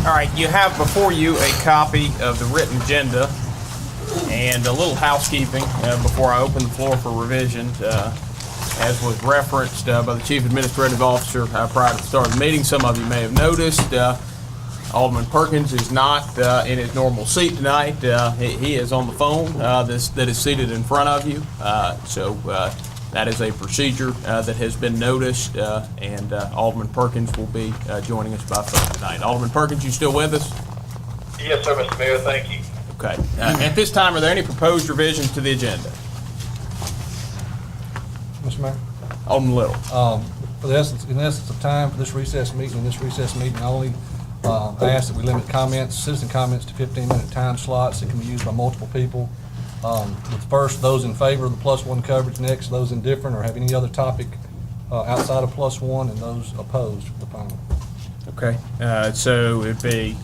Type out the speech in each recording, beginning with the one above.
All right, you have before you a copy of the written agenda and a little housekeeping before I open the floor for revision. As was referenced by the Chief Administrative Officer prior to the start of the meeting, some of you may have noticed Alderman Perkins is not in his normal seat tonight. He is on the phone that is seated in front of you. So that is a procedure that has been noticed, and Alderman Perkins will be joining us by phone tonight. Alderman Perkins, you still with us? Yes, sir, Mr. Mayor. Thank you. Okay. At this time, are there any proposed revisions to the agenda? Mr. Mayor, Alderman Little. in the essence of time for this recess meeting only, I ask that we limit citizen comments to 15-minute time slots that can be used by multiple people. With first, those in favor of the +1 coverage, next, those indifferent or have any other topic outside of +1, and those opposed for the final. Okay. So it'd be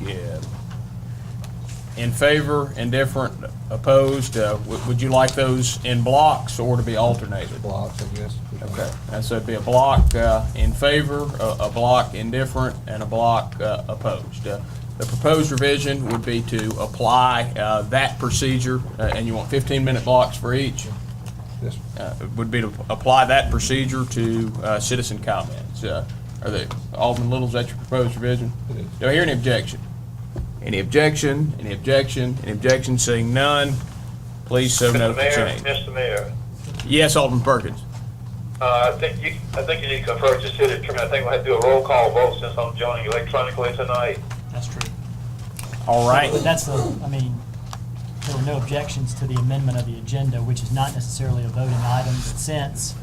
in favor, indifferent, opposed. Would you like those in blocks or to be alternated? Blocks, I guess. Okay. So it'd be a block in favor, a block indifferent, and a block opposed. The proposed revision would be to apply that procedure, and you want 15-minute blocks for each? Yes. Would be to apply that procedure to citizen comments. Are they, Alderman Little, is that your proposed revision? It is. Do I hear any objection? Any objection? Any objection? Any objection? Seeing none, please so note the change. Mr. Mayor, Yes, Alderman Perkins. I think you need to confer with your city attorney. I think we'll have to do a roll call vote since I'm joining electronically tonight. That's true. All right. But that's there were no objections to the amendment of the agenda, which is not necessarily a voting item, but since,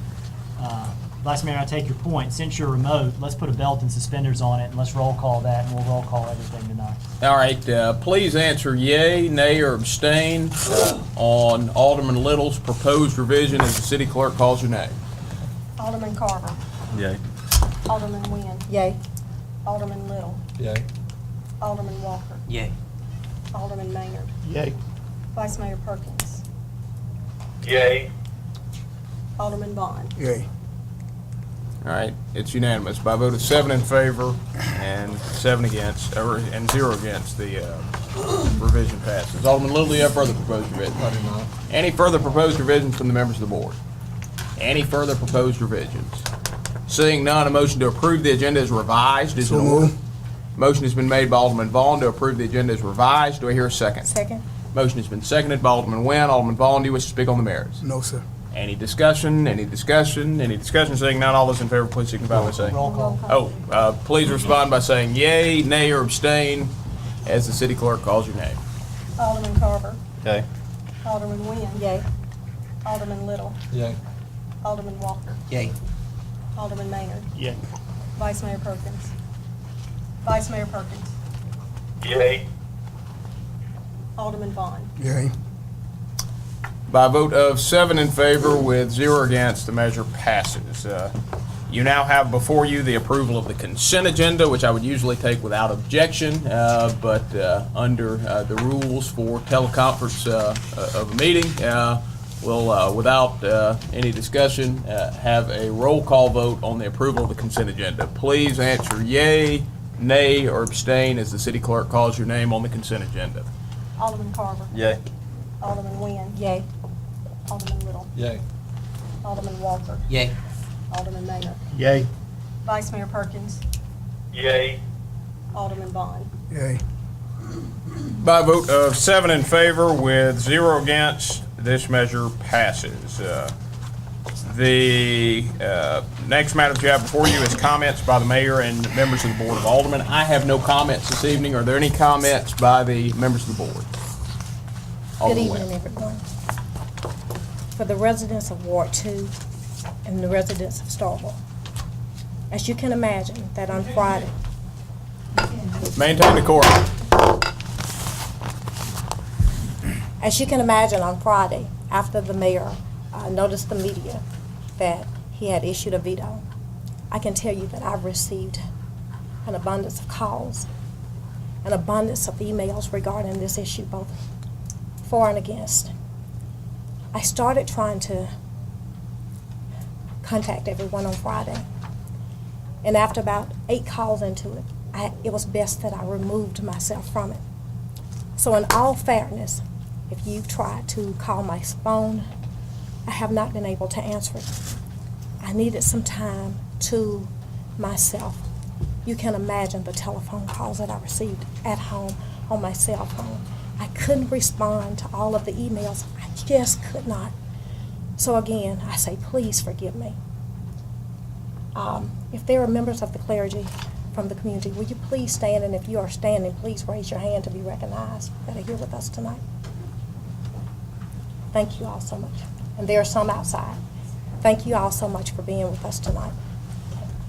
Vice Mayor, I take your point. Since you're remote, let's put a belt and suspenders on it, and let's roll call that, and we'll roll call everything tonight. All right. Please answer yay, nay, or abstain on Alderman Little's proposed revision as the city clerk calls your name. Alderman Carver. Yay. Alderman Nguyen. Yay. Alderman Little. Yay. Alderman Walker. Yay. Alderman Maynard. Yay. Vice Mayor Perkins. Yay. Alderman Vaughn. Yay. All right. It's unanimous by a vote of 7 in favor and 7 against, and 0 against. The revision passes. Alderman Little, do you have further proposed revisions? I do not. Any further proposed revisions from the members of the board? Any further proposed revisions? Seeing none, a motion to approve the agenda as revised is in So order. moved. Motion has been made by Alderman Vaughn to approve the agenda as revised. Do I hear a second? Second. Motion has been seconded by Alderman Nguyen. Alderman Vaughn, do you wish to speak on the merits? No, sir. Any discussion? Any discussion? Any discussion? Seeing none, all those in favor, please signify by saying. Roll call. Please respond by saying yay, nay, or abstain as the city clerk calls your name. Alderman Carver. Okay. Alderman Nguyen. Yay. Alderman Little. Yay. Alderman Walker. Yay. Alderman Maynard. Yay. Vice Mayor Perkins. Vice Mayor Perkins. Yay. Alderman Vaughn. Yay. By a vote of 7 in favor with 0 against, the measure passes. You now have before you the approval of the consent agenda, which I would usually take without objection, but under the rules for teleconference of a meeting, we'll, without any discussion, have a roll call vote on the approval of the consent agenda. Please answer yay, nay, or abstain as the city clerk calls your name on the consent agenda. Alderman Carver. Yay. Alderman Nguyen. Yay. Alderman Little. Yay. Alderman Walker. Yay. Alderman Maynard. Yay. Vice Mayor Perkins. Yay. Alderman Vaughn. Yay. By a vote of 7 in favor with 0 against, this measure passes. The next matter that you have before you is comments by the mayor and members of the Board of Alderman. I have no comments this evening. Are there any comments by the members of the board? Good Alderman evening, Webb. everyone. For the residents of Ward 2 and the residents of Starkville, as you can imagine, that on Friday, Maintain decorum. as you can imagine, on Friday, after the mayor noticed the media that he had issued a veto, I can tell you that I've received an abundance of calls, an abundance of emails regarding this issue, both for and against. I started trying to contact everyone on Friday, and after about 8 calls into it, it was best that I removed myself from it. So in all fairness, if you've tried to call my phone, I have not been able to answer it. I needed some time to myself. You can imagine the telephone calls that I received at home on my cell phone. I couldn't respond to all of the emails. I just could not. So again, I say, please forgive me. If there are members of the clergy from the community, will you please stand? And if you are standing, please raise your hand to be recognized that are here with us tonight. Thank you all so much. And there are some outside. Thank you all so much for being with us tonight.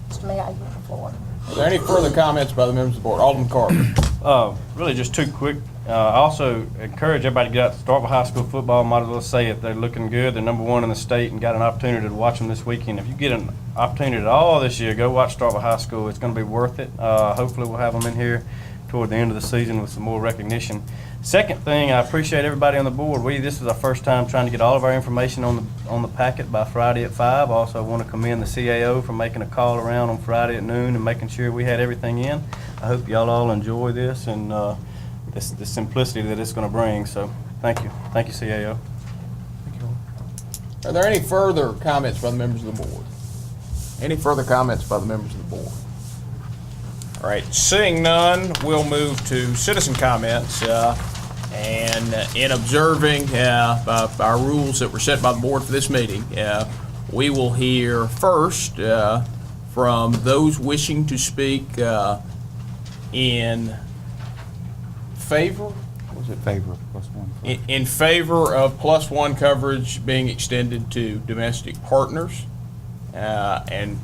Mr. Mayor, I yield the floor. Are there any further comments by the members of the board? Alderman Carter. Really just two quick. I also encourage everybody to get out to Starkville High School football. Might as well say it. They're looking good. They're number one in the state and got an opportunity to watch them this weekend. If you get an opportunity at all this year, go watch Starkville High School. It's going to be worth it. Hopefully we'll have them in here toward the end of the season with some more recognition. Second thing, I appreciate everybody on the board. This is our first time trying to get all of our information on the packet by Friday at 5. I also want to commend the CAO for making a call around on Friday at noon and making sure we had everything in. I hope y'all all enjoy this and the simplicity that it's going to bring. So thank you. Thank you, CAO. Are there any further comments by the members of the board? Any further comments by the members of the board? All right, seeing none, we'll move to citizen comments. And in observing our rules that were set by the board for this meeting, we will hear first from those wishing to speak in favor. Was it Favor of +1. in favor of +1 coverage being extended to domestic partners? And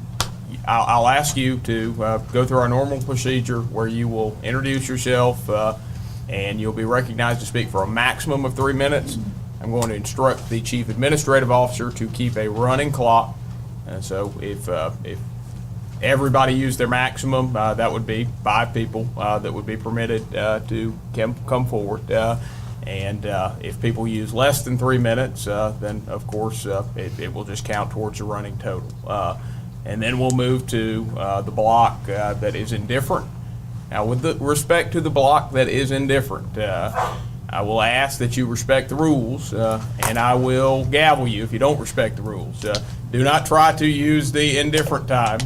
I'll ask you to go through our normal procedure where you will introduce yourself and you'll be recognized to speak for a maximum of 3 minutes. I'm going to instruct the Chief Administrative Officer to keep a running clock. So if everybody used their maximum, that would be 5 people that would be permitted to come forward. And if people use less than 3 minutes, then of course it will just count towards the running total. And then we'll move to the block that is indifferent. Now, with respect to the block that is indifferent, I will ask that you respect the rules, and I will gavel you if you don't respect the rules. Do not try to use the indifferent time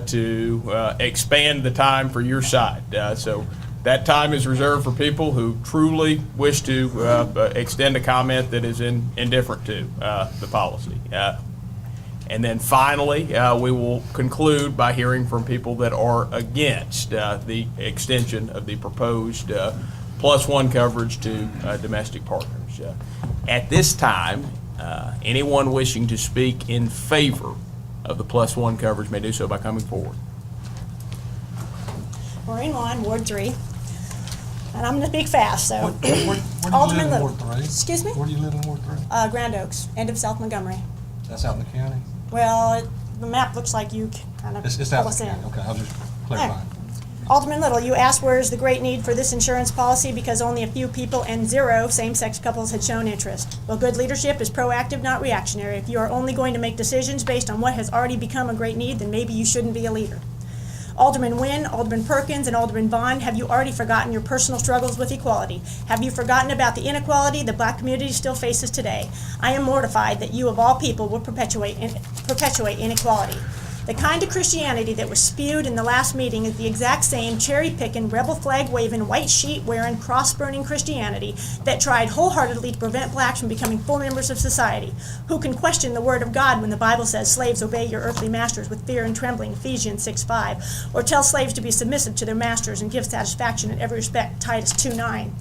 to expand the time for your side. So that time is reserved for people who truly wish to extend a comment that is indifferent to the policy. And then finally, we will conclude by hearing from people that are against the extension of the proposed +1 coverage to domestic partners. At this time, anyone wishing to speak in favor of the +1 coverage may do so by coming forward. Maureen Wan, Ward 3. And I'm going to speak fast, so. Where do you Alderman live in Little. Ward 3? Excuse me? Where do you live in Ward 3? Grand Oaks, end of South Montgomery. That's out in the county? Well, the map looks like you kind of It's pull out in us the in. county. Okay, I was just clarifying. Alderman Little, you asked where is the great need for this insurance policy because only a few people and 0 same-sex couples had shown interest. Well, good leadership is proactive, not reactionary. If you are only going to make decisions based on what has already become a great need, then maybe you shouldn't be a leader. Alderman Nguyen, Alderman Perkins, and Alderman Bond, have you already forgotten your personal struggles with equality? Have you forgotten about the inequality the black community still faces today? I am mortified that you, of all people, will perpetuate inequality. The kind of Christianity that was spewed in the last meeting is the exact same cherry-picking, rebel flag-waving, white sheet-wearing, cross-burning Christianity that tried wholeheartedly to prevent blacks from becoming full members of society. Who can question the word of God when the Bible says, slaves, obey your earthly masters with fear and trembling, Ephesians 6:5, or tell slaves to be submissive to their masters and give satisfaction in every respect, Titus 2:9.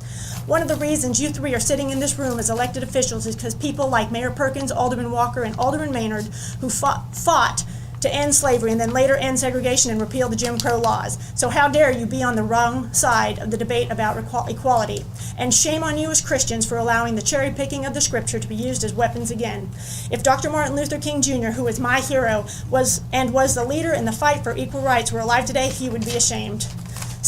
One of the reasons you 3 are sitting in this room as elected officials is because people like Mayor Perkins, Alderman Walker, and Alderman Maynard, who fought to end slavery and then later end segregation and repeal the Jim Crow laws. So how dare you be on the wrong side of the debate about equality? And shame on you as Christians for allowing the cherry picking of the scripture to be used as weapons again. If Dr. Martin Luther King Jr., who is my hero, was the leader in the fight for equal rights, were alive today, he would be ashamed.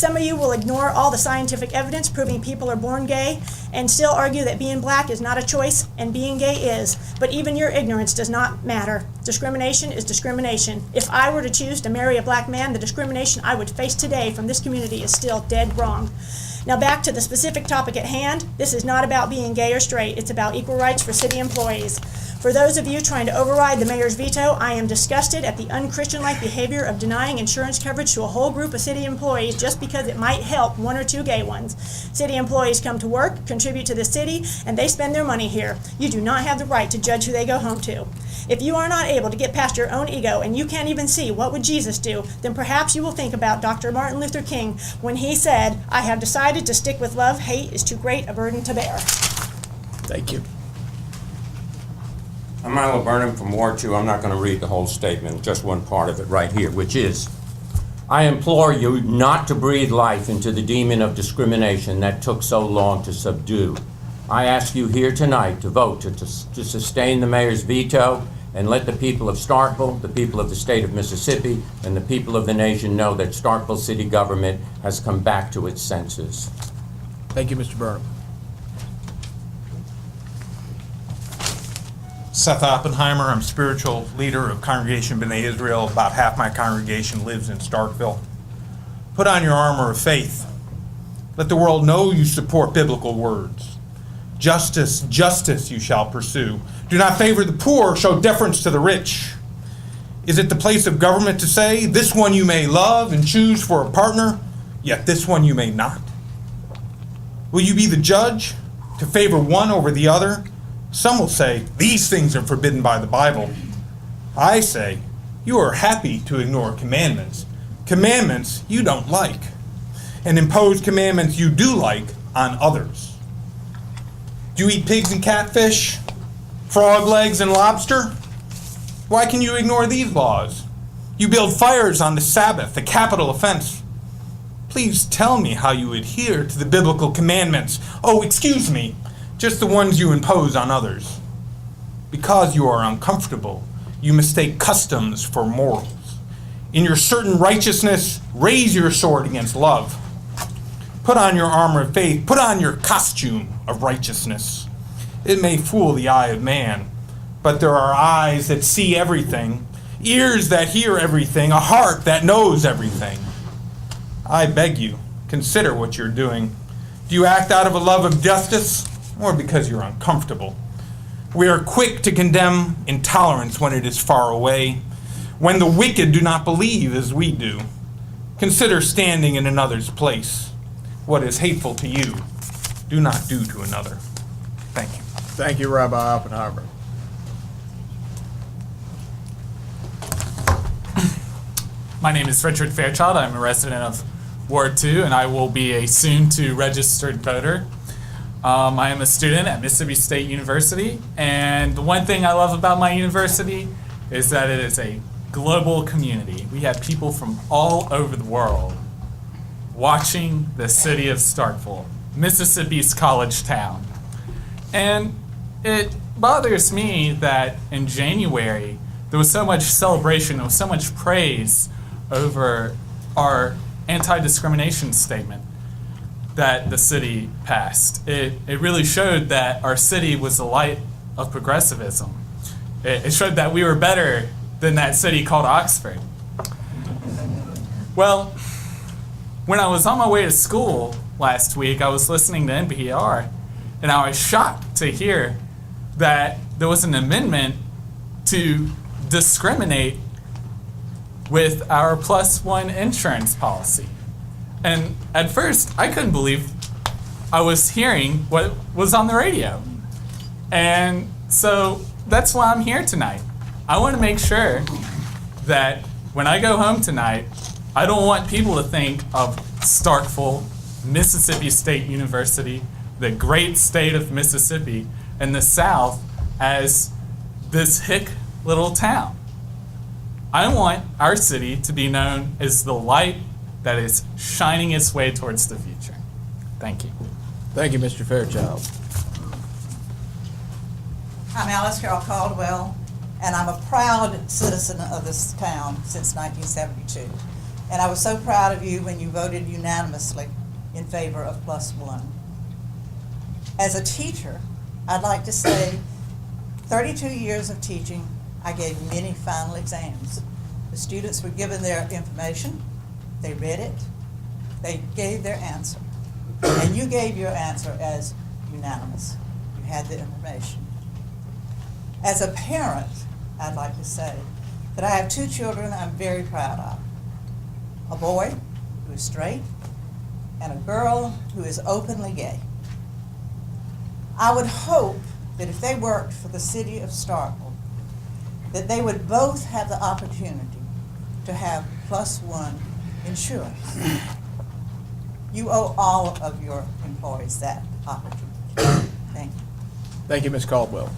Some of you will ignore all the scientific evidence proving people are born gay and still argue that being black is not a choice and being gay is. But even your ignorance does not matter. Discrimination is discrimination. If I were to choose to marry a black man, the discrimination I would face today from this community is still dead wrong. Now back to the specific topic at hand. This is not about being gay or straight. It's about equal rights for city employees. For those of you trying to override the mayor's veto, I am disgusted at the unchristian-like behavior of denying insurance coverage to a whole group of city employees just because it might help one or two gay ones. City employees come to work, contribute to the city, and they spend their money here. You do not have the right to judge who they go home to. If you are not able to get past your own ego and you can't even see what would Jesus do, then perhaps you will think about Dr. Martin Luther King when he said, "I have decided to stick with love. Hate is too great a burden to bear." Thank you. I'm Milo Burnham from Ward 2. I'm not going to read the whole statement, just one part of it right here, which is, I implore you not to breathe life into the demon of discrimination that took so long to subdue. I ask you here tonight to vote to sustain the mayor's veto and let the people of Starkville, the people of the state of Mississippi, and the people of the nation know that Starkville city government has come back to its senses. Thank you, Mr. Burnham. Seth Oppenheimer, I'm spiritual leader of Congregation B'nai Israel. About half my congregation lives in Starkville. Put on your armor of faith. Let the world know you support biblical words. Justice, justice you shall pursue. Do not favor the poor, show deference to the rich. Is it the place of government to say, this one you may love and choose for a partner, yet this one you may not? Will you be the judge to favor one over the other? Some will say, these things are forbidden by the Bible. I say, you are happy to ignore commandments. Commandments you don't like, and impose commandments you do like on others. Do you eat pigs and catfish? Frog legs and lobster? Why can you ignore these laws? You build fires on the Sabbath, a capital offense. Please tell me how you adhere to the biblical commandments. Oh, excuse me. Just the ones you impose on others. Because you are uncomfortable, you mistake customs for morals. In your certain righteousness, raise your sword against love. Put on your armor of faith, put on your costume of righteousness. It may fool the eye of man, but there are eyes that see everything, ears that hear everything, a heart that knows everything. I beg you, consider what you're doing. Do you act out of a love of justice? Or because you're uncomfortable? We are quick to condemn intolerance when it is far away, when the wicked do not believe as we do. Consider standing in another's place. What is hateful to you, do not do to another. Thank you. Thank you, Rabbi Oppenheimer. My name is Richard Fairchild. I'm a resident of Ward 2, and I will be a soon-to registered voter. I am a student at Mississippi State University, and the one thing I love about my university is that it is a global community. We have people from all over the world watching the city of Starkville, Mississippi's college town. And it bothers me that in January, there was so much celebration, there was so much praise over our anti-discrimination statement that the city passed. It really showed that our city was the light of progressivism. It showed that we were better than that city called Oxford. Well, when I was on my way to school last week, I was listening to NPR, and I was shocked to hear that there was an amendment to discriminate with our +1 insurance policy. And at first, I couldn't believe I was hearing what was on the radio. And so that's why I'm here tonight. I want to make sure that when I go home tonight, I don't want people to think of Starkville, Mississippi State University, the great state of Mississippi, and the South as this hick little town. I want our city to be known as the light that is shining its way towards the future. Thank you. Thank you, Mr. Fairchild. I'm Alice Carroll Caldwell, and I'm a proud citizen of this town since 1972. And I was so proud of you when you voted unanimously in favor of +1. As a teacher, I'd like to say 32 years of teaching, I gave many final exams. The students were given their information, they read it, they gave their answer. And you gave your answer as unanimous. You had the information. As a parent, I'd like to say that I have 2 children I'm very proud of. A boy who is straight and a girl who is openly gay. I would hope that if they worked for the city of Starkville, that they would both have the opportunity to have +1 insurance. You owe all of your employees that opportunity. Thank you. Thank you, Ms. Caldwell.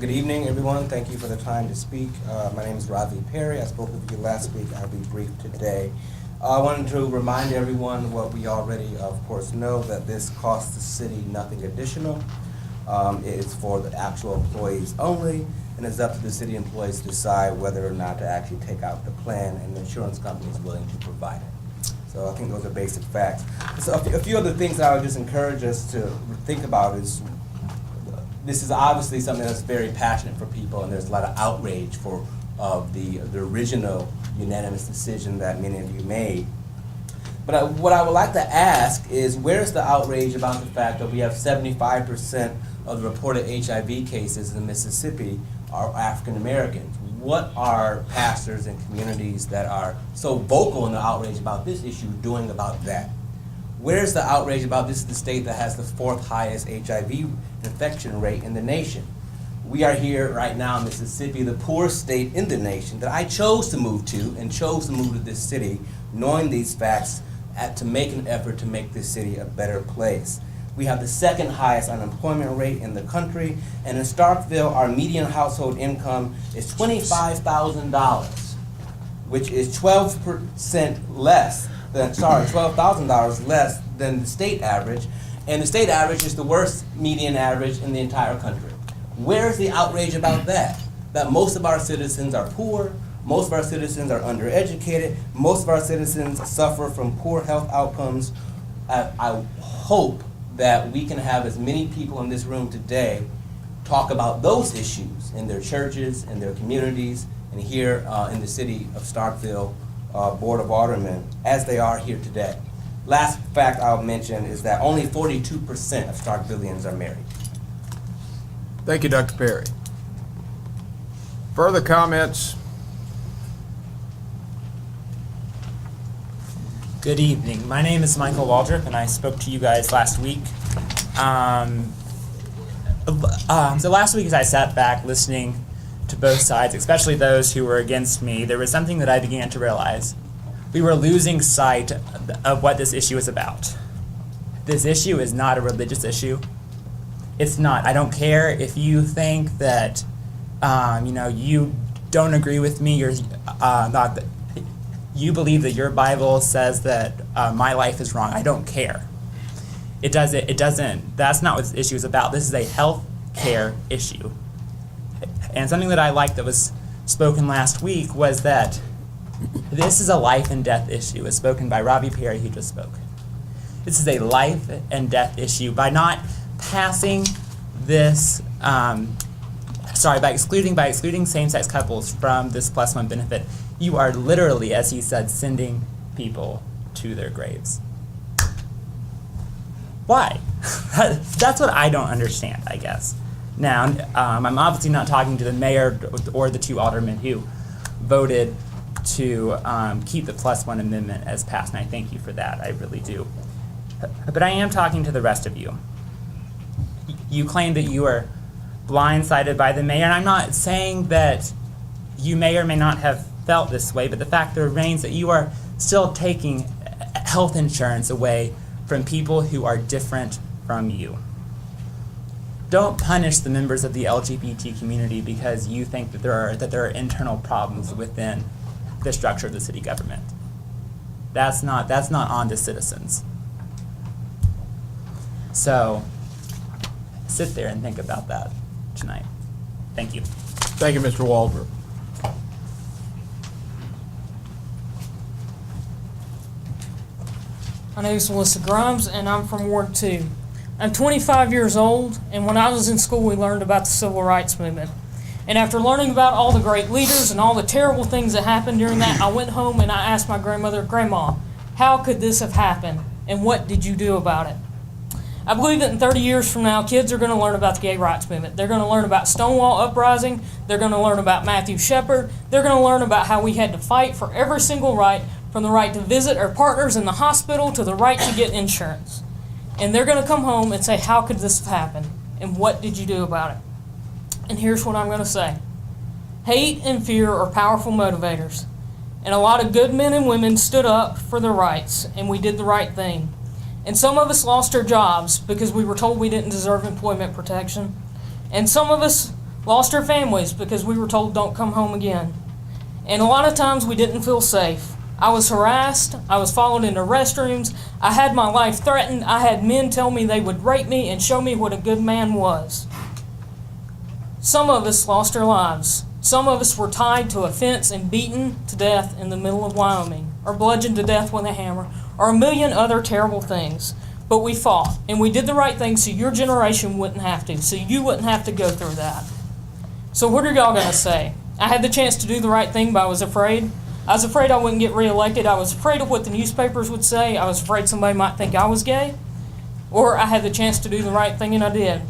Good evening, everyone. Thank you for the time to speak. My name is Ravi Perry. I spoke with you last week. I'll be brief today. I wanted to remind everyone what we already, of course, know, that this costs the city nothing additional. It's for the actual employees only, and it's up to the city employees to decide whether or not to actually take out the plan, and the insurance company is willing to provide it. So I think those are basic facts. So a few other things that I would just encourage us to think about is, this is obviously something that's very passionate for people, and there's a lot of outrage for the original unanimous decision that many of you made. But what I would like to ask is, where's the outrage about the fact that we have 75% of the reported HIV cases in Mississippi are African Americans? What are pastors and communities that are so vocal in the outrage about this issue doing about that? Where's the outrage about this is the state that has the 4th highest HIV infection rate in the nation? We are here right now in Mississippi, the poorest state in the nation, that I chose to move to and chose to move to this city, knowing these facts, to make an effort to make this city a better place. We have the 2nd highest unemployment rate in the country, and in Starkville, our median household income is $25,000, which is 12% less than, $12,000 less than the state average, and the state average is the worst median average in the entire country. Where's the outrage about that? That most of our citizens are poor, most of our citizens are undereducated, most of our citizens suffer from poor health outcomes. I hope that we can have as many people in this room today talk about those issues in their churches, in their communities, and here in the city of Starkville Board of Alderman, as they are here today. Last fact I'll mention is that only 42% of Starkvillians are married. Thank you, Dr. Perry. Further comments? Good evening. My name is Michael Waldrop, and I spoke to you guys last week. So last week, as I sat back listening to both sides, especially those who were against me, there was something that I began to realize. We were losing sight of what this issue is about. This issue is not a religious issue. It's not. I don't care if you think that, you don't agree with me, or not that you believe that your Bible says that my life is wrong. I don't care. It doesn't. That's not what this issue is about. This is a health care issue. And something that I liked that was spoken last week was that this is a life and death issue, as spoken by Robbie Perry, who just spoke. This is a life and death issue. By not passing this, by excluding same-sex couples from this +1 benefit, you are literally, as he said, sending people to their graves. Why? That's what I don't understand, I guess. Now, I'm obviously not talking to the mayor or the 2 aldermen who voted to keep the +1 amendment as passed, and I thank you for that, I really do. But I am talking to the rest of you. You claim that you are blindsided by the mayor, and I'm not saying that you may or may not have felt this way, but the fact remains that you are still taking health insurance away from people who are different from you. Don't punish the members of the LGBT community because you think that there are internal problems within the structure of the city government. That's not on the citizens. So sit there and think about that tonight. Thank you. Thank you, Mr. Waldrop. My name is Melissa Grimes, and I'm from Ward 2. I'm 25 years old, and when I was in school, we learned about the Civil Rights Movement. And after learning about all the great leaders and all the terrible things that happened during that, I went home and I asked my grandmother, Grandma, how could this have happened, and what did you do about it? I believe that in 30 years from now, kids are going to learn about the gay rights movement. They're going to learn about Stonewall Uprising. They're going to learn about Matthew Shepard. They're going to learn about how we had to fight for every single right, from the right to visit our partners in the hospital to the right to get insurance. And they're going to come home and say, how could this have happened? And what did you do about it? And here's what I'm going to say. Hate and fear are powerful motivators. And a lot of good men and women stood up for their rights, and we did the right thing. And some of us lost our jobs because we were told we didn't deserve employment protection. And some of us lost our families because we were told don't come home again. And a lot of times we didn't feel safe. I was harassed. I was followed into restrooms. I had my life threatened. I had men tell me they would rape me and show me what a good man was. Some of us lost our lives. Some of us were tied to a fence and beaten to death in the middle of Wyoming, or bludgeoned to death with a hammer, or a million other terrible things. But we fought, and we did the right thing so your generation wouldn't have to, so you wouldn't have to go through that. So what are y'all going to say? I had the chance to do the right thing, but I was afraid. I was afraid I wouldn't get reelected. I was afraid of what the newspapers would say. I was afraid somebody might think I was gay. Or I had the chance to do the right thing, and I did.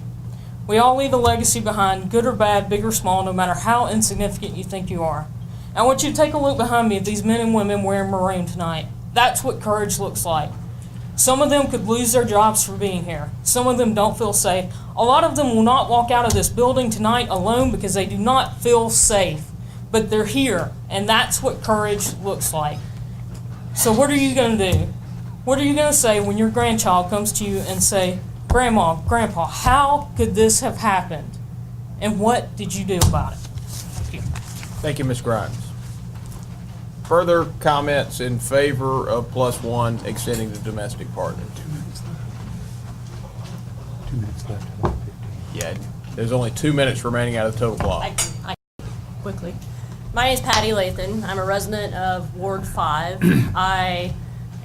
We all leave a legacy behind, good or bad, big or small, no matter how insignificant you think you are. I want you to take a look behind me at these men and women wearing maroon tonight. That's what courage looks like. Some of them could lose their jobs for being here. Some of them don't feel safe. A lot of them will not walk out of this building tonight alone because they do not feel safe. But they're here, and that's what courage looks like. So what are you going to do? What are you going to say when your grandchild comes to you and say, Grandma, Grandpa, how could this have happened? And what did you do about it? Thank you, Ms. Grimes. Further comments in favor of +1 extending the domestic partner? 2 minutes left. Yeah, there's only 2 minutes remaining out of the total block. I quickly. My name is Patty Lathan. I'm a resident of Ward 5. I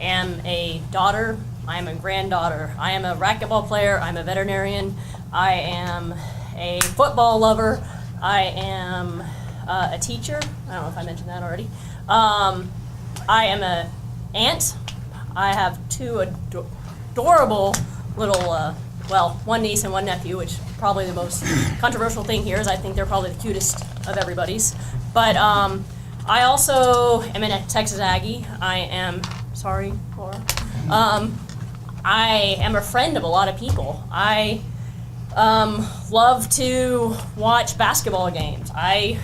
am a daughter. I am a granddaughter. I am a racquetball player. I'm a veterinarian. I am a football lover. I am a teacher. I don't know if I mentioned that already. I am an aunt. I have 2 adorable little, well, one niece and one nephew, which probably the most controversial thing here is I think they're probably the cutest of everybody's. But I also am in a Texas Aggie. I am, sorry, Laura. I am a friend of a lot of people. I love to watch basketball games. I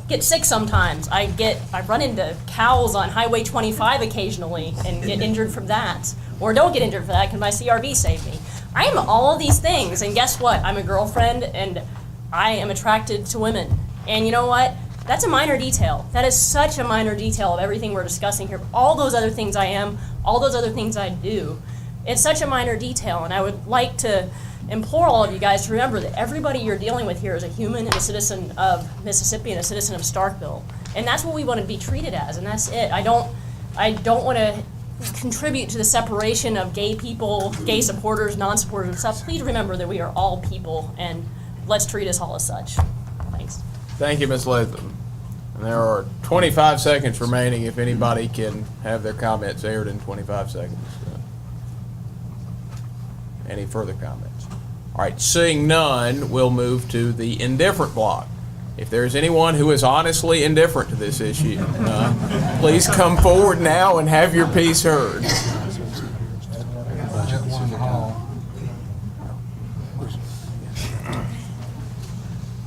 get sick sometimes. I run into cows on Highway 25 occasionally and get injured from that. Or don't get injured for that because my CRV saved me. I am all of these things, and guess what? I'm a girlfriend, and I am attracted to women. And you know what? That's a minor detail. That is such a minor detail of everything we're discussing here. All those other things I am, all those other things I do. It's such a minor detail, and I would like to implore all of you guys to remember that everybody you're dealing with here is a human and a citizen of Mississippi and a citizen of Starkville. And that's what we want to be treated as, and that's it. I don't want to contribute to the separation of gay people, gay supporters, non-supporters and stuff. Please remember that we are all people, and let's treat us all as such. Thanks. Thank you, Ms. Latham. And there are 25 seconds remaining if anybody can have their comments aired in 25 seconds. Any further comments? All right, seeing none, we'll move to the indifferent block. If there's anyone who is honestly indifferent to this issue, please come forward now and have your piece heard.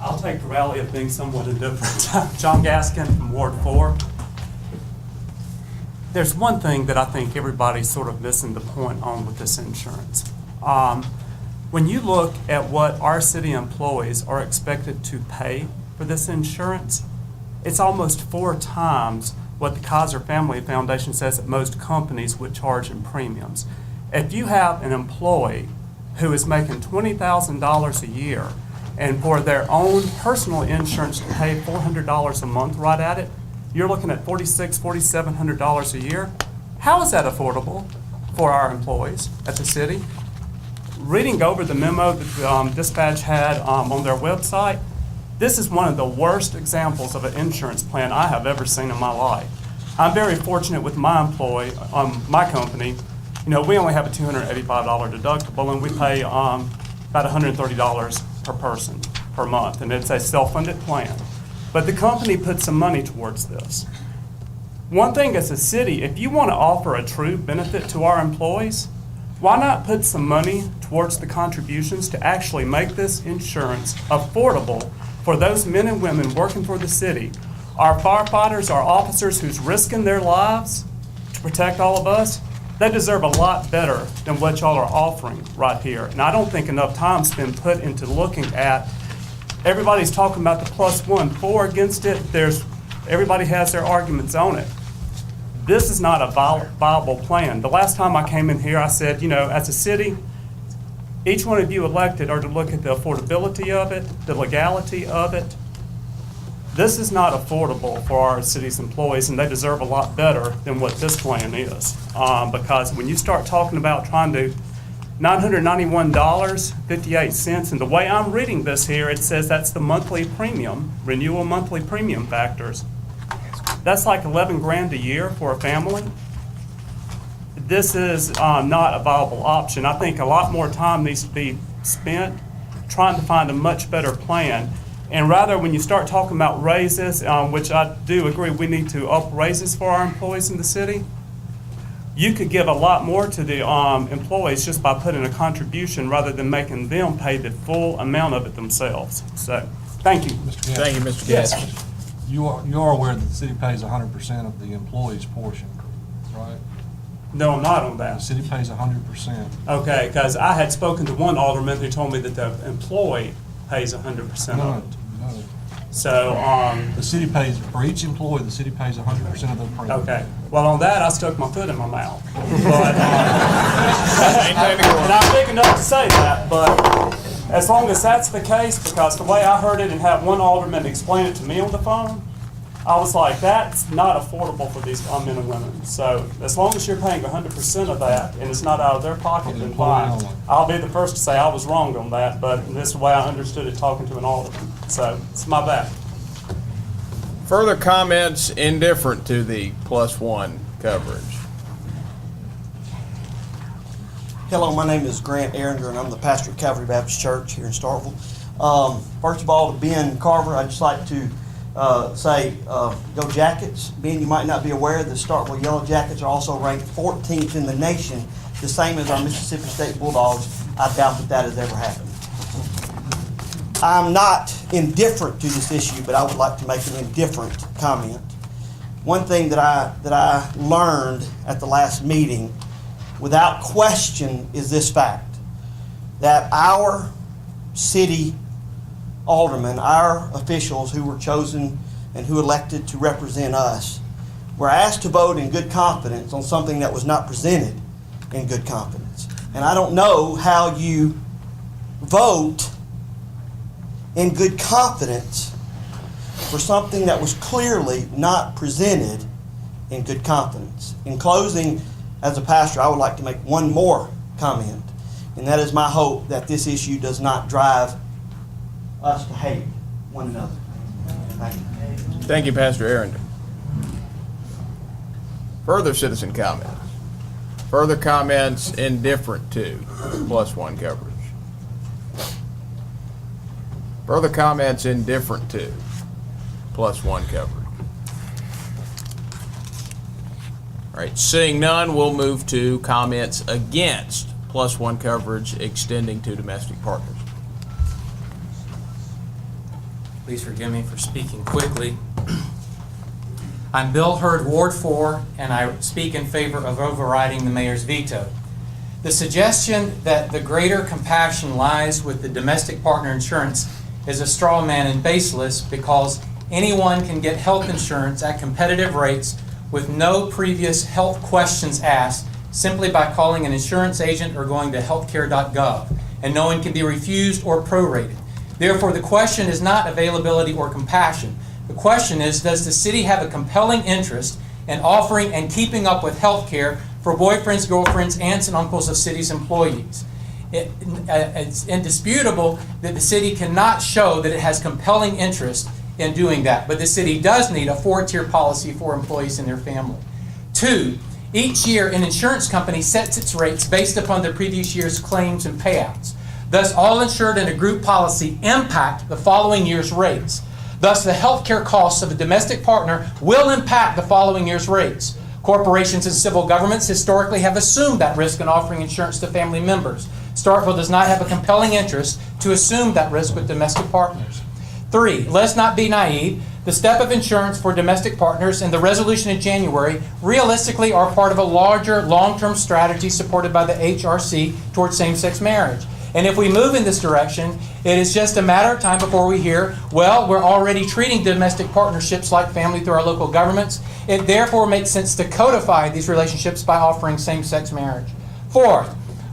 I'll take the rally of being somewhat indifferent. John Gaskin from Ward 4. There's one thing that I think everybody's sort of missing the point on with this insurance. When you look at what our city employees are expected to pay for this insurance, it's almost 4 times what the Kaiser Family Foundation says that most companies would charge in premiums. If you have an employee who is making $20,000 a year and for their own personal insurance to pay $400 a month right at it, you're looking at $4,600, $4,700 a year. How is that affordable? for our employees at the city. Reading over the memo that Dispatch had on their website, this is one of the worst examples of an insurance plan I have ever seen in my life. I'm very fortunate with my my company. You know, we only have a $285 deductible, and we pay about $130 per person per month, and it's a self-funded plan. But the company put some money towards this. One thing as a city, if you want to offer a true benefit to our employees, why not put some money towards the contributions to actually make this insurance affordable for those men and women working for the city? Our firefighters, our officers who's risking their lives to protect all of us, they deserve a lot better than what y'all are offering right here. And I don't think enough time's been put into looking at, everybody's talking about the +1, for, against it, everybody has their arguments on it. This is not a viable plan. The last time I came in here, I said, you know, as a city, each one of you elected are to look at the affordability of it, the legality of it. This is not affordable for our city's employees, and they deserve a lot better than what this plan is. Because when you start talking about trying to $991.58, and the way I'm reading this here, it says that's the monthly premium, renewal monthly premium factors. That's like 11 grand a year for a family. This is not a viable option. I think a lot more time needs to be spent trying to find a much better plan. And rather, when you start talking about raises, which I do agree we need to up raises for our employees in the city, you could give a lot more to the employees just by putting a contribution rather than making them pay the full amount of it themselves. So, thank you. Mr. Thank you, Mr. Yes. Gaskins. You are aware that the city pays 100% of the employee's portion, right? No, I'm not on The that. city pays 100%. Okay, because I had spoken to one alderman who told me that the employee pays 100% of it. No. So, The city pays, for each employee, the city pays 100% of their premium. okay. Well, on that, I stuck my foot in my mouth. But, and I'm big enough to say that, but as long as that's the case, because the way I heard it and had one alderman explain it to me on the phone, I was like, that's not affordable for these men and women. So as long as you're paying 100% of that and it's not out of their pocket, then fine. I'll be the first to say I was wrong on that, but this is the way I understood it talking to an alderman. So it's my bad. Further comments indifferent to the +1 coverage? Hello, my name is Grant Ehringer, and I'm the pastor at Calvary Baptist Church here in Starkville. First of all, to Ben Carver, I'd just like to say, go Jackets. Ben, you might not be aware the Starkville Yellow Jackets are also ranked 14th in the nation, the same as our Mississippi State Bulldogs. I doubt that has ever happened. I'm not indifferent to this issue, but I would like to make an indifferent comment. One thing that I learned at the last meeting, without question, is this fact, that our city aldermen, our officials who were chosen and who elected to represent us, were asked to vote in good confidence on something that was not presented in good confidence. And I don't know how you vote in good confidence for something that was clearly not presented in good confidence. In closing, as a pastor, I would like to make one more comment, and that is my hope that this issue does not drive us to hate one another. Thank you. Thank you, Pastor Arundel. Further citizen comments? Further comments indifferent to +1 coverage? Further comments indifferent to +1 coverage? All right, seeing none, we'll move to comments against +1 coverage extending to domestic partners. Please forgive me for speaking quickly. I'm Bill Hurd, Ward 4, and I speak in favor of overriding the mayor's veto. The suggestion that the greater compassion lies with the domestic partner insurance is a straw man and baseless, because anyone can get health insurance at competitive rates with no previous health questions asked, simply by calling an insurance agent or going to healthcare.gov, and no one can be refused or prorated. Therefore, the question is not availability or compassion. The question is, does the city have a compelling interest in offering and keeping up with health care for boyfriends, girlfriends, aunts, and uncles of city's employees. It's indisputable that the city cannot show that it has compelling interest in doing that, but the city does need a 4-tier policy for employees and their family. 2, each year an insurance company sets its rates based upon the previous year's claims and payouts. Thus, all insured in a group policy impact the following year's rates. Thus, the health care costs of a domestic partner will impact the following year's rates. Corporations and civil governments historically have assumed that risk in offering insurance to family members. Starkville does not have a compelling interest to assume that risk with domestic partners. 3, let's not be naive. The step of insurance for domestic partners and the resolution in January realistically are part of a larger long-term strategy supported by the HRC towards same-sex marriage. And if we move in this direction, it is just a matter of time before we hear, well, we're already treating domestic partnerships like family through our local governments. It therefore makes sense to codify these relationships by offering same-sex marriage. 4,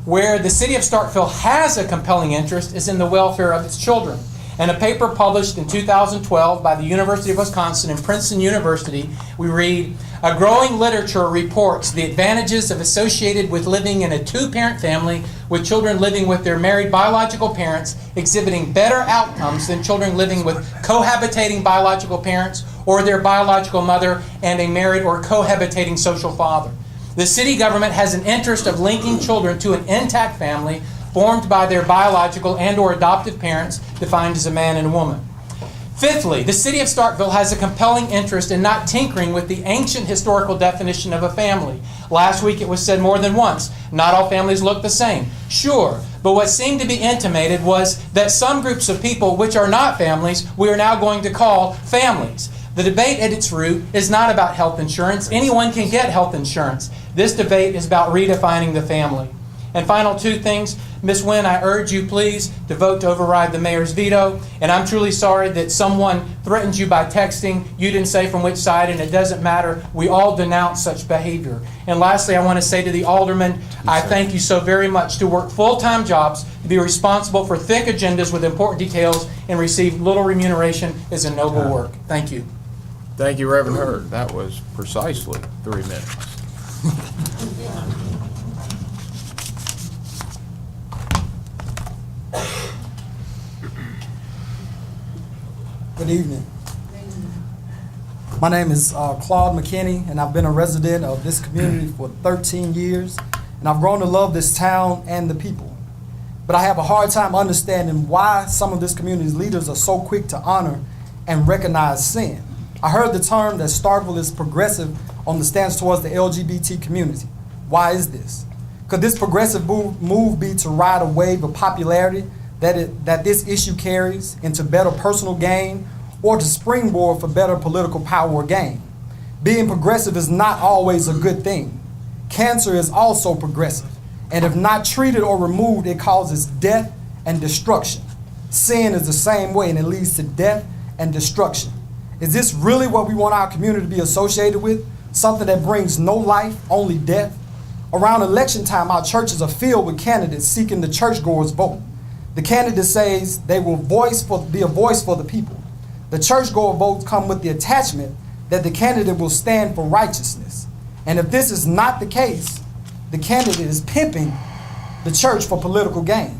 where the city of Starkville has a compelling interest is in the welfare of its children. In a paper published in 2012 by the University of Wisconsin and Princeton University, we read, a growing literature reports the advantages of associated with living in a 2-parent family with children living with their married biological parents exhibiting better outcomes than children living with cohabitating biological parents or their biological mother and a married or cohabitating social father. The city government has an interest of linking children to an intact family formed by their biological and or adoptive parents, defined as a man and a woman. 5thly, the city of Starkville has a compelling interest in not tinkering with the ancient historical definition of a family. Last week it was said more than once, not all families look the same. Sure, but what seemed to be intimated was that some groups of people which are not families, we are now going to call families. The debate at its root is not about health insurance. Anyone can get health insurance. This debate is about redefining the family. And final 2 things. Ms. Wynn, I urge you please to vote to override the mayor's veto. And I'm truly sorry that someone threatened you by texting. You didn't say from which side, and it doesn't matter. We all denounce such behavior. And lastly, I want to say to the aldermen, I thank you so very much. To work full-time jobs, to be responsible for thick agendas with important details, and receive little remuneration is a noble work. Thank you. Thank you, Reverend Hurd. That was precisely 3 minutes. Good evening. My name is Claude McKinney, and I've been a resident of this community for 13 years, and I've grown to love this town and the people. But I have a hard time understanding why some of this community's leaders are so quick to honor and recognize sin. I heard the term that Starkville is progressive on the stance towards the LGBT community. Why is this? Could this progressive move be to ride a wave of popularity that this issue carries into better personal gain, or to springboard for better political power or gain? Being progressive is not always a good thing. Cancer is also progressive, and if not treated or removed, it causes death and destruction. Sin is the same way, and it leads to death and destruction. Is this really what we want our community to be associated with? Something that brings no life, only death? Around election time, our churches are filled with candidates seeking the churchgoers' vote. The candidate says they will be a voice for the people. The churchgoer votes come with the attachment that the candidate will stand for righteousness. And if this is not the case, the candidate is pimping the church for political gain.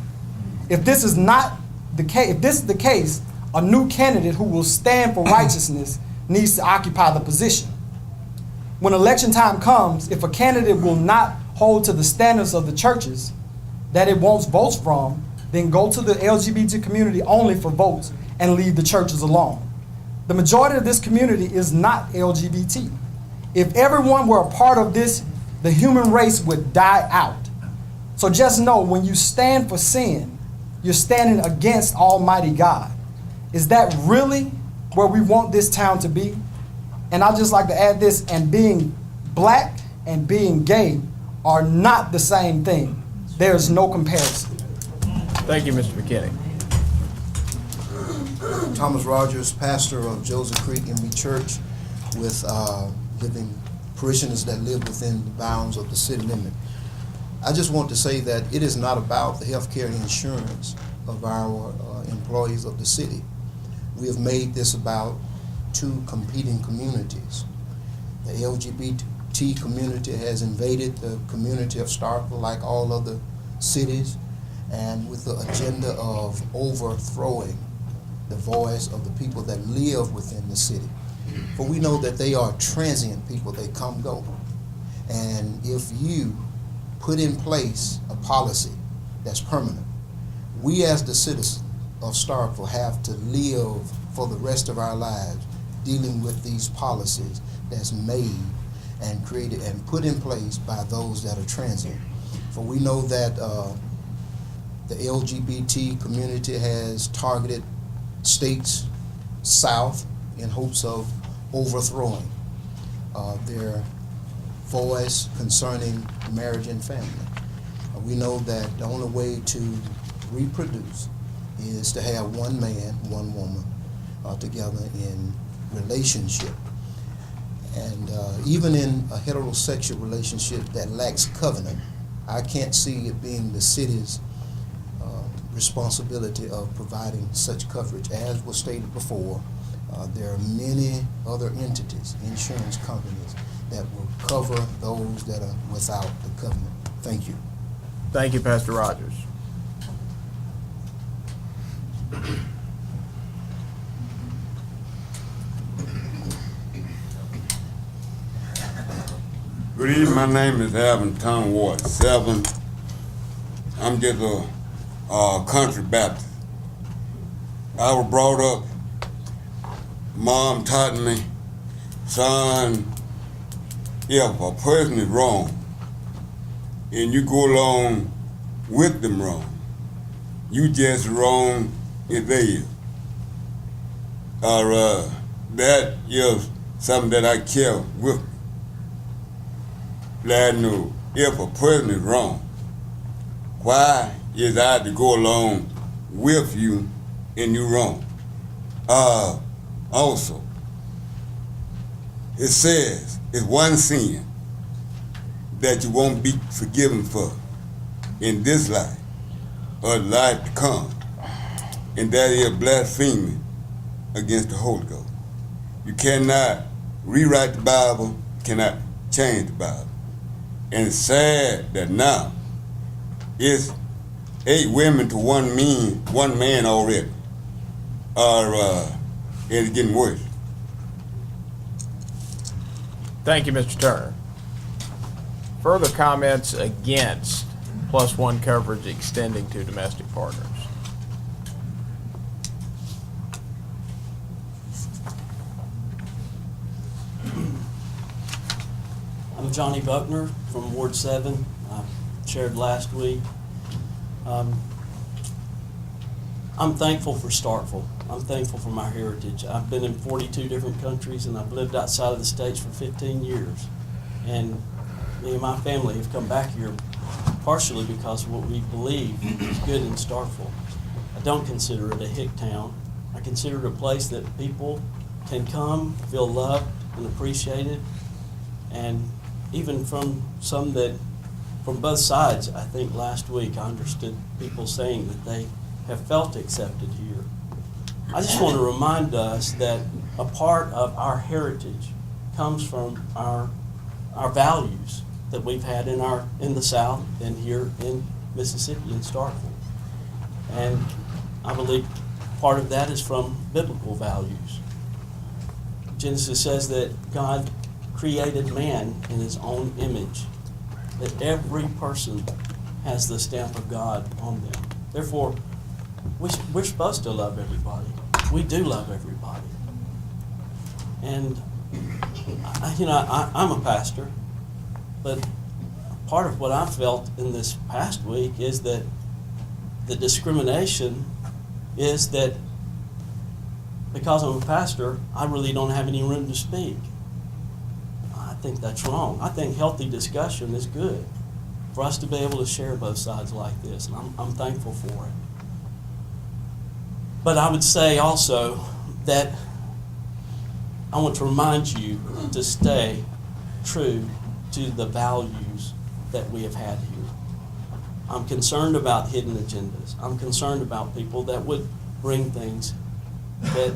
If this is the case, a new candidate who will stand for righteousness needs to occupy the position. When election time comes, if a candidate will not hold to the standards of the churches that it wants votes from, then go to the LGBT community only for votes and leave the churches alone. The majority of this community is not LGBT. If everyone were a part of this, the human race would die out. So just know, when you stand for sin, you're standing against Almighty God. Is that really where we want this town to be? And I'd just like to add this, and being black and being gay are not the same thing. There's no comparison. Thank you, Mr. McKinney. Thomas Rogers, pastor of Joseph Creek MB Church, with living parishioners that live within the bounds of the city limit. I just want to say that it is not about the health care and insurance of our employees of the city. We have made this about 2 competing communities. The LGBT LGBT community has invaded the community of Starkville like all other cities, and with the agenda of overthrowing the voice of the people that live within the city. For we know that they are transient people, they come, go. And if you put in place a policy that's permanent, we as the citizens of Starkville have to live for the rest of our lives dealing with these policies that's made and created and put in place by those that are transient. For we know that the LGBT community has targeted states south in hopes of overthrowing their voice concerning marriage and family. We know that the only way to reproduce is to have one man, one woman together in relationship. And even in a heterosexual relationship that lacks covenant, I can't see it being the city's responsibility of providing such coverage. As was stated before, there are many other entities, insurance companies, that will cover those that are without the covenant. Thank you. Thank you, Pastor Rogers. Good evening, my name is Alvin Town Ward 7. I'm just a country Baptist. I was brought up, mom taught me, son, if a person is wrong and you go along with them wrong, you just wrong if they is. That is something that I carry with me. Let I know if a person is wrong, why is I to go along with you and you wrong? Also, it says it's one sin that you won't be forgiven for in this life or the life to come, and that is blaspheming against the Holy Ghost. You cannot rewrite the Bible, you cannot change the Bible. And it's sad that now it's 8 women to one man already. It's getting worse. Thank you, Mr. Turner. Further comments against +1 coverage extending to domestic partners? I'm Johnny Buckner from Ward 7. I shared last week. I'm thankful for Starkville. I'm thankful for my heritage. I've been in 42 different countries and I've lived outside of the States for 15 years. And me and my family have come back here partially because of what we believe is good in Starkville. I don't consider it a hick town. I consider it a place that people can come, feel loved and appreciated. And even from some that, from both sides, I think last week I understood people saying that they have felt accepted here. I just want to remind us that a part of our heritage comes from our values that we've had in the South and here in Mississippi, in Starkville. And I believe part of that is from biblical values. Genesis says that God created man in his own image, that every person has the stamp of God on them. Therefore, we're supposed to love everybody. We do love everybody. And, I'm a pastor, but part of what I felt in this past week is that the discrimination is that because I'm a pastor, I really don't have any room to speak. I think that's wrong. I think healthy discussion is good for us to be able to share both sides like this, and I'm thankful for it. But I would say also that I want to remind you to stay true to the values that we have had here. I'm concerned about hidden agendas. I'm concerned about people that would bring things that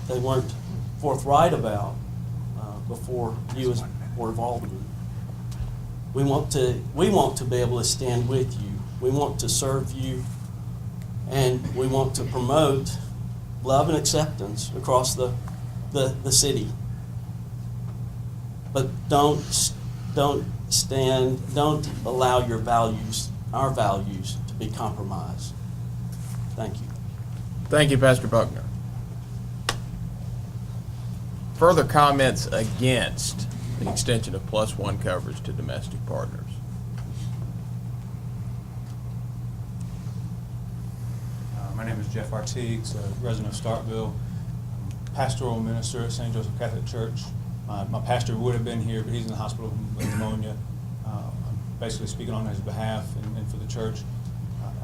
they weren't forthright about before you Board of Alderman. We want to be able to stand with you. We want to serve you, and we want to promote love and acceptance across the city. But don't allow your values, our values, to be compromised. Thank you. Thank you, Pastor Buckner. Further comments against the extension of +1 coverage to domestic partners? My name is Jeff Artigues, a resident of Starkville, pastoral minister at St. Joseph Catholic Church. My pastor would have been here, but he's in the hospital with pneumonia. I'm basically speaking on his behalf and for the church.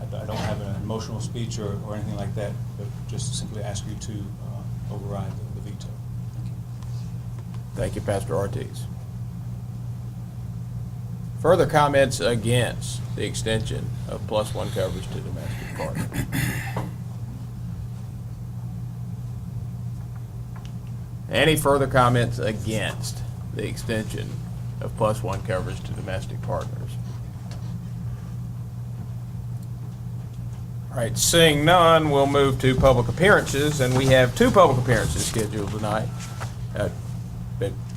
I don't have an emotional speech or anything like that, but just simply ask you to override the veto. Thank you, Pastor Ortiz. Further comments against the extension of +1 coverage to domestic partners? Any further comments against the extension of +1 coverage to domestic partners? All right, seeing none, we'll move to public appearances, and we have 2 public appearances scheduled tonight.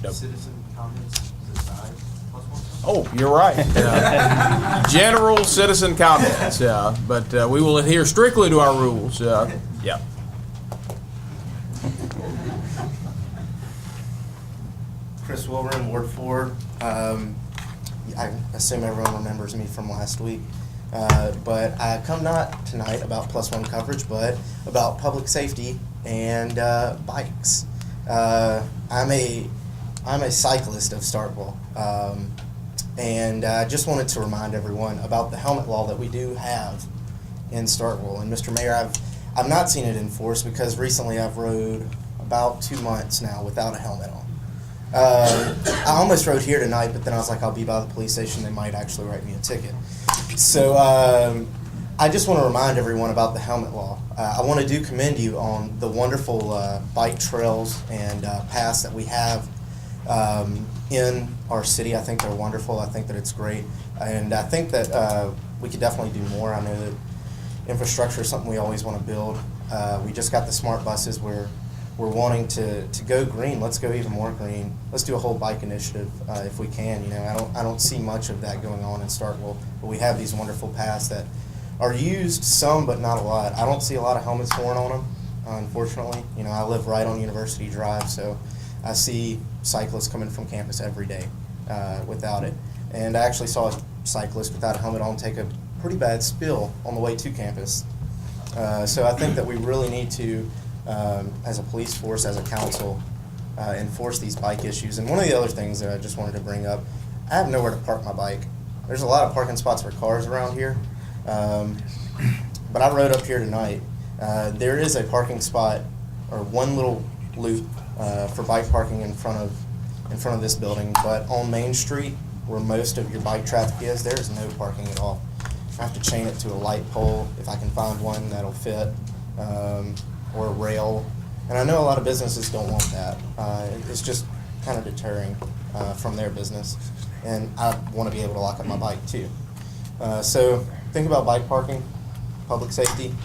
Citizen comments aside, +1? Oh, you're right. General citizen comments, but we will adhere strictly to our rules. Yeah. Chris Wilburn, Ward 4. I assume everyone remembers me from last week. But I come not tonight about +1 coverage, but about public safety and bikes. I'm a cyclist of Starkville, and I just wanted to remind everyone about the helmet law that we do have in Starkville. And Mr. Mayor, I've not seen it enforced because recently I've rode about 2 months now without a helmet on. I almost rode here tonight, but then I was like, I'll be by the police station. They might actually write me a ticket. So I just want to remind everyone about the helmet law. I want to commend you on the wonderful bike trails and paths that we have in our city. I think they're wonderful. I think that it's great. And I think that we could definitely do more. I know that infrastructure is something we always want to build. We just got the smart buses. We're wanting to go green. Let's go even more green. Let's do a whole bike initiative if we can. You know, I don't see much of that going on in Starkville, but we have these wonderful paths that are used some, but not a lot. I don't see a lot of helmets worn on them, unfortunately. You know, I live right on University Drive, so I see cyclists coming from campus every day without it. And I actually saw a cyclist without a helmet on take a pretty bad spill on the way to campus. So I think that we really need to, as a police force, as a council, enforce these bike issues. And one of the other things that I just wanted to bring up, I have nowhere to park my bike. There's a lot of parking spots for cars around here, but I rode up here tonight. There is a parking spot, or one little loop for bike parking in front of this building, but on Main Street, where most of your bike traffic is, there is no parking at all. I have to chain it to a light pole if I can find one that'll fit. Or a rail, and I know a lot of businesses don't want that. It's just kind of deterring from their business, and I want to be able to lock up my bike too. So think about bike parking, public safety,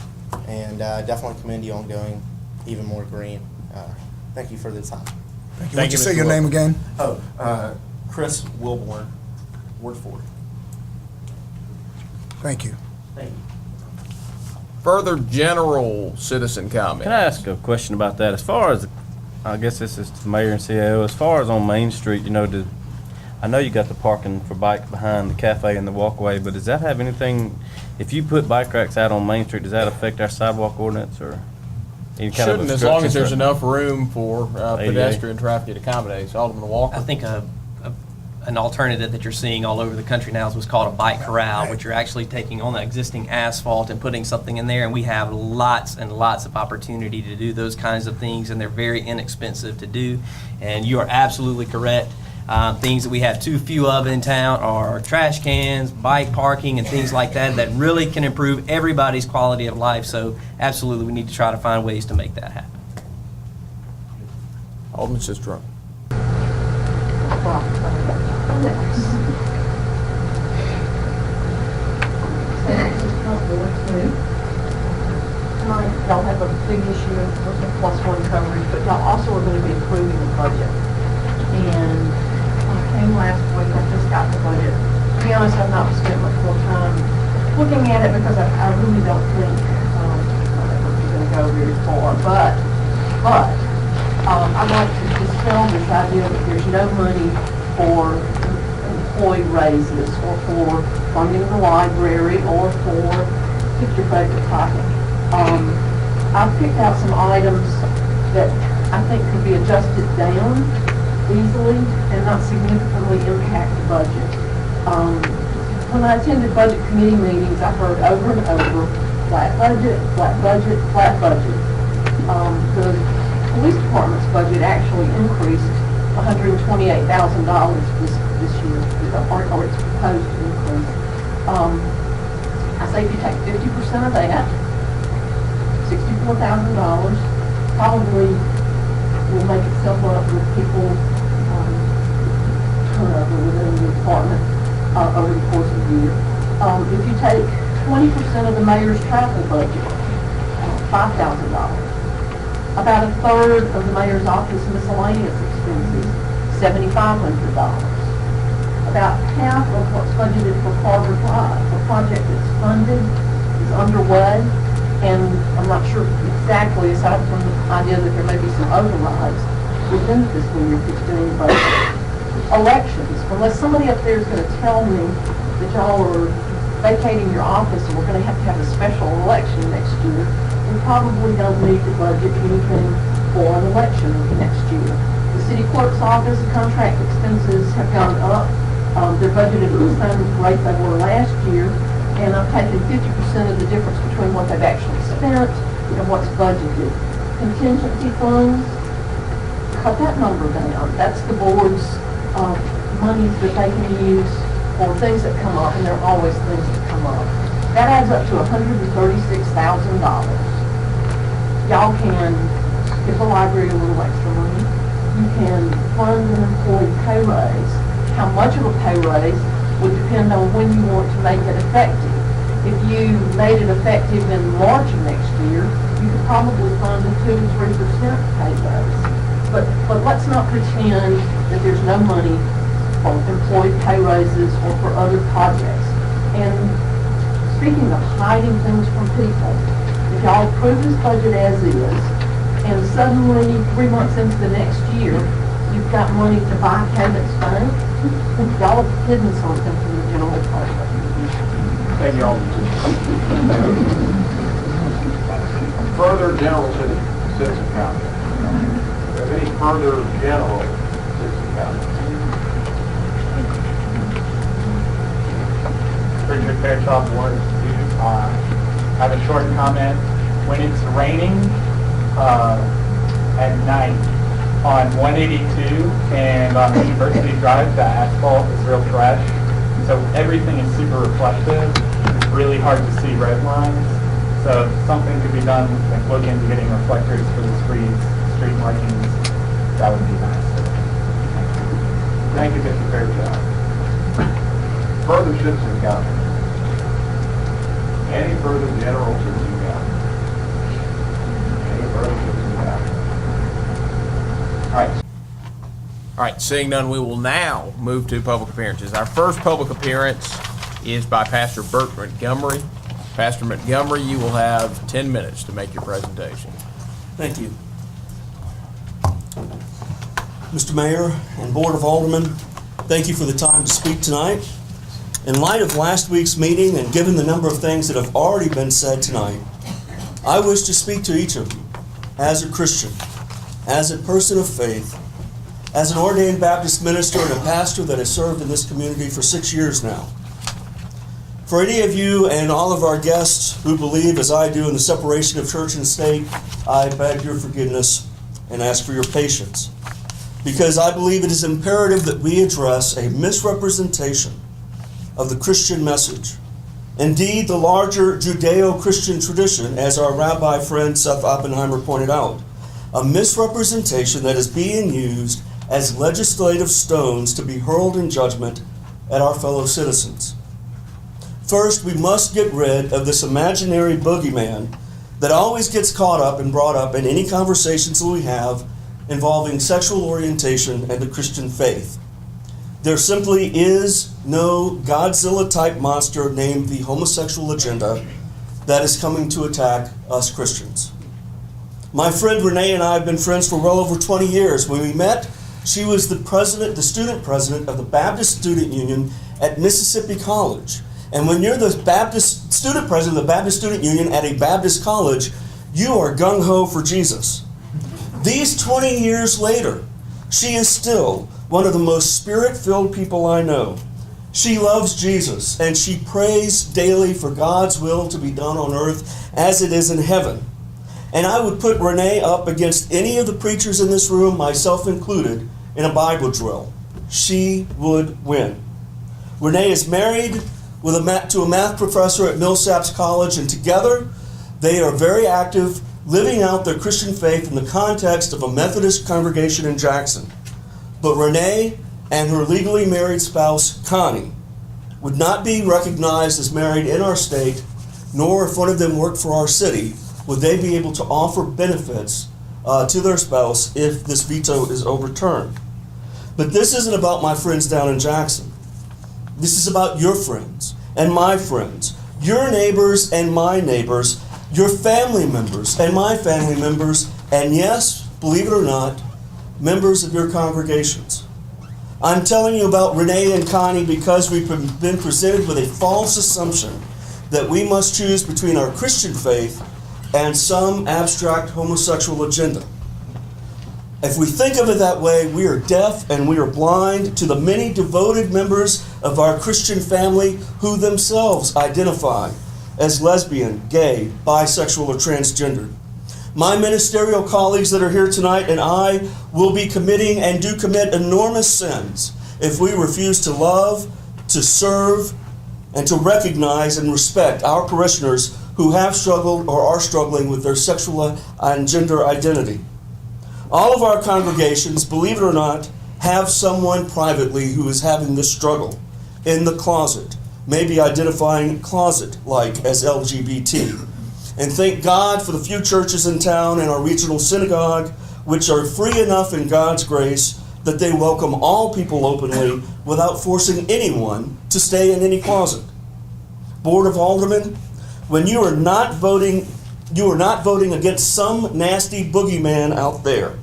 and definitely commend you on going even more green. Thank you for the time. Thank you. Would you say your name again? Chris Wilborn, Ward 4. Thank you. Thank you. Further general citizen comments? Can I ask a question about that? As far as, I guess this is to the mayor and CAO, as far as on Main Street, you know, I know you got the parking for bikes behind the cafe and the walkway, but does that have anything, if you put bike racks out on Main Street, does that affect our sidewalk ordinance or any kind of Shouldn't, as long as there's obstruction? enough room for pedestrian traffic to accommodate. Alderman Walker? I think an alternative that you're seeing all over the country now is what's called a bike corral, which you're actually taking on the existing asphalt and putting something in there, and we have lots and lots of opportunity to do those kinds of things, and they're very inexpensive to do. And you are absolutely correct. Things that we have too few of in town are trash cans, bike parking, and things like that that really can improve everybody's quality of life. So absolutely, we need to try to find ways to make that happen. Alderman Sistrunk. Tonight, y'all have a big issue with the +1 coverage, but y'all also are going to be approving the budget. And when I came last week, I just got the budget. To be honest, I've not spent much more time looking at it because I really don't think it's going to go very far. But I'd like to dispel this idea that there's no money for employee raises or for funding the library or for pick your favorite topic. I've picked out some items that I think could be adjusted down easily and not significantly impact the budget. When I attended budget committee meetings, I heard over and over, flat budget, flat budget, flat budget. The police department's budget actually increased $128,000 this year, or it's proposed to increase. I say if you take 50% of that, $64,000, probably will make itself up with people turnover within the department over the course of the year. If you take 20% of the mayor's travel budget, $5,000. About a third of the mayor's office miscellaneous expenses, $7,500. About half of what's budgeted for Carver Drive, a project that's funded, is underway, and I'm not sure exactly, aside from the idea that there may be some overrides within the fiscal year 15 budget. Elections, unless somebody up there is going to tell me that y'all are vacating your office and we're going to have a special election next year, we probably don't need to budget anything for an election next year. The city clerk's office contract expenses have gone up. They're budgeted at the same rate they were last year, and I've taken 50% of the difference between what they've actually spent and what's budgeted. Contingency funds, cut that number down. That's the board's monies that they can use for things that come up, and there are always things that come up. That adds up to $136,000. Y'all can give the library a little extra money. You can fund an employee pay raise. How much of a pay raise would depend on when you want to make it effective. If you made it effective in March of next year, you could probably fund a 2 to 3% pay raise. But let's not pretend that there's no money for employee pay raises or for other projects. And speaking of hiding things from people, if y'all approve this budget as is, and suddenly 3 months into the next year, you've got money to buy Cabot's Bank, y'all have hidden something from the general public. Thank you all. Further general citizen comment. Do you have any further general citizen comment? Richard Fairchild, Ward Institute. I have a short comment. When it's raining at night on 182 and on University Drive, the asphalt is real fresh. So everything is super reflective. It's really hard to see red lines. So if something could be done, like look into getting reflectors for the street markings, that would be nice. Thank you, Mr. Fairchild. Further citizen comment? Any further general citizen comment? Any further citizen comment? All right, seeing none, we will now move to public appearances. Our first public appearance is by Pastor Burt Montgomery. Pastor Montgomery, you will have 10 minutes to make your presentation. Thank you. Mr. Mayor and Board of Aldermen, thank you for the time to speak tonight. In light of last week's meeting and given the number of things that have already been said tonight, I wish to speak to each of you as a Christian, as a person of faith, as an ordained Baptist minister and a pastor that has served in this community for 6 years now. For any of you and all of our guests who believe, as I do, in the separation of church and state, I beg your forgiveness and ask for your patience, because I believe it is imperative that we address a misrepresentation of the Christian message. Indeed, the larger Judeo-Christian tradition, as our rabbi friend Seth Oppenheimer pointed out, a misrepresentation that is being used as legislative stones to be hurled in judgment at our fellow citizens. First, we must get rid of this imaginary boogeyman that always gets caught up and brought up in any conversations that we have involving sexual orientation and the Christian faith. There simply is no Godzilla-type monster named the homosexual agenda that is coming to attack us Christians. My friend Renee and I have been friends for well over 20 years. When we met, she was the student president of the Baptist Student Union at Mississippi College. And when you're the Baptist student president of the Baptist Student Union at a Baptist college, you are gung-ho for Jesus. These 20 years later, she is still one of the most spirit-filled people I know. She loves Jesus, and she prays daily for God's will to be done on earth as it is in heaven. And I would put Renee up against any of the preachers in this room, myself included, in a Bible drill. She would win. Renee is married to a math professor at Millsaps College, and together they are very active, living out their Christian faith in the context of a Methodist congregation in Jackson. But Renee and her legally married spouse, Connie, would not be recognized as married in our state, nor if one of them worked for our city, would they be able to offer benefits to their spouse if this veto is overturned. But this isn't about my friends down in Jackson. This is about your friends and my friends, your neighbors and my neighbors, your family members and my family members, and yes, believe it or not, members of your congregations. I'm telling you about Renee and Connie because we've been presented with a false assumption that we must choose between our Christian faith and some abstract homosexual agenda. If we think of it that way, we are deaf and we are blind to the many devoted members of our Christian family who themselves identify as lesbian, gay, bisexual, or transgendered. My ministerial colleagues that are here tonight and I will be committing and do commit enormous sins if we refuse to love, to serve, and to recognize and respect our parishioners who have struggled or are struggling with their sexual and gender identity. All of our congregations, believe it or not, have someone privately who is having this struggle in the closet, maybe identifying closet-like as LGBT. And thank God for the few churches in town and our regional synagogue, which are free enough in God's grace that they welcome all people openly without forcing anyone to stay in any closet. Board of Alderman, when you are not voting against some nasty boogeyman out there.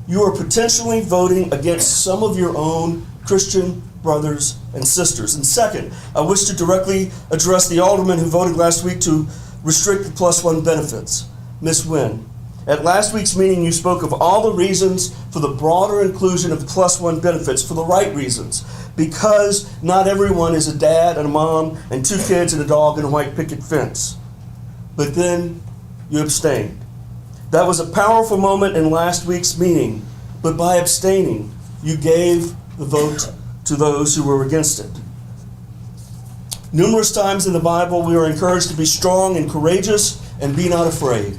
You are potentially voting against some of your own Christian brothers and sisters. And second, I wish to directly address the alderman who voted last week to restrict the +1 benefits. Ms. Wynn, at last week's meeting you spoke of all the reasons for the broader inclusion of +1 benefits for the right reasons. Because not everyone is a dad and a mom and 2 kids and a dog and a white picket fence. But then you abstained. That was a powerful moment in last week's meeting, but by abstaining, you gave the vote to those who were against it. Numerous times in the Bible, we are encouraged to be strong and courageous and be not afraid.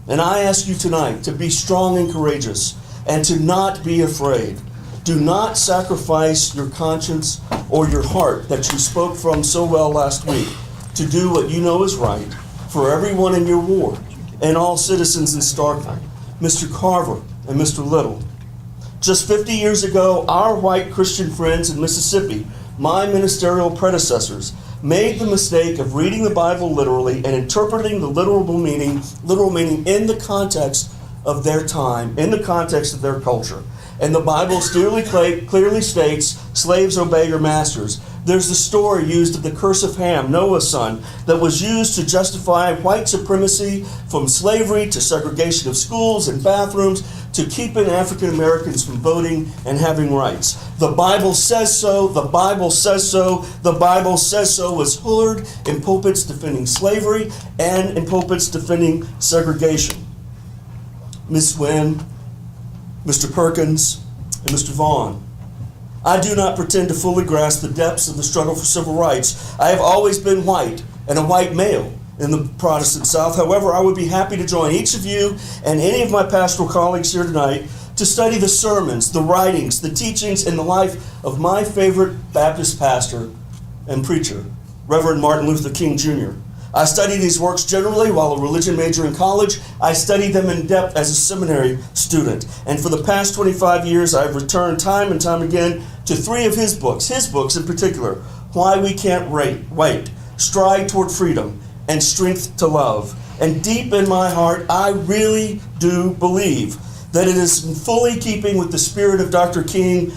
And I ask you tonight to be strong and courageous and to not be afraid. Do not sacrifice your conscience or your heart that you spoke from so well last week to do what you know is right for everyone in your ward and all citizens in Starkville, Mr. Carver and Mr. Little. Just 50 years ago, our white Christian friends in Mississippi, my ministerial predecessors, made the mistake of reading the Bible literally and interpreting the literal meaning in the context of their time, in the context of their culture. And the Bible clearly states, slaves obey your masters. There's the story used of the curse of Ham, Noah's son, that was used to justify white supremacy from slavery to segregation of schools and bathrooms to keeping African Americans from voting and having rights. The Bible says so, the Bible says so, the Bible says so was heard in pulpits defending slavery and in pulpits defending segregation. Ms. Wynn, Mr. Perkins, and Mr. Vaughn, I do not pretend to fully grasp the depths of the struggle for civil rights. I have always been white and a white male in the Protestant South. However, I would be happy to join each of you and any of my pastoral colleagues here tonight to study the sermons, the writings, the teachings, and the life of my favorite Baptist pastor and preacher, Reverend Martin Luther King Jr. I studied these works generally while a religion major in college. I studied them in depth as a seminary student. And for the past 25 years, I've returned time and time again to 3 of his books in particular, Why We Can't Wait, Stride Toward Freedom, and Strength to Love. And deep in my heart, I really do believe that it is in fully keeping with the spirit of Dr. King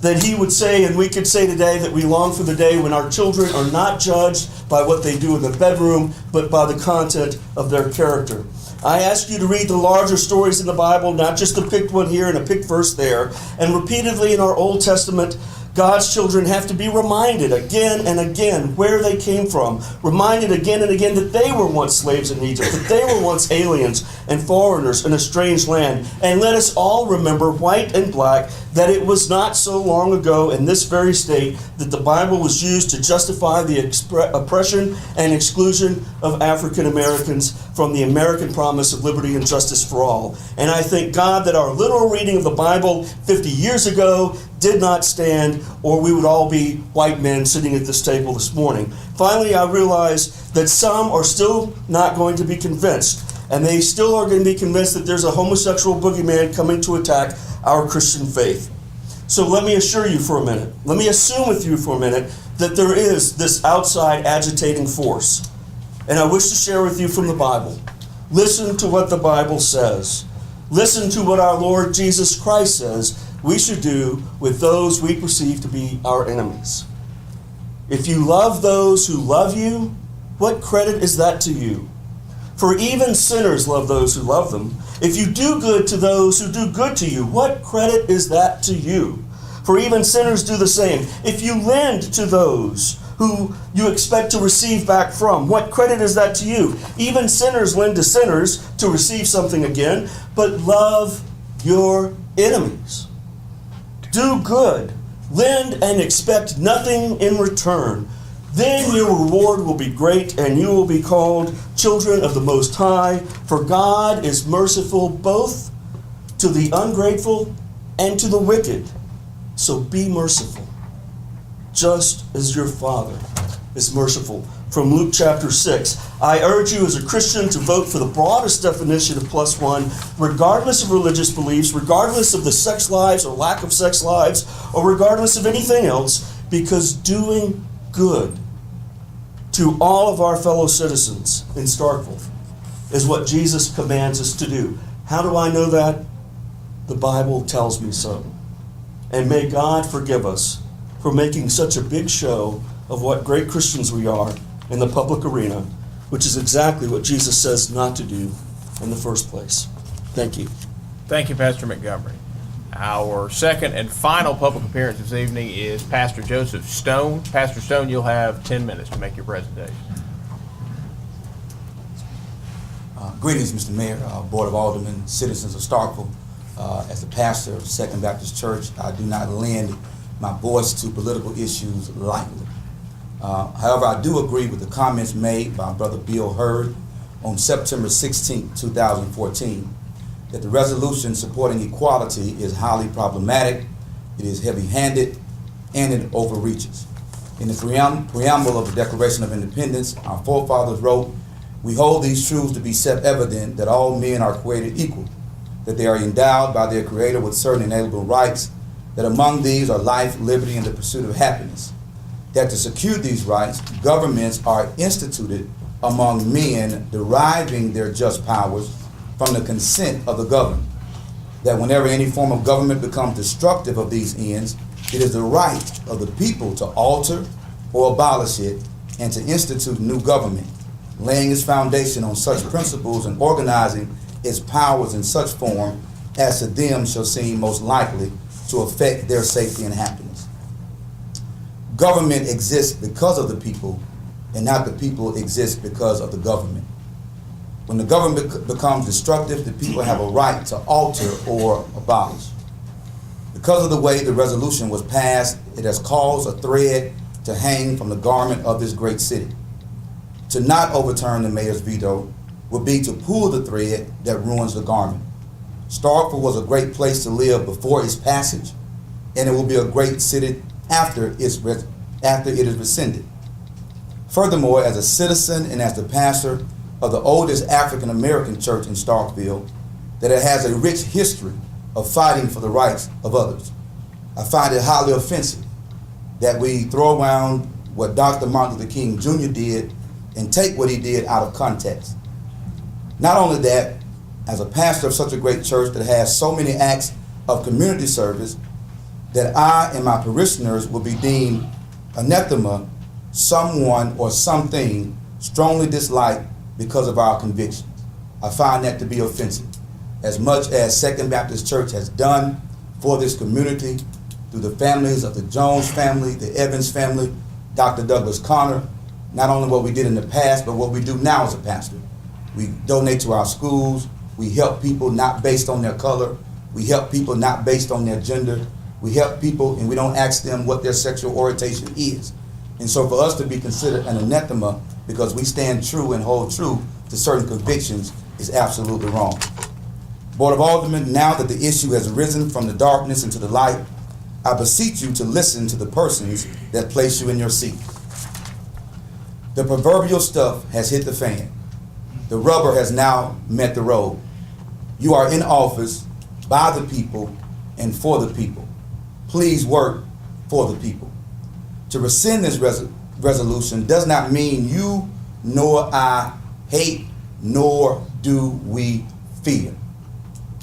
that he would say, and we could say today, that we long for the day when our children are not judged by what they do in the bedroom, but by the content of their character. I ask you to read the larger stories in the Bible, not just a picked one here and a picked verse there. And repeatedly in our Old Testament, God's children have to be reminded again and again where they came from, reminded again and again that they were once slaves in Egypt, that they were once aliens and foreigners in a strange land. And let us all remember, white and black, that it was not so long ago in this very state that the Bible was used to justify the oppression and exclusion of African Americans from the American promise of liberty and justice for all. And I thank God that our literal reading of the Bible 50 years ago did not stand, or we would all be white men sitting at this table this morning. Finally, I realize that some are still not going to be convinced, and they still are going to be convinced that there's a homosexual boogeyman coming to attack our Christian faith. So let me assure you for a minute, let me assume with you for a minute that there is this outside agitating force. And I wish to share with you from the Bible. Listen to what the Bible says. Listen to what our Lord Jesus Christ says we should do with those we perceive to be our enemies. If you love those who love you, what credit is that to you? For even sinners love those who love them. If you do good to those who do good to you, what credit is that to you? For even sinners do the same. If you lend to those who you expect to receive back from, what credit is that to you? Even sinners lend to sinners to receive something again, but love your enemies. Do good, lend and expect nothing in return. Then your reward will be great, and you will be called children of the Most High, for God is merciful both to the ungrateful and to the wicked. So be merciful, just as your Father is merciful. From Luke chapter 6, I urge you as a Christian to vote for the broadest definition of +1, regardless of religious beliefs, regardless of the sex lives or lack of sex lives, or regardless of anything else, because doing good to all of our fellow citizens in Starkville is what Jesus commands us to do. How do I know that? The Bible tells me so. And may God forgive us for making such a big show of what great Christians we are in the public arena, which is exactly what Jesus says not to do in the first place. Thank you. Thank you, Pastor Montgomery. Our second and final public appearance this evening is Pastor Joseph Stone. Pastor Stone, you'll have 10 minutes to make your presentation. Greetings, Mr. Mayor, Board of Alderman, citizens of Starkville. As the pastor of Second Baptist Church, I do not lend my voice to political issues lightly. However, I do agree with the comments made by Brother Bill Hurd on September 16, 2014, that the resolution supporting equality is highly problematic, it is heavy-handed, and it overreaches. In the preamble of the Declaration of Independence, our forefathers wrote, "We hold these truths to be self-evident that all men are created equal, that they are endowed by their Creator with certain inalienable rights, that among these are life, liberty, and the pursuit of happiness, that to secure these rights, governments are instituted among men deriving their just powers from the consent of the governed, that whenever any form of government becomes destructive of these ends, it is the right of the people to alter or abolish it and to institute new government, laying its foundation on such principles and organizing its powers in such form as to them shall seem most likely to affect their safety and happiness. Government exists because of the people, and not the people exist because of the government. When the government becomes destructive, the people have a right to alter or abolish. Because of the way the resolution was passed, it has caused a thread to hang from the garment of this great city. To not overturn the mayor's veto would be to pull the thread that ruins the garment. Starkville was a great place to live before its passage, and it will be a great city after it is rescinded. Furthermore, as a citizen and as the pastor of the oldest African American church in Starkville, that it has a rich history of fighting for the rights of others, I find it highly offensive that we throw around what Dr. Martin Luther King Jr. did and take what he did out of context. Not only that, as a pastor of such a great church that has so many acts of community service, that I and my parishioners will be deemed anathema, someone or something strongly disliked because of our convictions. I find that to be offensive. As much as Second Baptist Church has done for this community through the families of the Jones family, the Evans family, Dr. Douglas Connor, not only what we did in the past, but what we do now as a pastor. We donate to our schools. We help people not based on their color. We help people not based on their gender. We help people and we don't ask them what their sexual orientation is. And so for us to be considered an anathema because we stand true and hold true to certain convictions is absolutely wrong. Board of Aldermen, now that the issue has risen from the darkness into the light, I beseech you to listen to the persons that place you in your seat. The proverbial stuff has hit the fan. The rubber has now met the road. You are in office by the people and for the people. Please work for the people. To rescind this resolution does not mean you nor I hate, nor do we fear.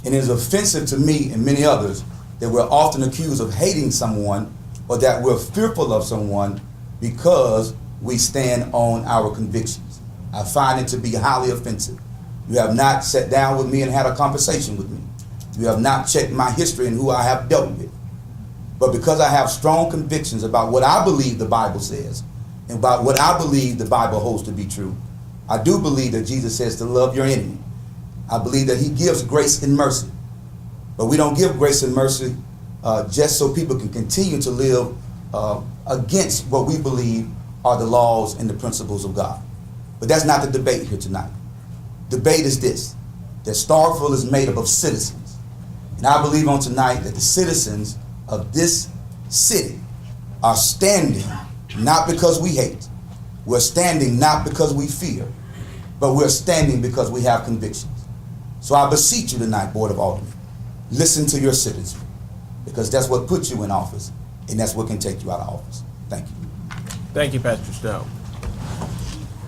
And it is offensive to me and many others that we're often accused of hating someone or that we're fearful of someone because we stand on our convictions. I find it to be highly offensive. You have not sat down with me and had a conversation with me. You have not checked my history and who I have dealt with. But because I have strong convictions about what I believe the Bible says and about what I believe the Bible holds to be true, I do believe that Jesus says to love your enemy. I believe that he gives grace and mercy. But we don't give grace and mercy just so people can continue to live against what we believe are the laws and the principles of God. But that's not the debate here tonight. Debate is this, that Starkville is made up of citizens. And I believe on tonight that the citizens of this city are standing not because we hate. We're standing not because we fear, but we're standing because we have convictions. So I beseech you tonight, Board of Aldermen, listen to your citizens, because that's what puts you in office, and that's what can take you out of office. Thank you. Thank you, Pastor Stone.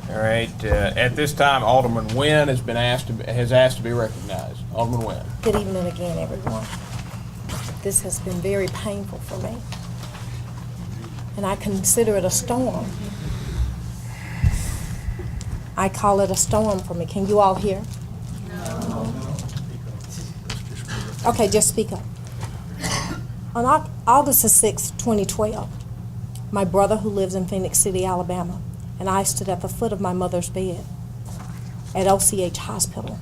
All right, at this time, Alderman Nguyen has asked to be recognized. Alderman Nguyen. Good evening again, everyone. This has been very painful for me, and I consider it a storm. I call it a storm for me. Can you all hear? No. Okay, just speak up. On August the 6th, 2012, my brother, who lives in Phoenix City, Alabama, and I stood at the foot of my mother's bed at OCH Hospital.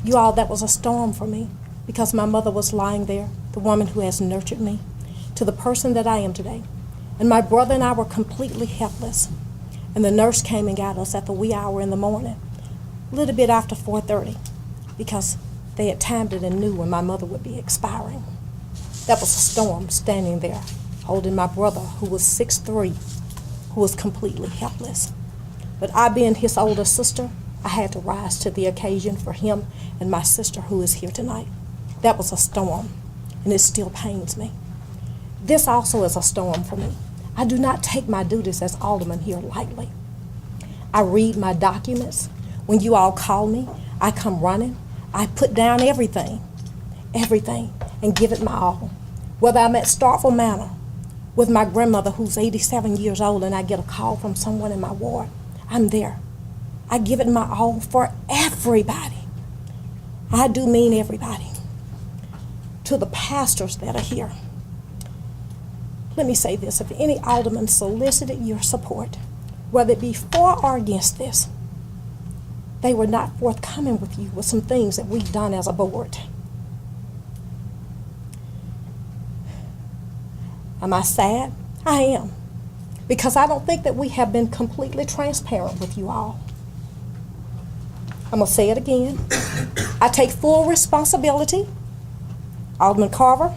You all, that was a storm for me, because my mother was lying there, the woman who has nurtured me, to the person that I am today. And my brother and I were completely helpless. And the nurse came and got us at the wee hour in the morning, a little bit after 4:30, because they had timed it and knew when my mother would be expiring. That was a storm, standing there, holding my brother, who was 6'3", who was completely helpless. But I, being his older sister, I had to rise to the occasion for him and my sister, who is here tonight. That was a storm, and it still pains me. This also is a storm for me. I do not take my duties as alderman here lightly. I read my documents. When you all call me, I come running. I put down everything, and give it my all. Whether I'm at Starkville Manor with my grandmother, who's 87 years old, and I get a call from someone in my ward, I'm there. I give it my all for everybody. I do mean everybody. To the pastors that are here, let me say this. If any alderman solicited your support, whether it be for or against this, they were not forthcoming with you with some things that we've done as a board. Am I sad? I am. Because I don't think that we have been completely transparent with you all. I'm going to say it again. I take full responsibility. Alderman Carver,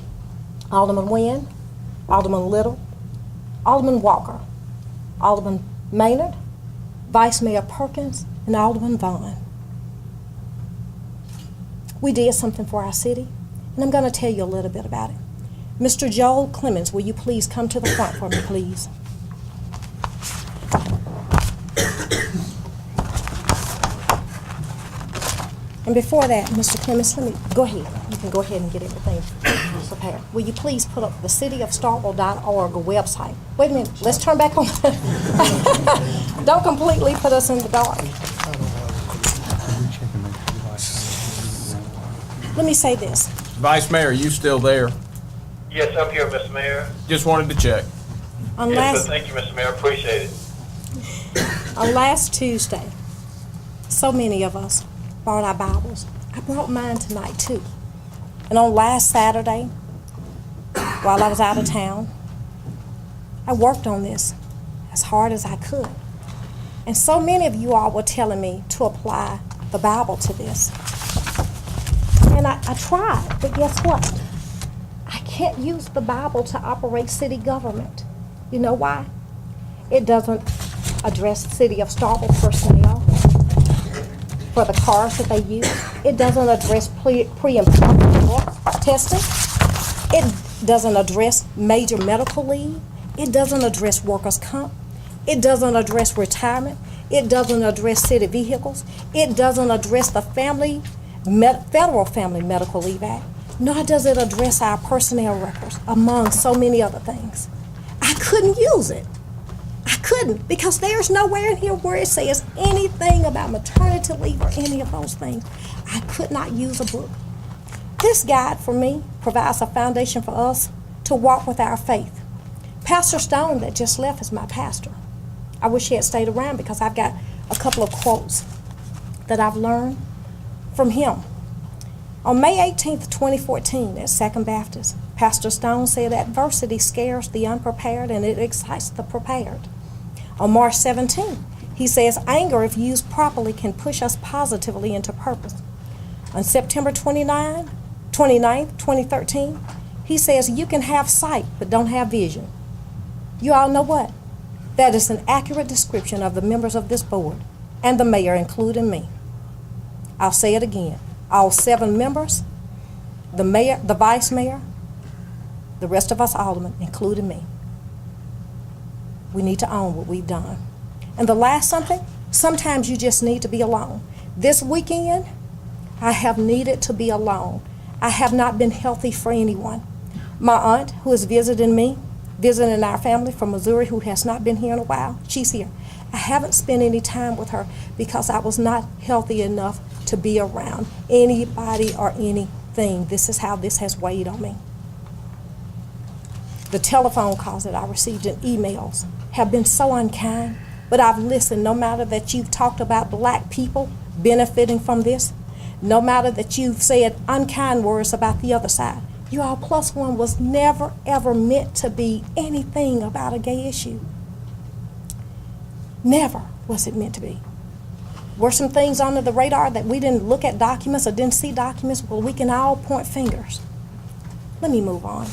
Alderman Wynn, Alderman Little, Alderman Walker, Alderman Maynard, Vice Mayor Perkins, and Alderman Vaughn. We did something for our city, and I'm going to tell you a little bit about it. Mr. Joel Clemens, will you please come to the front for me, please? And before that, Mr. Clemens, let me go ahead. You can go ahead and get everything prepared. Will you please put up the cityofstarkville.org website? Wait a minute. Let's turn back on. Don't completely put us in the dark. Let me say this. Vice Mayor, are you still there? Yes, I'm here, Mr. Mayor. Just wanted to check. Yes, sir. Thank you, Mr. Mayor. Appreciate it. On last Tuesday, so many of us brought our Bibles. I brought mine tonight too. And on last Saturday, while I was out of town, I worked on this as hard as I could. And so many of you all were telling me to apply the Bible to this. And I tried, but guess what? I can't use the Bible to operate city government. You know why? It doesn't address City of Starkville personnel for the cars that they use. It doesn't address pre-employment drug testing. It doesn't address major medical leave. It doesn't address workers' comp. It doesn't address retirement. It doesn't address city vehicles. It doesn't address the Federal Family Medical Leave Act. Nor does it address our personnel records, among so many other things. I couldn't use it. I couldn't, because there's nowhere in here where it says anything about maternity leave or any of those things. I could not use a book. This guide, for me, provides a foundation for us to walk with our faith. Pastor Stone, that just left, is my pastor. I wish he had stayed around because I've got a couple of quotes that I've learned from him. On May 18th, 2014, at Second Baptist, Pastor Stone said, "Adversity scares the unprepared and it excites the prepared." On March 17th, he says, "Anger, if used properly, can push us positively into purpose." On September 29th, 2013, he says, "You can have sight, but don't have vision." You all know what? That is an accurate description of the members of this board and the mayor, including me. I'll say it again. All 7 members, the mayor, the vice mayor, the rest of us aldermen, including me. We need to own what we've done. And the last something, sometimes you just need to be alone. This weekend, I have needed to be alone. I have not been healthy for anyone. My aunt, who is visiting our family from Missouri, who has not been here in a while, she's here. I haven't spent any time with her because I was not healthy enough to be around anybody or anything. This is how this has weighed on me. The telephone calls that I received and emails have been so unkind, but I've listened. No matter that you've talked about black people benefiting from this, no matter that you've said unkind words about the other side, you all +1 was never ever meant to be anything about a gay issue. Never was it meant to be. Were some things under the radar that we didn't look at documents or didn't see documents? Well, we can all point fingers. Let me move on.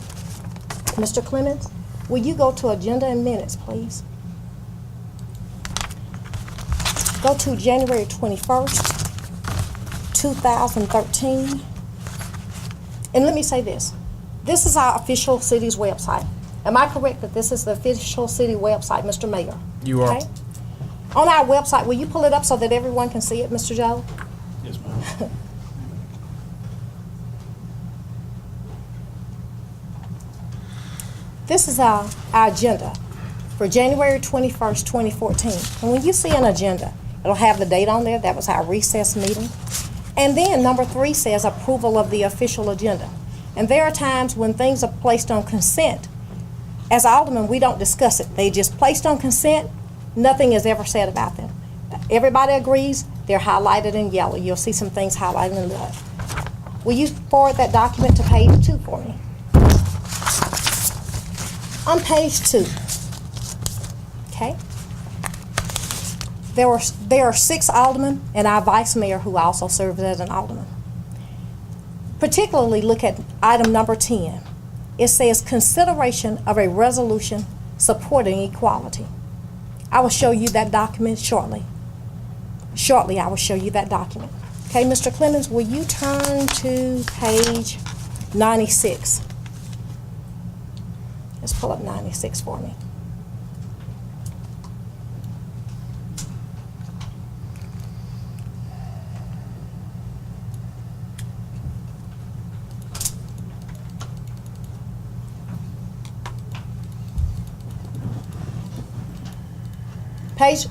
Mr. Clemens, will you go to agenda and minutes, please? Go to January 21st, 2013. And let me say this. This is our official city's website. Am I correct that this is the official city website, Mr. Mayor? You are. Okay? On our website, will you pull it up so that everyone can see it, Mr. Joe? Yes, ma'am. This is our agenda for January 21st, 2014. And when you see an agenda, it'll have the date on there. That was our recess meeting. And then number 3 says approval of the official agenda. And there are times when things are placed on consent. As aldermen, we don't discuss it. They just placed on consent. Nothing is ever said about them. Everybody agrees. They're highlighted in yellow. You'll see some things highlighted in red. Will you forward that document to page 2 for me? On page 2, okay? there are 6 aldermen and our vice mayor who also serves as an alderman. Particularly look at item number 10. It says consideration of a resolution supporting equality. I will show you that document shortly. Shortly, I will show you that document. Okay, Mr. Clemens, will you turn to page 96? Let's pull up 96 for me. Page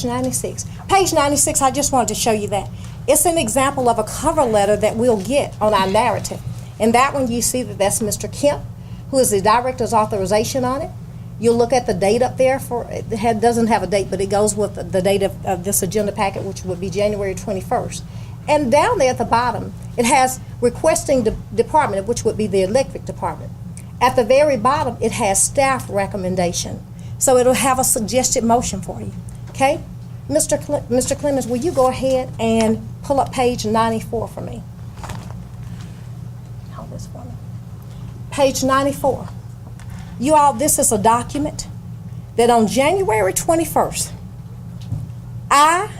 96. Page 96, I just wanted to show you that. It's an example of a cover letter that we'll get on our narrative. And that one you see that that's Mr. Kemp, who is the director's authorization on it. You'll look at the date up there for it. Doesn't have a date, but it goes with the date of this agenda packet, which would be January 21st. And down there at the bottom, it has requesting department, which would be the electric department. At the very bottom, it has staff recommendation. So it'll have a suggested motion for you. Okay? Mr. Clemens, will you go ahead and pull up page 94 for me? Hold this for me. Page 94. You all, this is a document that on January 21st, I,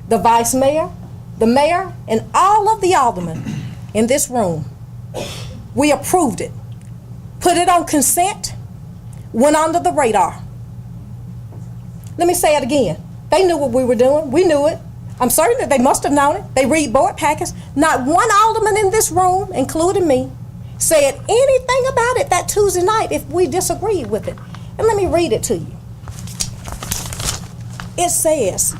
the vice mayor, the mayor, and all of the aldermen in this room, we approved it, put it on consent, went under the radar. Let me say it again. They knew what we were doing. We knew it. I'm certain that they must have known it. They read board packets. Not one alderman in this room, including me, said anything about it that Tuesday night if we disagreed with it. And let me read it to you. It says,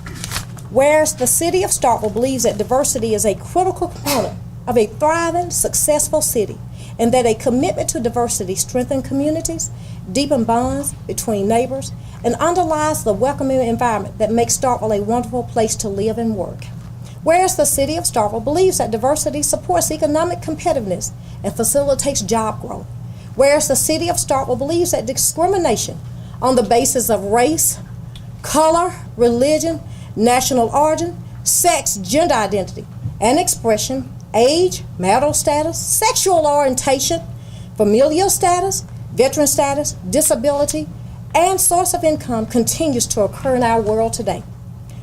whereas the city of Starkville believes that diversity is a critical component of a thriving, successful city, and that a commitment to diversity strengthens communities, deepen bonds between neighbors, and underlies the welcoming environment that makes Starkville a wonderful place to live and work. Whereas the city of Starkville believes that diversity supports economic competitiveness and facilitates job growth. Whereas the city of Starkville believes that discrimination on the basis of race, color, religion, national origin, sex, gender identity, and expression, age, marital status, sexual orientation, familial status, veteran status, disability, and source of income continues to occur in our world today.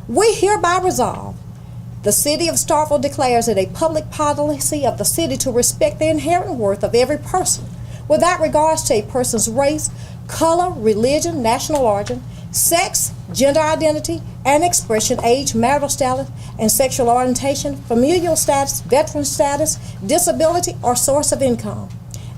We hereby resolve the city of Starkville declares it a public policy of the city to respect the inherent worth of every person without regards to a person's race, color, religion, national origin, sex, gender identity, and expression, age, marital status, and sexual orientation, familial status, veteran status, disability, or source of income.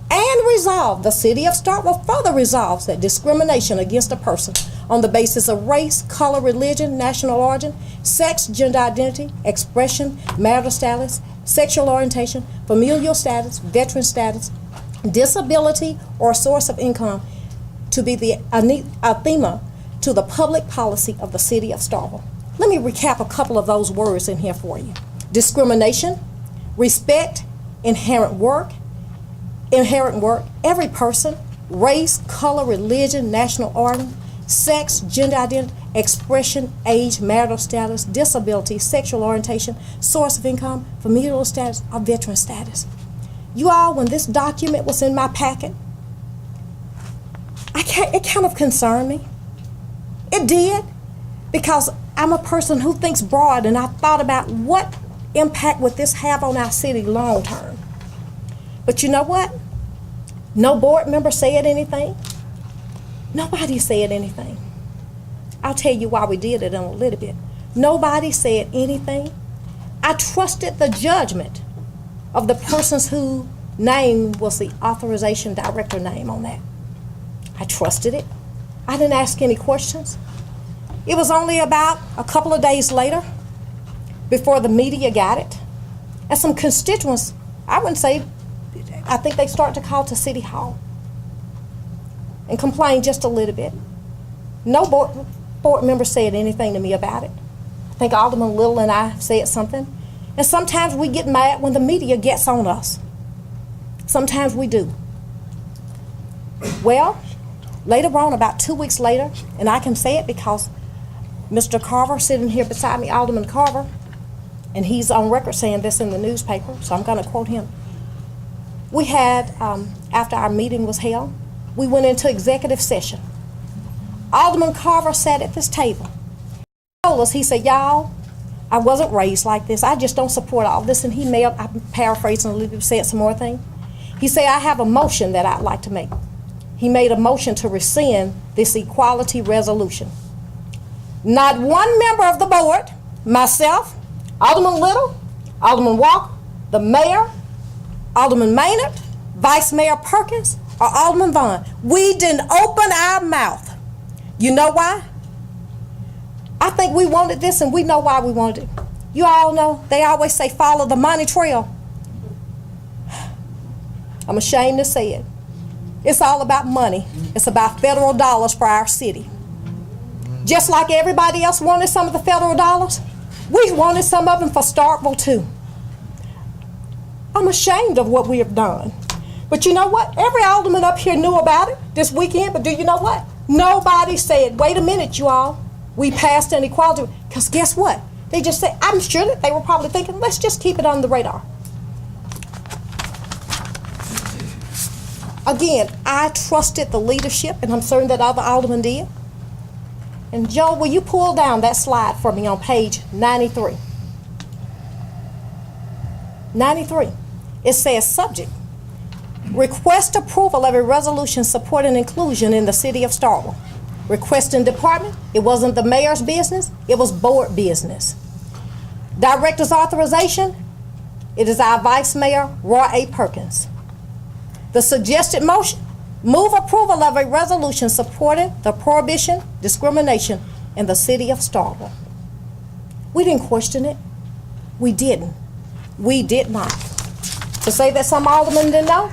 And resolve, the city of Starkville further resolves that discrimination against a person on the basis of race, color, religion, national origin, sex, gender identity, expression, marital status, sexual orientation, familial status, veteran status, disability, or source of income to be the anathema to the public policy of the city of Starkville. Let me recap a couple of those words in here for you. Discrimination, respect, inherent work, every person, race, color, religion, national origin, sex, gender identity, expression, age, marital status, disability, sexual orientation, source of income, familial status, or veteran status. You all, when this document was in my packet, it kind of concerned me. It did, because I'm a person who thinks broad, and I thought about what impact would this have on our city long term. But you know what? No board member said anything. Nobody said anything. I'll tell you why we did it in a little bit. Nobody said anything. I trusted the judgment of the persons whose name was the authorization director name on that. I trusted it. I didn't ask any questions. It was only about a couple of days later before the media got it. And some constituents, I think they start to call to City Hall and complain just a little bit. No board member said anything to me about it. I think Alderman Little and I said something. And sometimes we get mad when the media gets on us. Sometimes we do. Well, later on, about 2 weeks later, and I can say it because Mr. Carver sitting here beside me, Alderman Carver, and he's on record saying this in the newspaper, so I'm going to quote him. We had, after our meeting was held, we went into executive session. Alderman Carver sat at this table. He told us, he said, y'all, I wasn't raised like this. I just don't support all this. And he mailed, I'm paraphrasing a little bit, said some more things. He said, I have a motion that I'd like to make. He made a motion to rescind this equality resolution. Not one member of the board, myself, Alderman Little, Alderman Walker, the mayor, Alderman Maynard, Vice Mayor Perkins, or Alderman Vaughn, we didn't open our mouth. You know why? I think we wanted this, and we know why we wanted it. You all know, they always say follow the money trail. I'm ashamed to say it. It's all about money. It's about federal dollars for our city. Just like everybody else wanted some of the federal dollars, we wanted some of them for Starkville too. I'm ashamed of what we have done. But you know what? Every alderman up here knew about it this weekend, but do you know what? Nobody said, wait a minute, you all, we passed an equality. Because guess what? They just said, I'm sure that they were probably thinking, let's just keep it on the radar. Again, I trusted the leadership, and I'm certain that other aldermen did. And Joe, will you pull down that slide for me on page 93? 93. It says subject. Request approval of a resolution supporting inclusion in the city of Starkville. Requesting department, it wasn't the mayor's business, it was board business. Director's authorization, it is our Vice Mayor, Roy A. Perkins. The suggested motion, move approval of a resolution supporting the prohibition, discrimination in the city of Starkville. We didn't question it. We didn't. We did not. To say that some aldermen didn't know,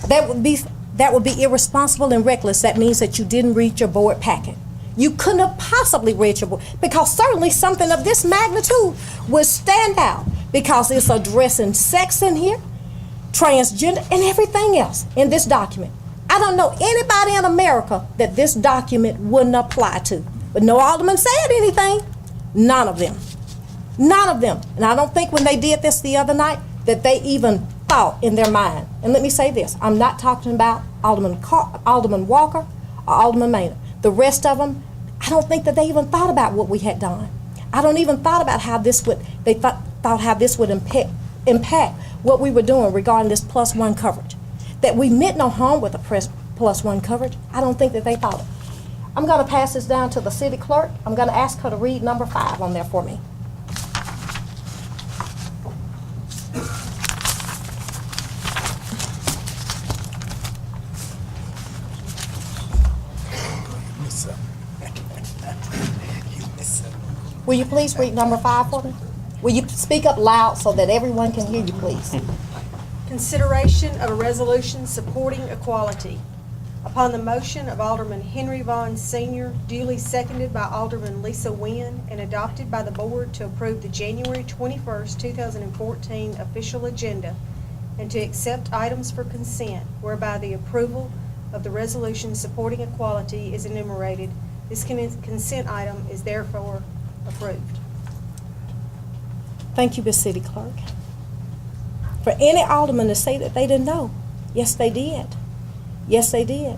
that would be irresponsible and reckless. That means that you didn't read your board packet. You couldn't have possibly read your board, because certainly something of this magnitude would stand out, because it's addressing sex in here, transgender, and everything else in this document. I don't know anybody in America that this document wouldn't apply to. But no alderman said anything. None of them. None of them. And I don't think when they did this the other night that they even thought in their mind. And let me say this. I'm not talking about Alderman Walker or Alderman Maynard. The rest of them, I don't think that they even thought about what we had done. I don't even thought about how this would, they thought how this would impact what we were doing regarding this +1 coverage. That we meant no harm with the +1 coverage. I don't think that they thought it. I'm going to pass this down to the city clerk. I'm going to ask her to read number 5 on there for me. Will you please read number 5 for me? Will you speak up loud so that everyone can hear you, please? Consideration of a resolution supporting equality. Upon the motion of Alderman Henry Vaughn Sr., duly seconded by Alderman Lisa Wynn, and adopted by the board to approve the January 21st, 2014 official agenda, and to accept items for consent, whereby the approval of the resolution supporting equality is enumerated, this consent item is therefore approved. Thank you, Ms. City Clerk. For any alderman to say that they didn't know, yes, they did. Yes, they did.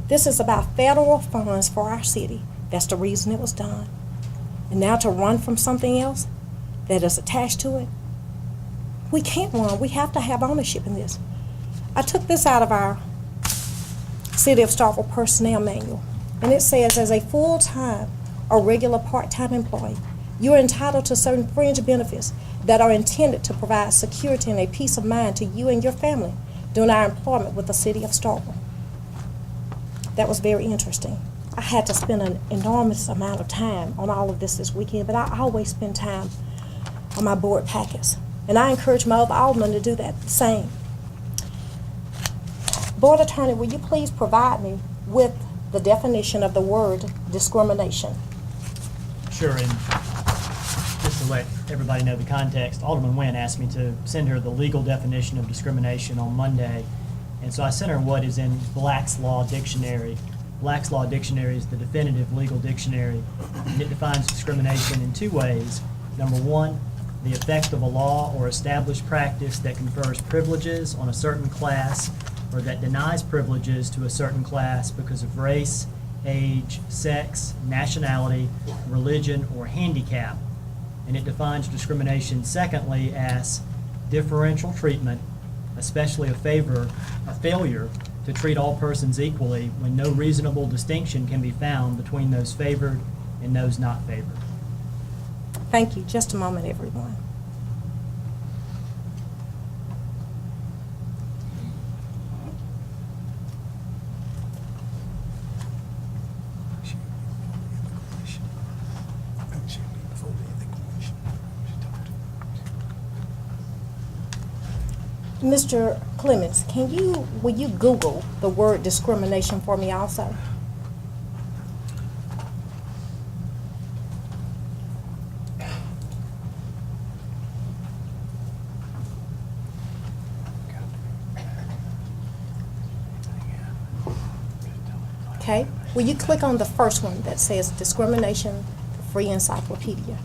This is about federal funds for our city. That's the reason it was done. And now to run from something else that is attached to it, we can't run. We have to have ownership in this. I took this out of our City of Starkville Personnel Manual, and it says, as a full-time or regular part-time employee, you are entitled to certain fringe benefits that are intended to provide security and a peace of mind to you and your family during our employment with the City of Starkville. That was very interesting. I had to spend an enormous amount of time on all of this weekend, but I always spend time on my board packets. And I encourage my other aldermen to do that the same. Board Attorney, will you please provide me with the definition of the word discrimination? Sure, and just to let everybody know the context, Alderman Wynn asked me to send her the legal definition of discrimination on Monday, and so I sent her what is in Black's Law Dictionary, Black's Law Dictionary is the definitive legal dictionary, and it defines discrimination in two ways. Number one, the effect of a law or established practice that confers privileges on a certain class or that denies privileges to a certain class because of race, age, sex, nationality, religion, or handicap. And it defines discrimination, secondly, as differential treatment, especially a failure to treat all persons equally when no reasonable distinction can be found between those favored and those not favored. Thank you. Just a moment, everyone. Mr. Clemens, will you Google the word discrimination for me also? Okay, will you click on the first one that says discrimination free encyclopedia?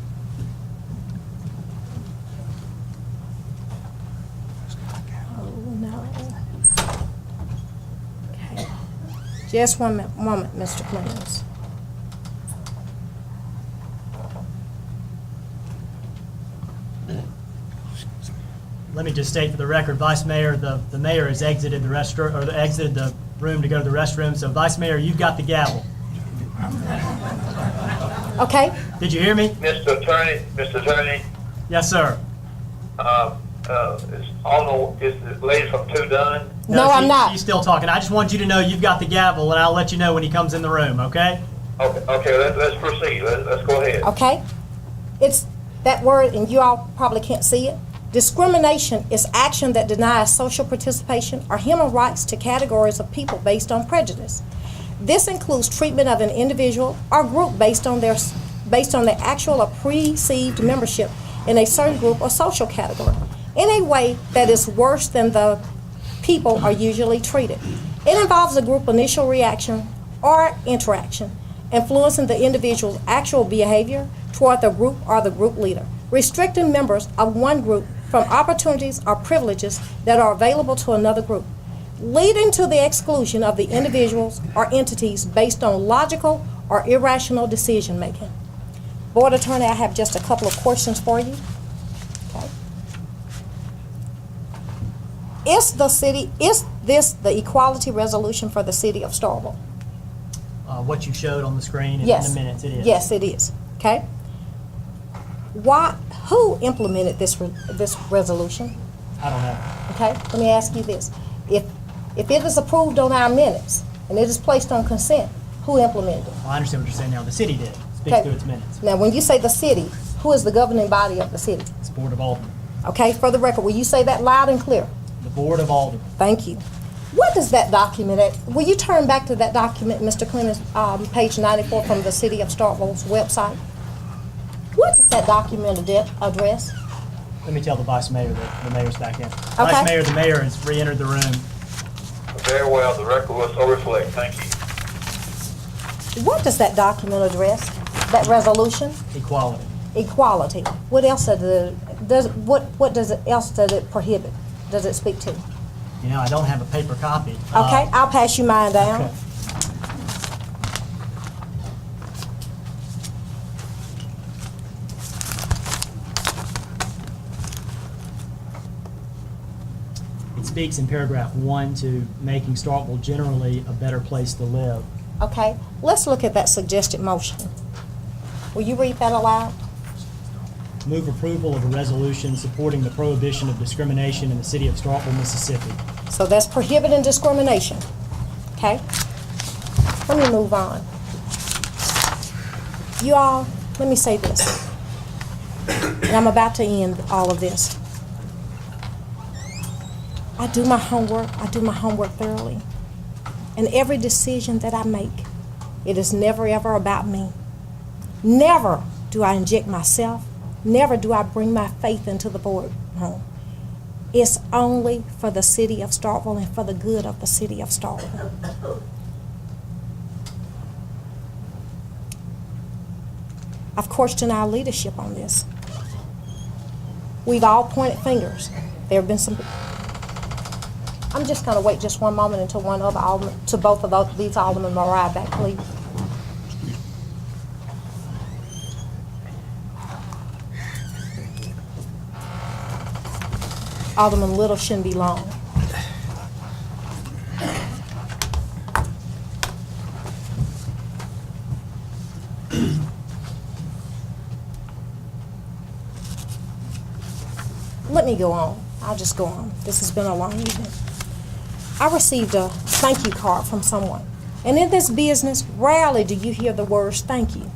Just one moment, Mr. Clemens. Let me just state for the record, Vice Mayor, the mayor has exited the restroom, or exited the room to go to the restroom. So, Vice Mayor, you've got the gavel. Okay. Did you hear me? Mr. Attorney. Yes, sir. Is the lady from Two done? No, I'm not. She's still talking. I just want you to know you've got the gavel, and I'll let you know when he comes in the room, okay? Okay, let's proceed. Let's go ahead. Okay. It's that word, and you all probably can't see it. Discrimination is action that denies social participation or human rights to categories of people based on prejudice. This includes treatment of an individual or group based on their actual or perceived membership in a certain group or social category in a way that is worse than the people are usually treated. It involves a group initial reaction or interaction, influencing the individual's actual behavior toward the group or the group leader, restricting members of one group from opportunities or privileges that are available to another group, leading to the exclusion of the individuals or entities based on logical or irrational decision making. Board Attorney, I have just a couple of questions for you. Okay. Is this the equality resolution for the city of Starkville? What you showed on the screen in Yes. the minutes, it is. Yes, it is. Okay. Who implemented this resolution? I don't know. Okay. Let me ask you this: if it is approved on our minutes and it is placed on consent, who implemented it? Well, I understand what you're saying now. The city did. Speaks to its minutes. Now, when you say the city, who is the governing body of the city? It's Board of Alderman. Okay. For the record, will you say that loud and clear? The Board of Alderman. Thank you. What does that document? Will you turn back to that document, Mr. Clemens, page 94 from the City of Starkville's website? What does that document address? Let me tell the Vice Mayor that the mayor's back in. Okay. Vice Mayor, the mayor has re-entered the room. Very well. The record will so reflect. Thank you. What does that document address? That resolution? Equality. Equality. What else else does it prohibit? Does it speak to? You know, I don't have a paper copy. Okay, I'll pass you mine down. Okay. It speaks in paragraph 1 to making Starkville generally a better place to live. Okay, let's look at that suggested motion. Will you read that aloud? Move approval of a resolution supporting the prohibition of discrimination in the city of Starkville, Mississippi. So that's prohibiting discrimination. Okay? Let me move on. You all, let me say this. And I'm about to end all of this. I do my homework thoroughly. And every decision that I make, it is never ever about me. Never do I inject myself. Never do I bring my faith into the boardroom. It's only for the city of Starkville and for the good of the city of Starkville. I've questioned our leadership on this. We've all pointed fingers. There have been some. I'm just going to wait just one moment until one other alderman, to both of these aldermen arrive back, please. Alderman Little shouldn't be long. Let me go on. I'll just go on. This has been a long evening. I received a thank you card from someone. And in this business, rarely do you hear the words thank you.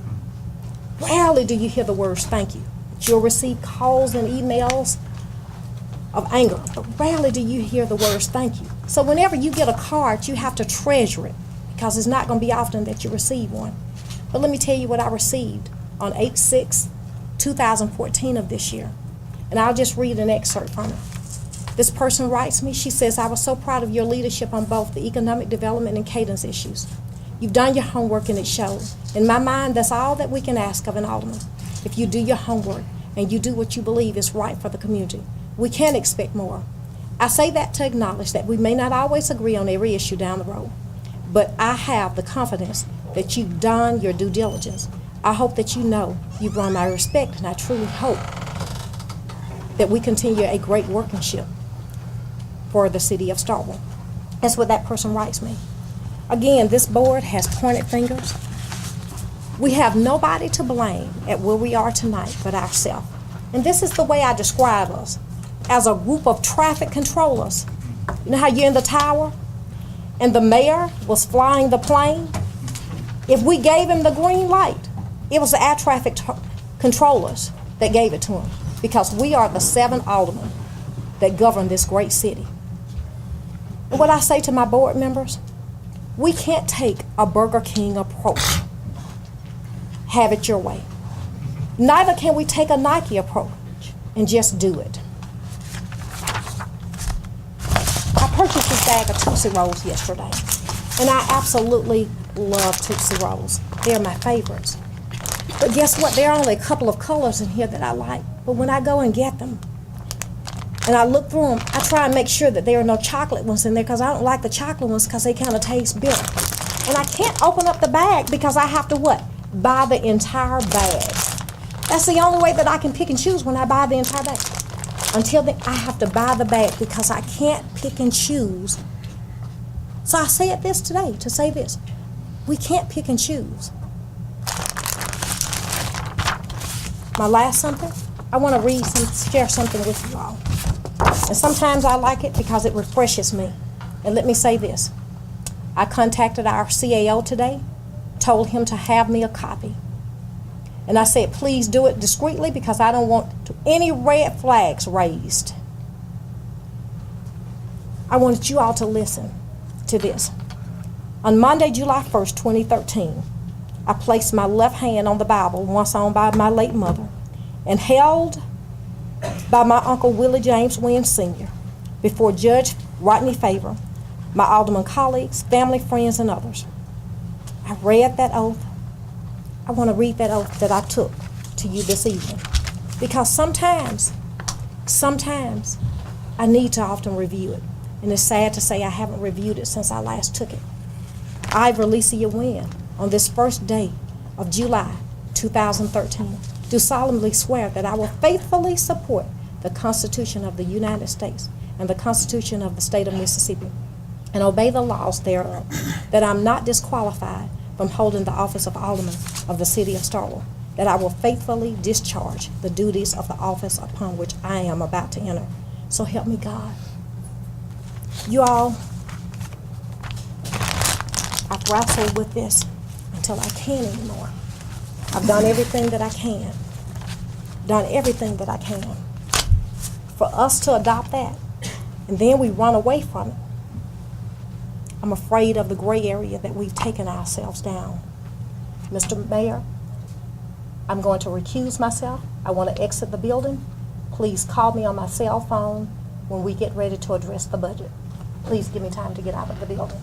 Rarely do you hear the words thank you. You'll receive calls and emails of anger, but rarely do you hear the words thank you. So whenever you get a card, you have to treasure it, because it's not going to be often that you receive one. But let me tell you what I received on 8/6/2014 of this year. And I'll just read an excerpt from it. This person writes me, she says, "I was so proud of your leadership on both the economic development and cadence issues. You've done your homework and it shows. In my mind, that's all that we can ask of an alderman. If you do your homework and you do what you believe is right for the community, we can't expect more. I say that to acknowledge that we may not always agree on every issue down the road, but I have the confidence that you've done your due diligence. I hope that you know you've won my respect, and I truly hope that we continue a great workmanship for the city of Starkville." That's what that person writes me. Again, this board has pointed fingers. We have nobody to blame at where we are tonight but ourselves. And this is the way I describe us, as a group of traffic controllers. You know how you're in the tower and the mayor was flying the plane? If we gave him the green light, it was the air traffic controllers that gave it to him, because we are the 7 aldermen that govern this great city. And what I say to my board members, we can't take a Burger King approach, have it your way. Neither can we take a Nike approach and just do it. I purchased this bag of Tootsie Rolls yesterday, and I absolutely love Tootsie Rolls. They're my favorites. But guess what? There are only a couple of colors in here that I like. But when I go and get them, and I look through them, I try and make sure that there are no chocolate ones in there, because I don't like the chocolate ones because they kind of taste bitter. And I can't open up the bag because I have to what? Buy the entire bag. That's the only way that I can pick and choose, when I buy the entire bag. Until then, I have to buy the bag because I can't pick and choose. So I said this today to say this. We can't pick and choose. My last something, I want to share something with you all. And sometimes I like it because it refreshes me. And let me say this. I contacted our CAO today, told him to have me a copy. And I said, please do it discreetly, because I don't want any red flags raised. I wanted you all to listen to this. On Monday, July 1st, 2013, I placed my left hand on the Bible, once owned by my late mother, and held by my Uncle Willie James Wynn Sr., before Judge Rodney Favor, my alderman colleagues, family, friends, and others. I read that oath. I want to read that oath that I took to you this evening, because sometimes I need to often review it, and it's sad to say I haven't reviewed it since I last took it. I, Verlicia Wynn, on this first day of July 2013, do solemnly swear that I will faithfully support the Constitution of the United States and the Constitution of the State of Mississippi, and obey the laws thereof, that I'm not disqualified from holding the office of Alderman of the City of Starkville, that I will faithfully discharge the duties of the office upon which I am about to enter. So help me God. You all, I've wrestled with this until I can't anymore. I've done everything that I can. Done everything that I can. For us to adopt that, and then we run away from it, I'm afraid of the gray area that we've taken ourselves down. Mr. Mayor, I'm going to recuse myself. I want to exit the building. Please call me on my cell phone when we get ready to address the budget. Please give me time to get out of the building.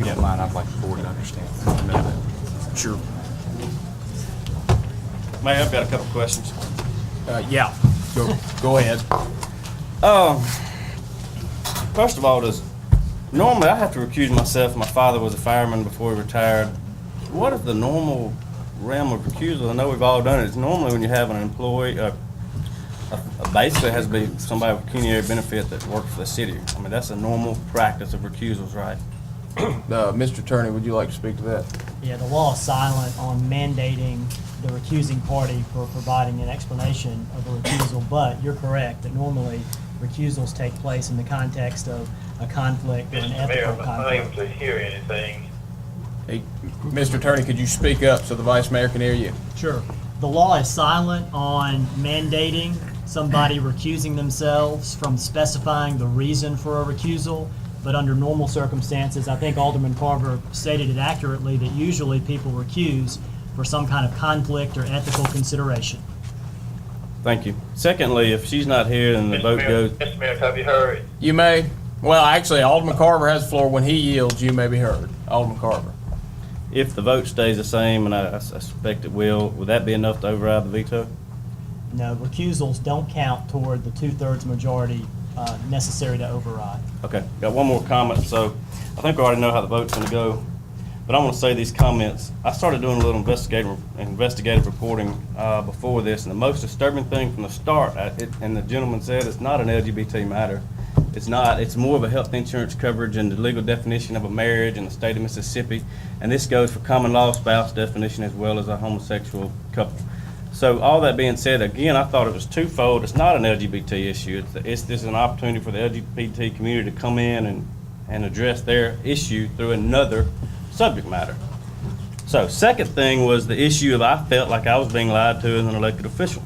you don't mind, I'd like the board to understand. I know that. Sure. Mayor, I've got a couple questions. Yeah, go ahead. First of all, normally I have to recuse myself. My father was a fireman before he retired. What is the normal realm of recusal? I know we've all done it. It's normally when you have an employee, basically it has to be somebody with pecuniary benefit that works for the city. I mean, that's a normal practice of recusals, right? Mr. Attorney, would you like to speak to that? Yeah, the law is silent on mandating the recusing party for providing an explanation of a recusal, but you're correct that normally recusals take place in the context of a conflict or an ethical Mayor, I'm conflict. unable to hear anything. Hey, Mr. Attorney, could you speak up so the Vice Mayor can hear you? Sure. The law is silent on mandating somebody recusing themselves from specifying the reason for a recusal, but under normal circumstances, I think Alderman Carver stated it accurately that usually people recuse for some kind of conflict or ethical consideration. Thank you. Secondly, if she's not here and the vote goes... Mr. Mayor, have you heard? You may. Well, actually, Alderman Carver has the floor. When he yields, you may be heard. Alderman Carver. If the vote stays the same, and I suspect it will, would that be enough to override the veto? No, recusals don't count toward the 2/3 majority necessary to override. Okay, got one more comment. So I think we already know how the vote's going to go, but I want to say these comments. I started doing a little investigative reporting before this, and the most disturbing thing from the start, and the gentleman said it's not an LGBT matter. It's not. It's more of a health insurance coverage and the legal definition of a marriage in the state of Mississippi, and this goes for common law spouse definition as well as a homosexual couple. So all that being said, again, I thought it was twofold. It's not an LGBT issue. This is an opportunity for the LGBT community to come in and address their issue through another subject matter. So second thing was the issue of I felt like I was being lied to as an elected official.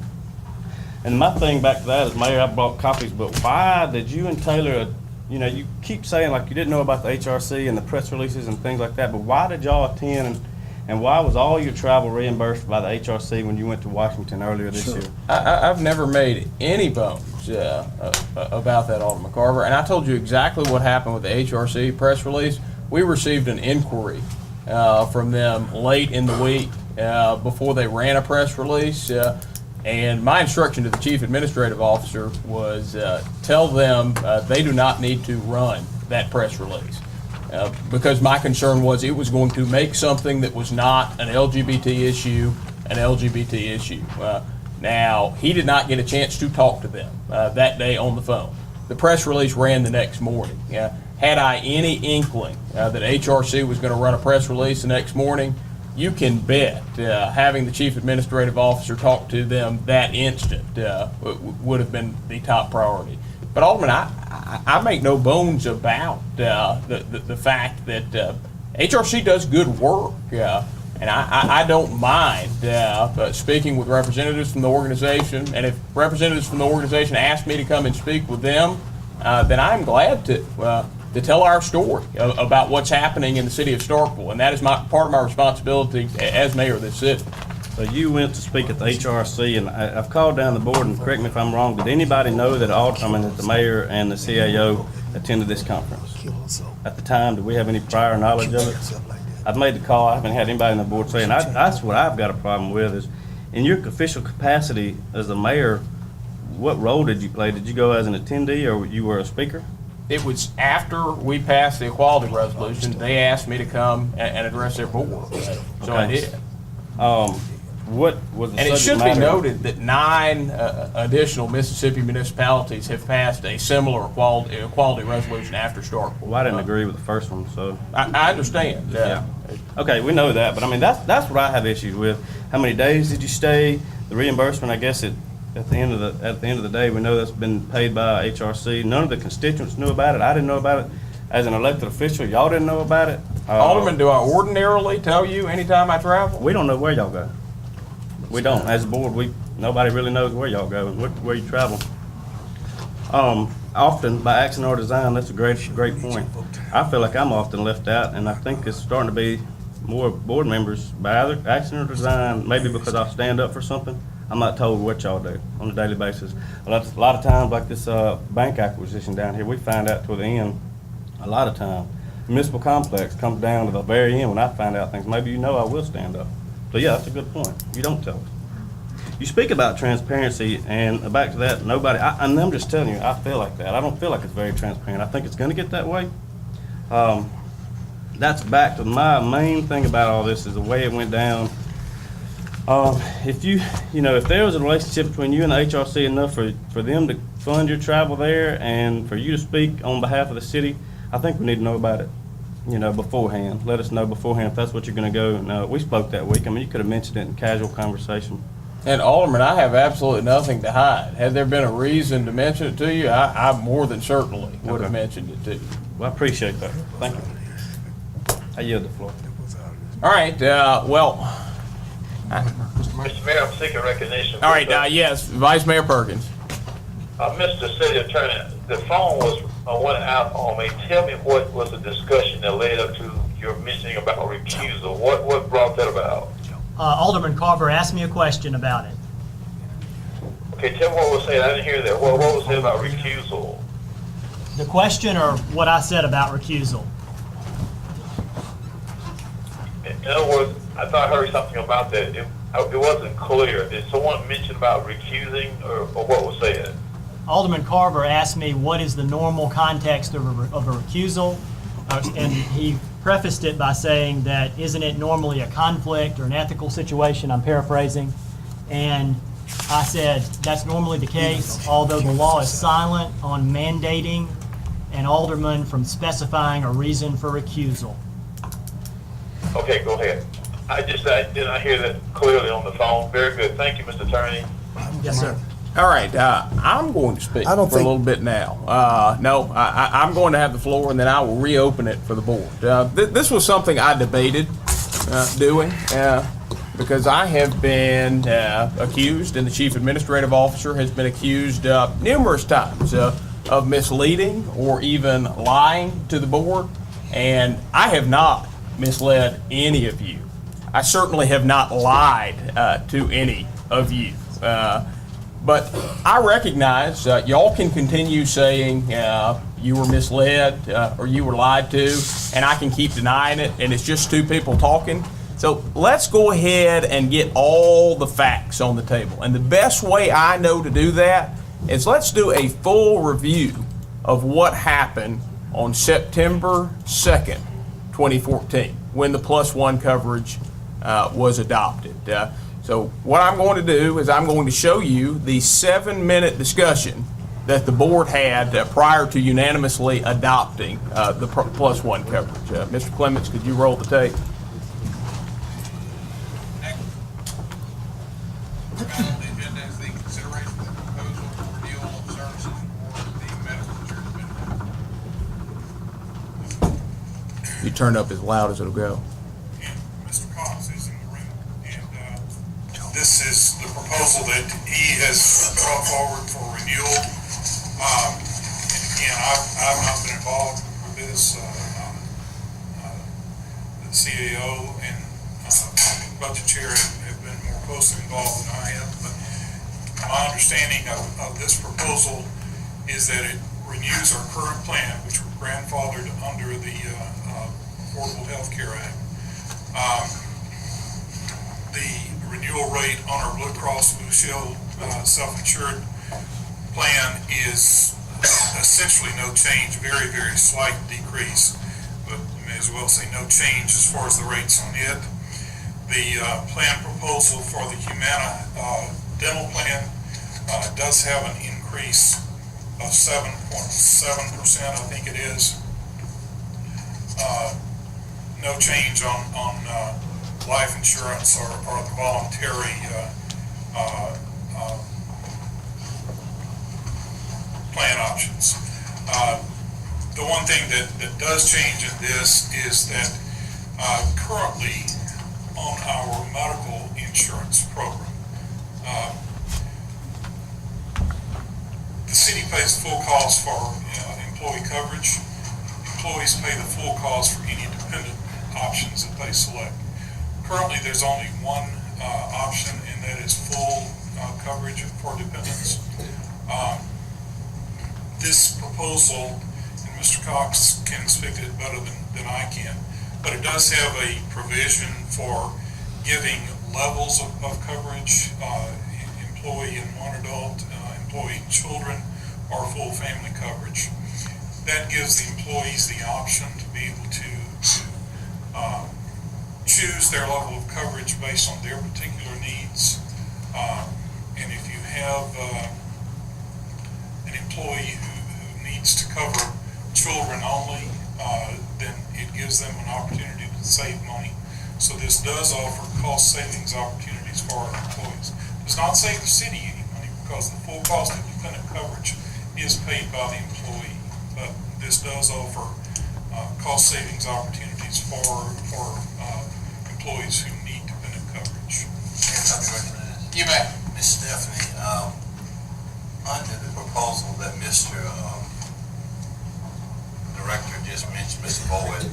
And my thing back to that is, Mayor, I brought copies, but why did you and Taylor, you keep saying like you didn't know about the HRC and the press releases and things like that, but why did y'all attend and why was all your travel reimbursed by the HRC when you went to Washington earlier this year? I've never made any bones about that, Alderman Carver, and I told you exactly what happened with the HRC press release. We received an inquiry from them late in the week before they ran a press release. And my instruction to the Chief Administrative Officer was tell them they do not need to run that press release. Because my concern was it was going to make something that was not an LGBT issue an LGBT issue. Now, he did not get a chance to talk to them that day on the phone. The press release ran the next morning. Had I any inkling that HRC was going to run a press release the next morning, you can bet having the Chief Administrative Officer talk to them that instant would have been the top priority. But Alderman, I make no bones about the fact that HRC does good work, and I don't mind speaking with representatives from the organization. And if representatives from the organization ask me to come and speak with them, then I'm glad to tell our story about what's happening in the city of Starkville, and that is part of my responsibility as mayor of this city. So you went to speak at the HRC, and I've called down the board, and correct me if I'm wrong, did anybody know that that the mayor and the CAO attended this conference? At the time, did we have any prior knowledge of it? I've made the call. I haven't had anybody on the board say, and that's what I've got a problem with is, in your official capacity as the mayor, what role did you play? Did you go as an attendee, or you were a speaker? It was after we passed the equality resolution, they asked me to come and address their board. So I did. What was the And it should subject be matter? noted that 9 additional Mississippi municipalities have passed a similar equality resolution after Starkville. Well, I didn't agree with the first one, so. I understand. Yeah. Okay, we know that, but I mean, that's what I have issues with. How many days did you stay? The reimbursement, I guess, at the end of the day, we know that's been paid by HRC. None of the constituents knew about it. I didn't know about it. As an elected official, y'all didn't know about it. Alderman, do I ordinarily tell you anytime I travel? We don't know where y'all go. We don't. As a board, nobody really knows where y'all go and where you travel. Often by accident or design, that's a great point. I feel like I'm often left out, and I think it's starting to be more board members by either accident or design, maybe because I'll stand up for something. I'm not told what y'all do on a daily basis. A lot of times, like this bank acquisition down here, we find out toward the end, a lot of time. municipal complex comes down to the very end when I find out things, maybe I will stand up. So yeah, that's a good point. You don't tell us. You speak about transparency, and back to that, and I'm just telling you, I feel like that. I don't feel like it's very transparent. I think it's going to get that way. That's back to my main thing about all this is the way it went down. If if there was a relationship between you and the HRC enough for them to fund your travel there and for you to speak on behalf of the city, I think we need to know about it, beforehand. Let us know beforehand if that's what you're going to go. And we spoke that week. I mean, you could have mentioned it in casual conversation. And Alderman, I have absolutely nothing to hide. Had there been a reason to mention it to you, I more than certainly would have mentioned it to you. Well, I appreciate that. Thank you. I yield the floor. All right, Mr. Mayor, I'm seeking recognition. All right, yes, Vice Mayor Perkins. Mr. City Attorney, the phone went out on me. Tell me what was the discussion that led up to your mentioning about recusal. What brought that about? Alderman Carver asked me a question about it. Okay, tell me what was said. I didn't hear that. What was said about recusal? The question or what I said about recusal? In other words, I thought I heard something about that. It wasn't clear. Did someone mention about recusing or what was said? Alderman Carver asked me what is the normal context of a recusal, and he prefaced it by saying that isn't it normally a conflict or an ethical situation, I'm paraphrasing, and I said that's normally the case, although the law is silent on mandating an alderman from specifying a reason for recusal. Okay, go ahead. I did not hear that clearly on the phone. Very good. Thank you, Mr. Attorney. Yes, sir. All right, I'm going to speak for a little bit now. I'm going to have the floor, and then I will reopen it for the board. This was something I debated doing because I have been accused, and the chief administrative officer has been accused numerous times of misleading or even lying to the board, and I have not misled any of you. I certainly have not lied to any of you. But I recognize y'all can continue saying you were misled or you were lied to, and I can keep denying it, and it's just two people talking. So let's go ahead and get all the facts on the table. And the best way I know to do that is let's do a full review of what happened on September 2nd, 2014, when the +1 coverage was adopted. So what I'm going to do is I'm going to show you the 7-minute discussion that the board had prior to unanimously adopting the +1 coverage. Mr. Clements, could you roll the tape? You turn up as loud as it'll go. Mr. Cox is in the room, and this is the proposal that he has brought forward for renewal. And again, I've not been involved with this. The CAO and budget chair have been more closely involved than I have. But my understanding of this proposal is that it renews our current plan, which were grandfathered under the Affordable Health Care Act. The renewal rate on our Blue Cross Blue Shield self-insured plan is essentially no change, very, very slight decrease, but you may as well say no change as far as the rates on it. The plan proposal for the Humana dental plan does have an increase of 7.7%, I think it is. No change on life insurance or the voluntary plan options. The one thing that does change in this is that currently on our medical insurance program, the city pays the full cost for employee coverage. Employees pay the full cost for any dependent options that they select. Currently, there's only one option, and that is full coverage for dependents. This proposal, and Mr. Cox can speak to it better than than I can. But it does have a provision for giving levels of coverage, employee and one adult, employee and children, or full family coverage. That gives the employees the option to be able to choose their level of coverage based on their particular needs. And if you have an employee who needs to cover children only, then it gives them an opportunity to save money. So this does offer cost savings opportunities for our employees. It does not save the city any money because the full cost of dependent coverage is paid by the employee. But this does offer cost savings opportunities for employees who need dependent coverage. You may. Ms. Stephanie, under the proposal that Mr. Director just mentioned, Mr. Boyd,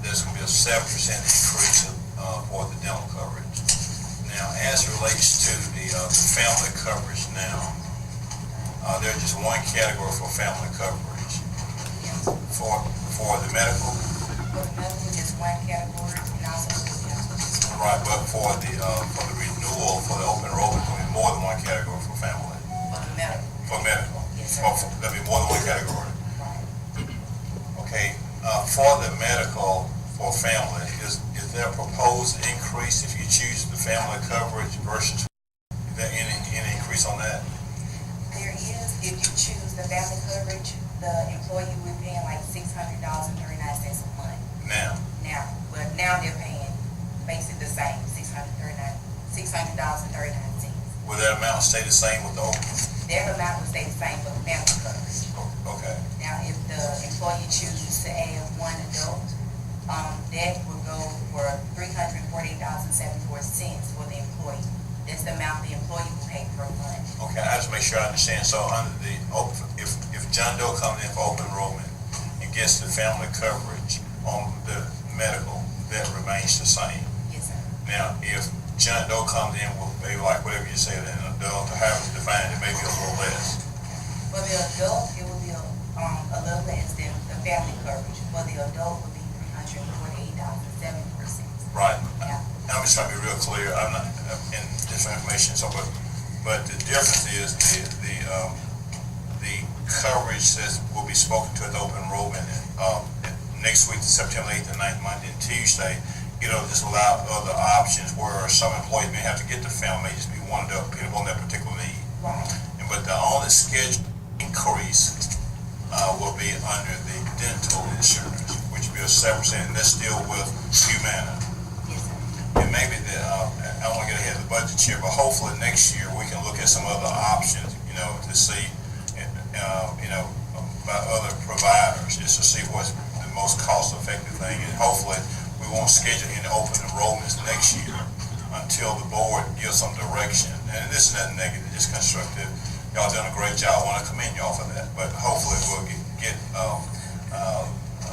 there's going to be a 7% increase for the dental coverage. Now, as relates to the family coverage now, there's just one category for family coverage. For the medical? For the medical, just one category, and also for the dental. Right, but for the renewal, for the open enrollment, there'll be more than one category for family. For the medical. For medical? Yes, sir. There'll be more than one category. Okay, for the medical, for family, is there a proposed increase if you choose the family coverage versus, is there any increase on that? There is, if you choose the family coverage, the employee will be paying like $600.39 a month. Now, but now they're paying basically the same, $600.39. will that amount stay the same with the open? Their amount will stay the same for the family coverage. Okay. Now, if the employee chooses to add one adult, that will go for $348.74 for the employee. That's the amount the employee will pay per month. Okay, I just make sure I understand. So under the open, if John Doe comes in for open enrollment and gets the family coverage on the medical, that remains the same. Yes, sir. Now, if John Doe comes in with maybe like whatever you say, an adult, or however you define it, maybe a little less. For the adult, it will be a little less than the family coverage. For the adult, it will be $348.74. Right. Yeah. I'm just trying to be real clear. I'm not in different information, so but the difference is the coverage that will be spoken to at the open enrollment next week, September 8th and 9th, Monday and Tuesday. It'll just allow other options where some employees may have to get the family, may just be one depending on their particular need. Right. But the only scheduled increase will be under the dental insurance, which will be a 7%, and that's still with Humana. And maybe I don't want to get ahead of the budget here, but hopefully next year we can look at some other options, to see, by other providers, just to see what's the most cost-effective thing. And hopefully we won't schedule any open enrollments next year until the board gives some direction. And this is not negative, just constructive. Y'all done a great job. I want to commend y'all for that. But hopefully we'll get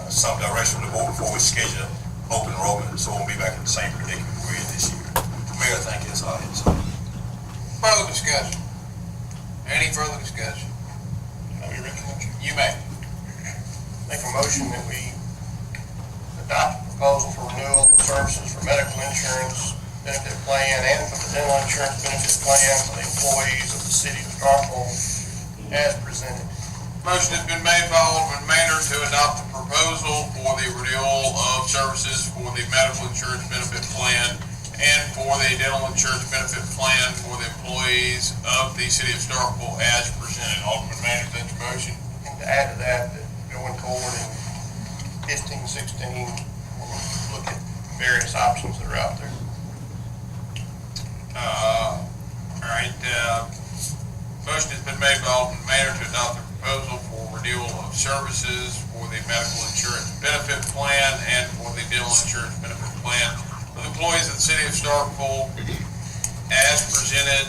some direction from the board before we schedule open enrollment, so we'll be back in the same predicament we're in this year. Mayor, thank you. That's all I have to say. Further discussion? Any further discussion? You may. Make a motion that we adopt a proposal for renewal of services for medical insurance benefit plan and for the dental insurance benefit plan for the employees of the city of Starkville as presented. Motion has been made by Alderman Maynard to adopt the proposal for the renewal of services for the medical insurance benefit plan and for the dental insurance benefit plan for the employees of the city of Starkville as presented. Alderman Maynard, that's your motion. And to add to that, going forward in 15, 16, we'll look at various options that are out there. All right. Motion has been made by Alderman Maynard to adopt the proposal for renewal of services for the medical insurance benefit plan and for the dental insurance benefit plan for the employees of the city of Starkville as presented,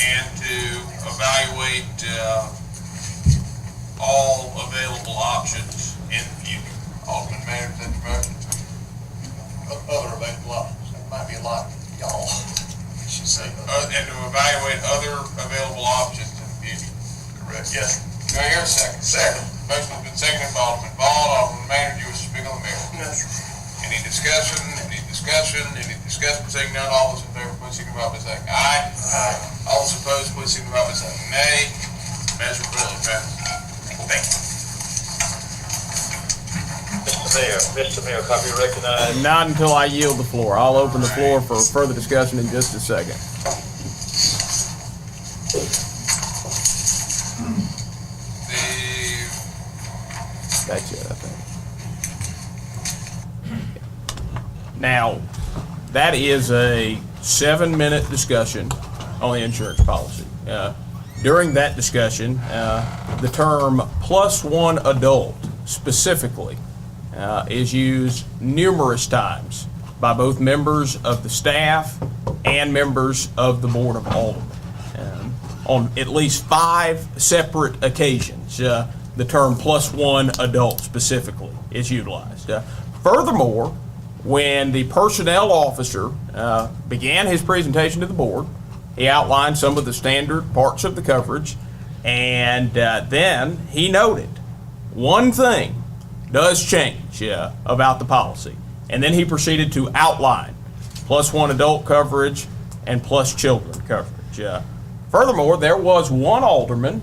and to evaluate all available options in the future. Alderman Maynard, is that your motion? Other available options. There might be a lot, y'all. And to evaluate other available options in the future. Correct. Yes. Do I hear a second? Second. Motion has been seconded by Alderman Ball. Alderman Maynard, you wish to speak? speak on the mayor? No, sir. Any discussion, seeing none, all those in favor, please signify by saying aye. Aye. All those opposed, please signify by saying nay. Measure clearly passes. Thank you. Mr. Mayor, copy recognized. Not until I yield the floor. I'll open the floor for further discussion in just a second. That's it, I think. Now, that is a 7-minute discussion on the insurance policy. During that discussion, the term +1 adult specifically is used numerous times by both members of the staff and members of the Board of Alderman. On at least 5 separate occasions, the term +1 adult specifically is utilized. Furthermore, when the personnel officer began his presentation to the board, he outlined some of the standard parts of the coverage, and then he noted one thing does change about the policy. And then he proceeded to outline +1 adult coverage and plus children coverage. Furthermore, there was one alderman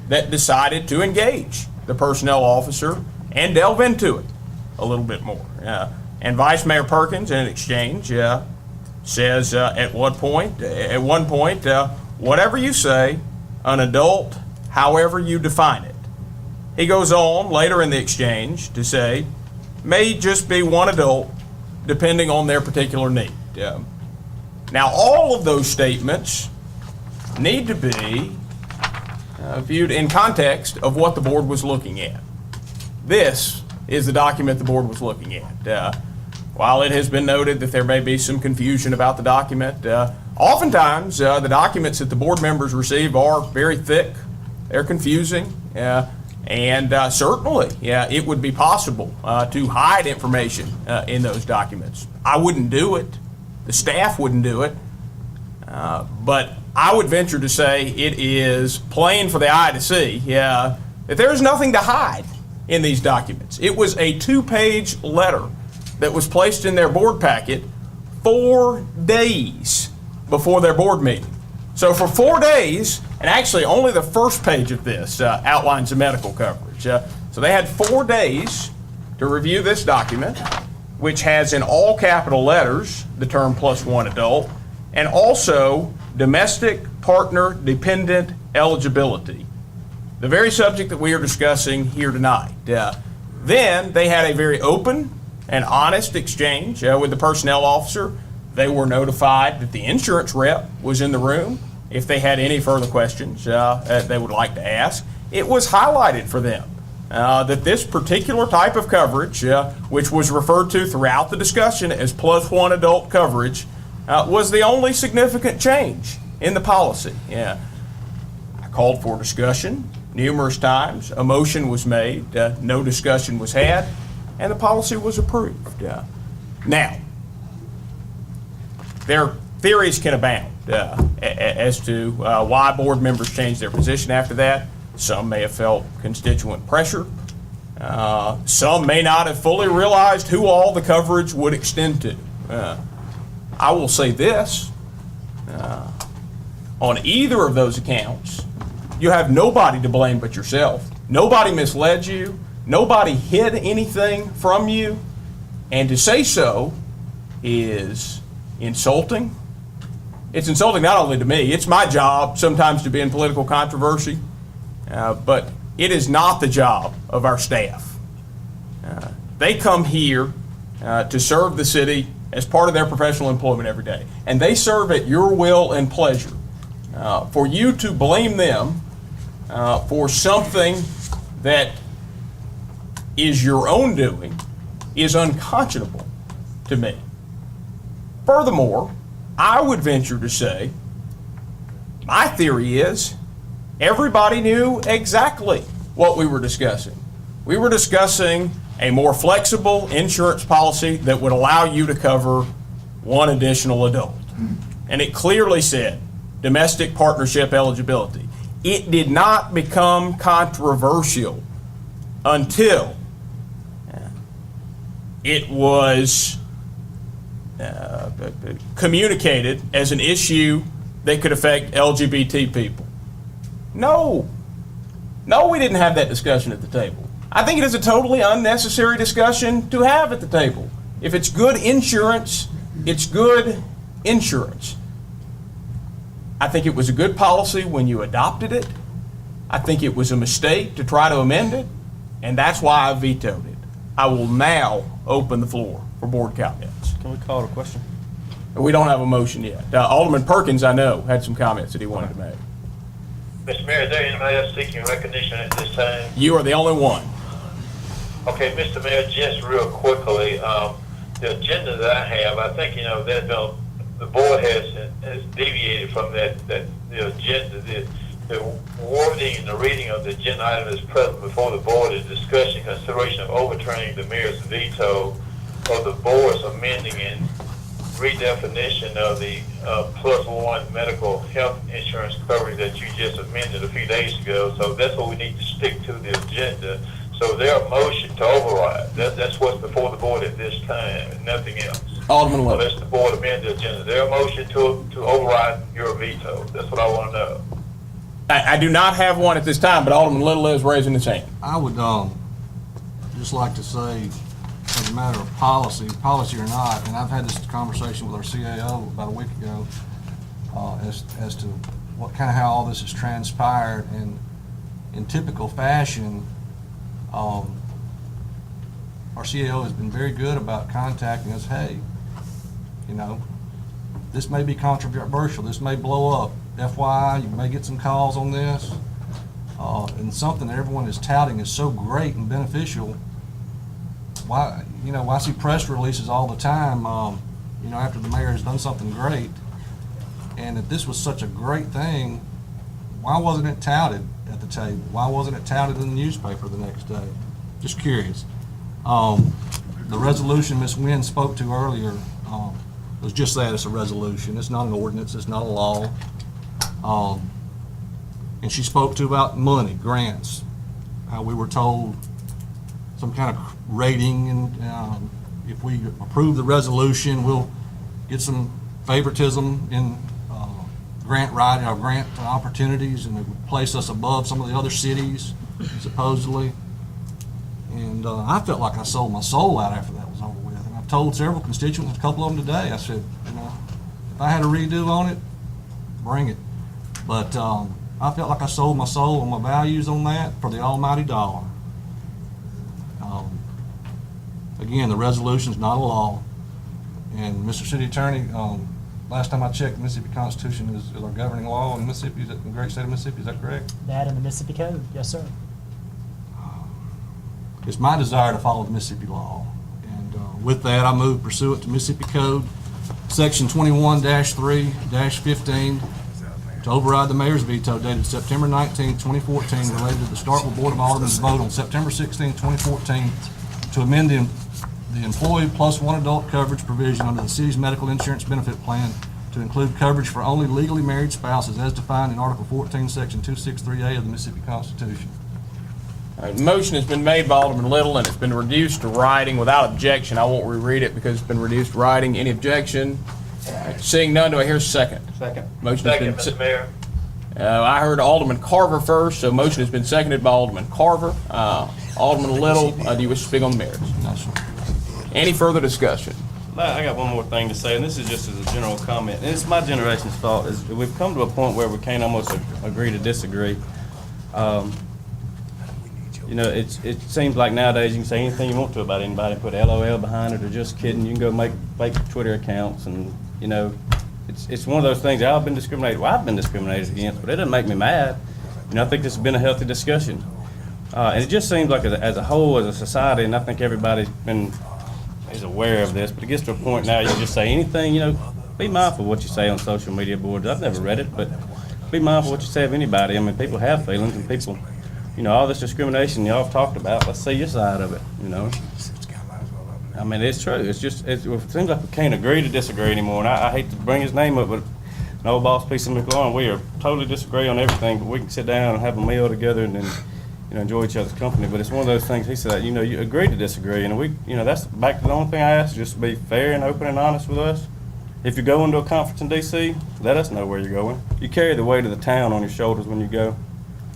that decided to engage the personnel officer and delve into it a little bit more. And Vice Mayor Perkins, in an exchange, says at one point, whatever you say, an adult, however you define it. He goes on later in the exchange to say, may just be one adult, depending on their particular need. Now, all of those statements need to be viewed in context of what the board was looking at. This is the document the board was looking at. While it has been noted that there may be some confusion about the document, oftentimes the documents that the board members receive are very thick, they're confusing, and certainly it would be possible to hide information in those documents. I wouldn't do it, the staff wouldn't do it, but I would venture to say it is plain for the eye to see that there is nothing to hide in these documents. It was a 2-page letter that was placed in their board packet 4 days before their board meeting. So for 4 days, and actually only the first page of this outlines the medical coverage. So they had 4 days to review this document, which has in all capital letters the term +1 adult, and also domestic partner dependent eligibility, the very subject that we are discussing here tonight. Then they had a very open and honest exchange with the personnel officer. They were notified that the insurance rep was in the room if they had any further questions they would like to ask. It was highlighted for them that this particular type of coverage, which was referred to throughout the discussion as +1 adult coverage, was the only significant change in the policy. I called for discussion numerous times. A motion was made, no discussion was had, and the policy was approved. Now, their theories can abound as to why board members changed their position after that. Some may have felt constituent pressure. Some may not have fully realized who all the coverage would extend to. I will say this, on either of those accounts, you have nobody to blame but yourself. Nobody misled you. Nobody hid anything from you. And to say so is insulting. It's insulting not only to me, it's my job sometimes to be in political controversy, but it is not the job of our staff. They come here to serve the city as part of their professional employment every day. And they serve at your will and pleasure. For you to blame them for something that is your own doing is unconscionable to me. Furthermore, I would venture to say, my theory is, everybody knew exactly what we were discussing. We were discussing a more flexible insurance policy that would allow you to cover one additional adult. And it clearly said domestic partnership eligibility. It did not become controversial until it was communicated as an issue that could affect LGBT people. No, we didn't have that discussion at the table. I think it is a totally unnecessary discussion to have at the table. If it's good insurance, it's good insurance. I think it was a good policy when you adopted it. I think it was a mistake to try to amend it, and that's why I vetoed it. I will now open the floor for board comments. Can we call the question? We don't have a motion yet. Alderman Perkins, I know, had some comments that he wanted to make. Mr. Mayor, is there anybody else seeking recognition at this time? You are the only one. Okay, Mr. Mayor, just real quickly, the agenda that I have, I think, that the board has deviated from the agenda. The wording and the reading of the agenda item is present before the board is discussion, consideration of overturning the mayor's veto of the board's amending and redefinition of the +1 medical health insurance coverage that you just amended a few days ago. So that's what we need to stick to the agenda. So their motion to override, that's what's before the board at this time, and nothing else. Alderman Little. Unless the board amend the agenda. Their motion to override your veto. That's what I want to know. I do not have one at this time, but Alderman Little is raising his hand. I would just like to say, as a matter of policy or not, and I've had this conversation with our CAO about a week ago, as to what kind of how all this has transpired, and in typical fashion, our CAO has been very good about contacting us. Hey, this may be controversial. This may blow up. FYI, you may get some calls on this. And something that everyone is touting is so great and beneficial. Why, I see press releases all the time, after the mayor has done something great. And if this was such a great thing, why wasn't it touted at the table? Why wasn't it touted in the newspaper the next day? Just curious. The resolution Ms. Wynn spoke to earlier was just that. It's a resolution. It's not an ordinance. It's not a law. And she spoke to about money, grants, how we were told some kind of rating, and if we approve the resolution, we'll get some favoritism in grant opportunities, and it would place us above some of the other cities, supposedly. And I felt like I sold my soul out after that was over with. And I've told several constituents, a couple of them today, I said, if I had a redo on it, bring it. But I felt like I sold my soul and my values on that for the almighty dollar. Again, the resolution's not a law. And Mr. City Attorney, last time I checked, the Mississippi Constitution is our governing law in Mississippi, in the great state of Mississippi. Is that correct? That and the Mississippi Code, yes, sir. It's my desire to follow the Mississippi law. And with that, I move pursuant to Mississippi Code, Section 21-3-15, to override the mayor's veto dated September 19, 2014, related to the Starkville Board of Alderman's vote on September 16, 2014, to amend the employee +1 adult coverage provision under the city's medical insurance benefit plan to include coverage for only legally married spouses as defined in Article 14, Section 263A of the Mississippi Constitution. All right, the motion has been made by Alderman Little, and it's been reduced to writing without objection. I won't reread it because it's been reduced to writing. Any objection? Seeing none, do I hear a second? Second. Motion has been Mr. Mayor. I heard Alderman Carver first, so motion has been seconded by Alderman Carver. Alderman Little, do you wish to speak on the merits? No, sir. Any further discussion? I got one more thing to say, and this is just as a general comment. And it's my generation's fault. Is we've come to a point where we can't almost agree to disagree. It seems like nowadays you can say anything you want to about anybody, put LOL behind it, or just kidding. You can go make fake Twitter accounts, and it's one of those things. I've been discriminated. Well, I've been discriminated against, but it doesn't make me mad. I think this has been a healthy discussion, and it just seems like as a whole, as a society, and I think everybody's is aware of this. But it gets to a point now you just say anything. Be mindful of what you say on social media boards. I've never read it, but be mindful of what you say of anybody. I mean, people have feelings, and people. All this discrimination y'all have talked about, let's see your side of it, I mean, it's true. It seems like we can't agree to disagree anymore, and I hate to bring his name up, but an old boss piece of McLaurin, we are totally disagree on everything, but we can sit down and have a meal together and then, enjoy each other's company. But it's one of those things, he said, you agree to disagree. And that's back to the only thing I ask, just to be fair and open and honest with us. If you're going to a conference in D.C., let us know where you're going. You carry the weight of the town on your shoulders when you go.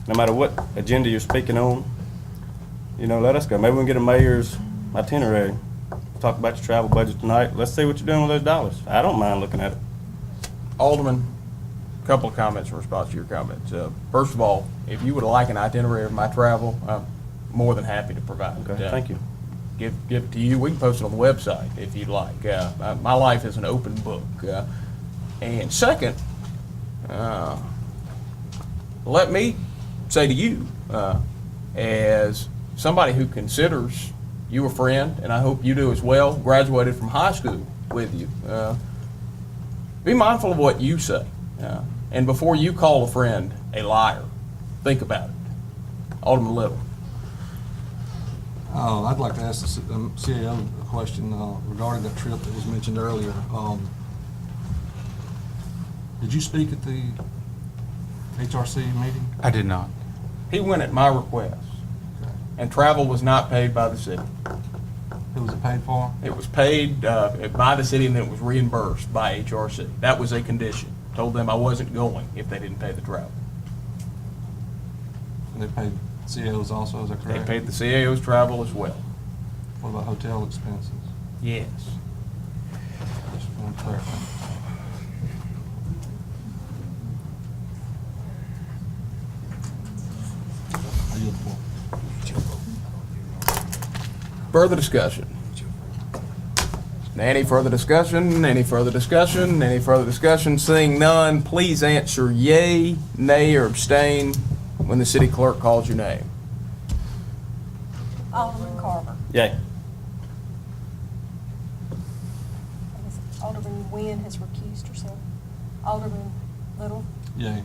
No matter what agenda you're speaking on, let us go. Maybe we can get a mayor's itinerary. Talk about your travel budget tonight. Let's see what you're doing with those dollars. I don't mind looking at it. Alderman, a couple of comments in response to your comments. First of all, if you would like an itinerary of my travel, I'm more than happy to provide it. Okay, thank you. Give it to you. We can post it on the website if you'd like. My life is an open book. And second, let me say to you, as somebody who considers you a friend, and I hope you do as well, graduated from high school with you, be mindful of what you say. And before you call a friend a liar, think about it. Alderman Little. I'd like to ask the CAO a question regarding that trip that was mentioned earlier. Did you speak at the HRC meeting? I did not. He went at my request, and travel was not paid by the city. Who was it paid for? It was paid by the city, and it was reimbursed by HRC. That was a condition. Told them I wasn't going if they didn't pay the travel. And they paid CAOs also, is that correct? They paid the CAO's travel as well. What about hotel expenses? Yes. Just want to clarify. I yield the floor. Further discussion? Any further discussion? Any further discussion? Any further discussion? Seeing none, please answer yay, nay, or abstain when the city clerk calls your name. Alderman Carver. Yay. Alderman Nguyen has recused herself. Alderman Little. Yay.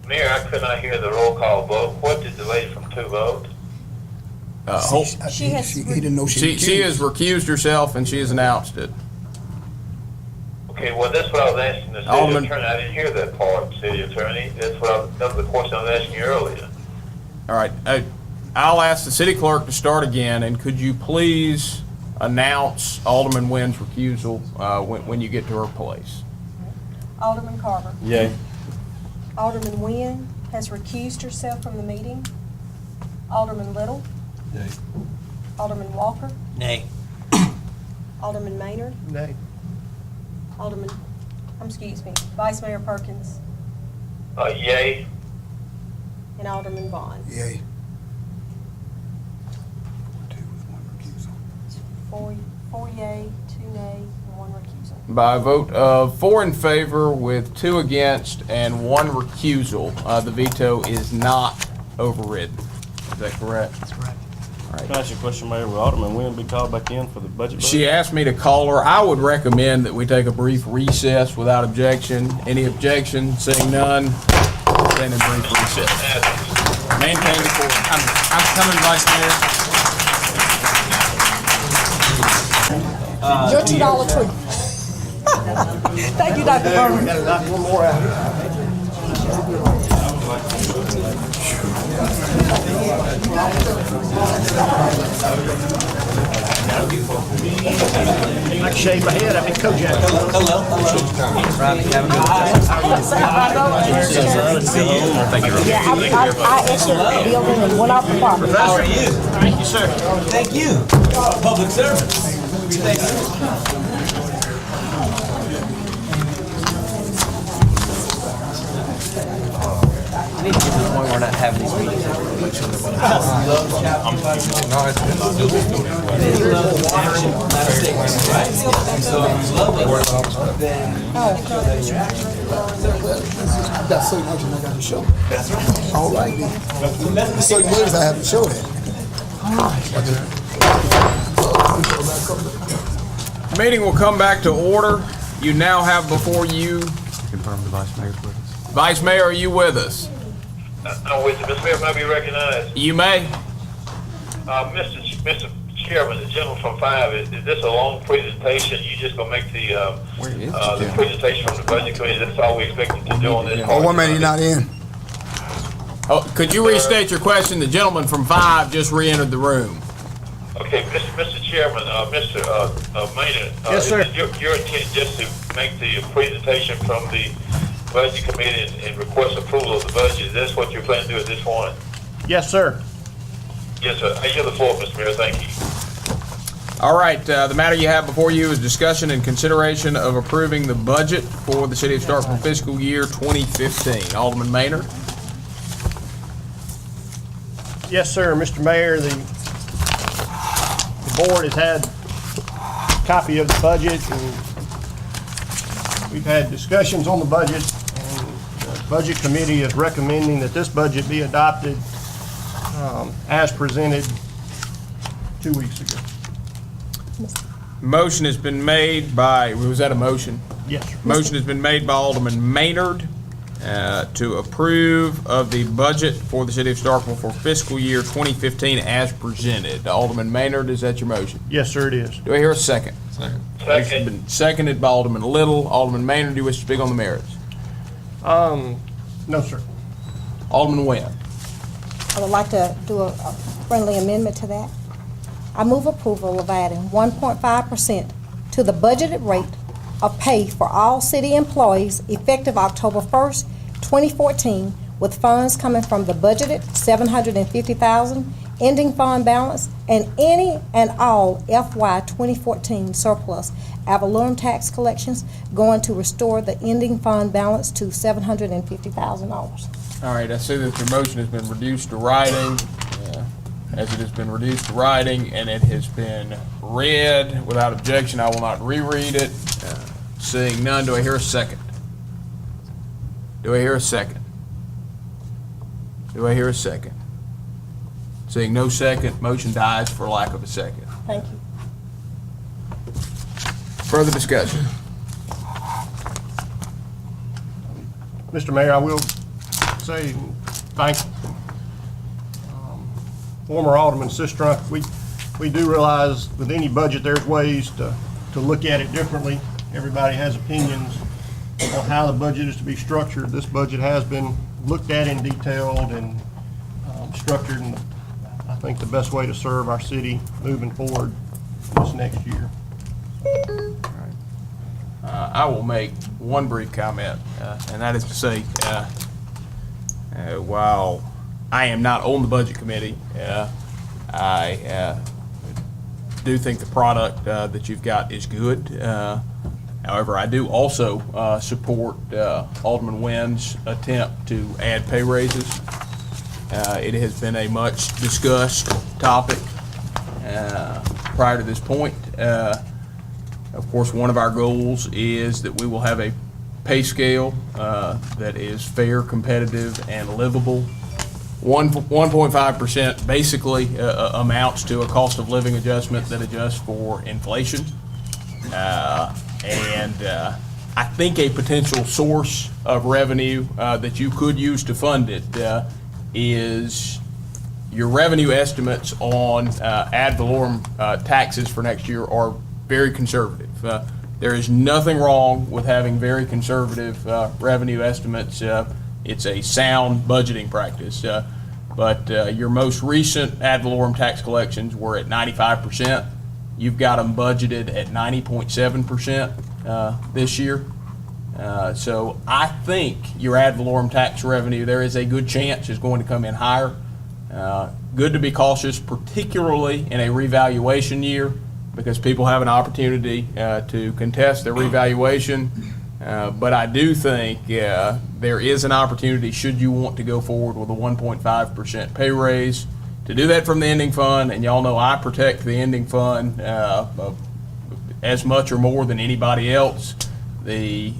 Mayor, I could not hear the roll call vote. What did the lady from 2 vote? She has. He didn't know She has recused herself, and she has announced it. Okay, well, that's what I was asking the city Alderman- attorney. I didn't hear that part, city attorney. That was the question I was asking you earlier. All right. I'll ask the city clerk to start again, and could you please announce Alderman Nguyen's recusal when you get to her place? Alderman Carver. Yay. Alderman Nguyen has recused herself from the meeting. Alderman Little. Yay. Alderman Walker. Nay. Alderman Maynard. Nay. Vice Mayor Perkins. Yay. And Alderman Vaughn. Yay. 4 yay, 2 nay, and 1 recusal. By a vote of 4 in favor with 2 against and 1 recusal, the veto is not overridden. Is that correct? That's correct. All right. Can I ask you a question, Mayor? Will Alderman Nguyen be called back in for the budget vote? She asked me to call her. I would recommend that we take a brief recess without objection. Any objection? Seeing none, stand in brief recess. Maintain the court. I'm coming, Vice Mayor. Your $2 treat. Thank you, Dr. Berman. One more out. I can shave my head. I've been Kojak. Hello. Thank you. Yeah, I exited the building and went off the property. How are you? Thank you, sir. Thank you. Public service. Thank you. We need to get to the point where we're not having these meetings. I've got certain items I got to show. That's right. All right, then. There's certain ways I have to show that. Meeting will come back to order. You now have before you. Confirm the Vice Mayor's with us. Vice Mayor, are you with us? I'm with you. Mr. Mayor, may I be recognized? You may. Mr. Chairman, the gentleman from 5, is this a long presentation? You just gonna make the presentation from the budget committee? That's all we expected to do on this. Oh, 1 minute, you're not in. Oh, could you restate your question? The gentleman from 5 just re-entered the room. Okay, Mr. Chairman, Mr. Maynard. Yes, sir. Is it your intent just to make the presentation from the Budget Committee and request approval of the budget? That's what you're planning to do at this point? Yes, sir. Yes, sir. I yield the floor, Mr. Mayor. Thank you. All right, the matter you have before you is discussion and consideration of approving the budget for the City of Starkville fiscal year 2015. Alderman Maynard. Yes, sir, Mr. Mayor. The board has had a copy of the budget, and we've had discussions on the budget, and the Budget Committee is recommending that this budget be adopted as presented 2 weeks ago. Motion has been made by, was that a motion? Yes, sir. Motion has been made by Alderman Maynard to approve of the budget for the City of Starkville for fiscal year 2015 as presented. Alderman Maynard, is that your motion? Yes, sir, it is. Do I hear a second? Second. Motion's been seconded by Alderman Little. Alderman Maynard, do you wish to speak on the merits? No, sir. Alderman Wynn. I would like to do a friendly amendment to that. I move approval of adding 1.5% to the budgeted rate of pay for all city employees effective October 1st, 2014, with funds coming from the budgeted $750,000 ending fund balance and any and all FY 2014 surplus ad valorem tax collections going to restore the ending fund balance to $750,000. All right, I see that your motion has been reduced to writing. As it has been reduced to writing and it has been read without objection, I will not reread it. Seeing none, do I hear a second? Do I hear a second? Do I hear a second? Seeing no second, motion dies for lack of a second. Thank you. Further discussion? Mr. Mayor, I will say thank former Alderman Sistrunk. We do realize with any budget there's ways to look at it differently. Everybody has opinions on how the budget is to be structured. This budget has been looked at in detail and structured in, I think, the best way to serve our city moving forward this next year. I will make one brief comment, and that is to say, while I am not on the Budget Committee, I do think the product that you've got is good. However, I do also support Alderman Wynn's attempt to add pay raises. It has been a much discussed topic prior to this point. Of course, one of our goals is that we will have a pay scale that is fair, competitive, and livable. 1.5% basically amounts to a cost of living adjustment that adjusts for inflation. And I think a potential source of revenue that you could use to fund it is your revenue estimates on ad valorem taxes for next year are very conservative. There is nothing wrong with having very conservative revenue estimates. It's a sound budgeting practice. But your most recent ad valorem tax collections were at 95%. You've got them budgeted at 90.7% this year. So I think your ad valorem tax revenue, there is a good chance is going to come in higher. Good to be cautious, particularly in a revaluation year, because people have an opportunity to contest their revaluation. But I do think there is an opportunity, should you want to go forward with a 1.5% pay raise, to do that from the ending fund. And y'all know I protect the ending fund as much or more than anybody else. The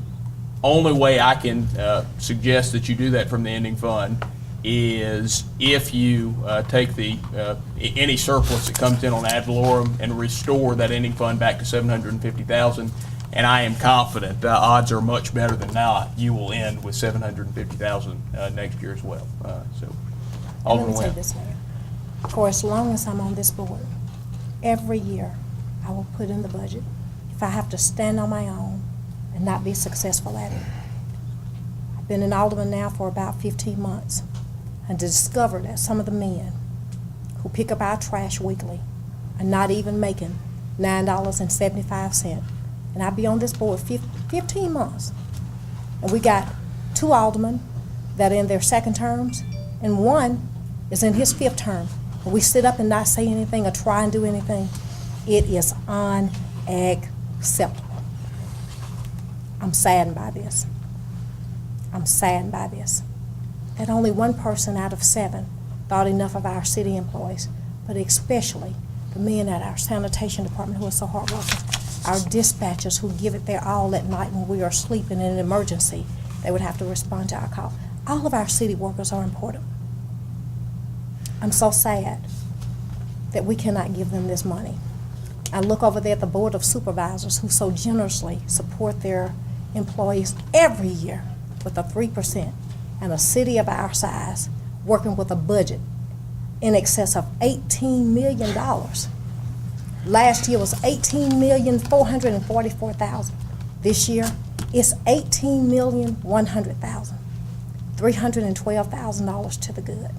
only way I can suggest that you do that from the ending fund is if you take the any surplus that comes in on ad valorem and restore that ending fund back to $750,000. And I am confident odds are much better than not you will end with $750,000 next year as well. So, Alderman Let me say Wynn. this, Mayor. For as long as I'm on this board, every year I will put in the budget if I have to stand on my own and not be successful at it. I've been an alderman now for about 15 months. and to discover that some of the men who pick up our trash weekly are not even making $9.75. And I'll be on this board 15 months. And we got 2 aldermen that are in their second terms, and 1 is in his 5th term. And we sit up and not say anything or try and do anything. It is unacceptable. I'm saddened by this. I'm saddened by this. That only 1 person out of 7 thought enough of our city employees, but especially the men at our sanitation department who are so hardworking, our dispatchers who give it their all at night when we are asleep in an emergency. They would have to respond to our call. All of our city workers are important. I'm so sad that we cannot give them this money. I look over there at the Board of Supervisors who so generously support their employees every year with a 3%, and a city of our size working with a budget in excess of $18 million. Last year was $18,444,000. This year, it's $18,100,000. $312,000 to the good.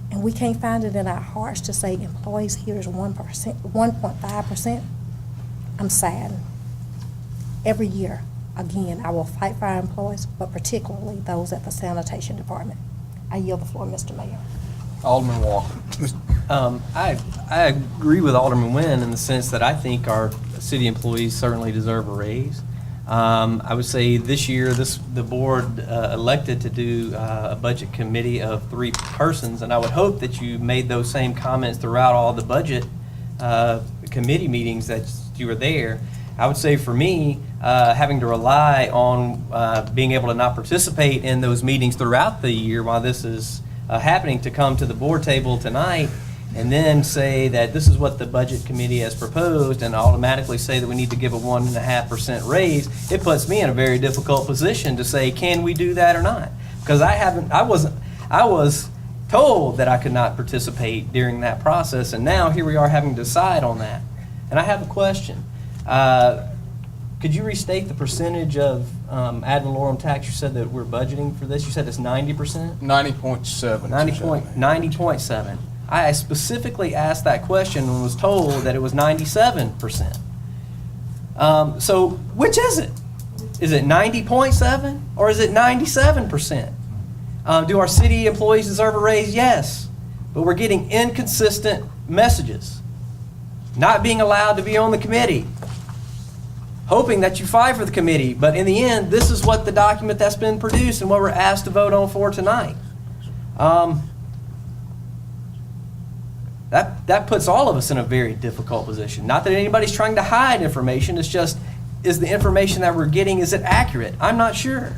And we can't find it in our hearts to say employees here is 1.5%. I'm sad. Every year, again, I will fight for our employees, but particularly those at the sanitation department. I yield the floor, Mr. Mayor. Alderman Walker. I agree with Alderman Nguyen in the sense that I think our city employees certainly deserve a raise. I would say this year, the board elected to do a budget committee of 3 persons, and I would hope that you made those same comments throughout all the budget committee meetings that you were there. I would say for me, having to rely on being able to not participate in those meetings throughout the year while this is happening, to come to the board table tonight and then say that this is what the budget committee has proposed and automatically say that we need to give a 1.5% raise, it puts me in a very difficult position to say, can we do that or not? Because I was told that I could not participate during that process, and now here we are having to decide on that. And I have a question. Could you restate the percentage of ad valorem tax you said that we're budgeting for this? You said it's 90%? 90.7. 90.7. I specifically asked that question and was told that it was 97%. So which is it? Is it 90.7 or is it 97%? Do our city employees deserve a raise? Yes. But we're getting inconsistent messages. Not being allowed to be on the committee. Hoping that you fight for the committee. But in the end, this is what the document that's been produced and what we're asked to vote on for tonight. That puts all of us in a very difficult position. Not that anybody's trying to hide information. It's just, is the information that we're getting, is it accurate? I'm not sure.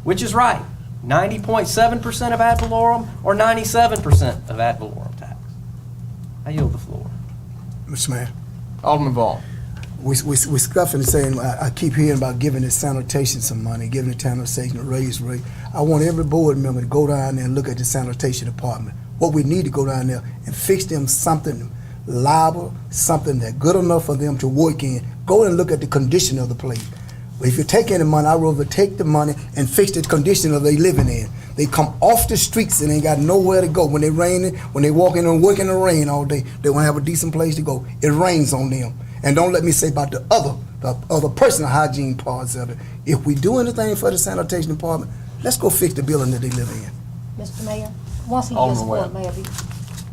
Which is right? 90.7% of ad valorem or 97% of ad valorem tax? I yield the floor. Mr. Mayor. Alderman Vaughn. We scuffing and saying, I keep hearing about giving the sanitation some money, giving the sanitation a raise rate. I want every board member to go down there and look at the sanitation department. What we need to go down there and fix them something liable, something that's good enough for them to work in. Go and look at the condition of the place. But if you take any money, I'd rather take the money and fix the condition of they living in. They come off the streets and ain't got nowhere to go. When they raining, when they walk in and work in the rain all day, they won't have a decent place to go. It rains on them. And don't let me say about the other personal hygiene parts of it. If we do anything for the sanitation department, let's go fix the building that they live in. Mr. Mayor, once he gets forward, Mayor,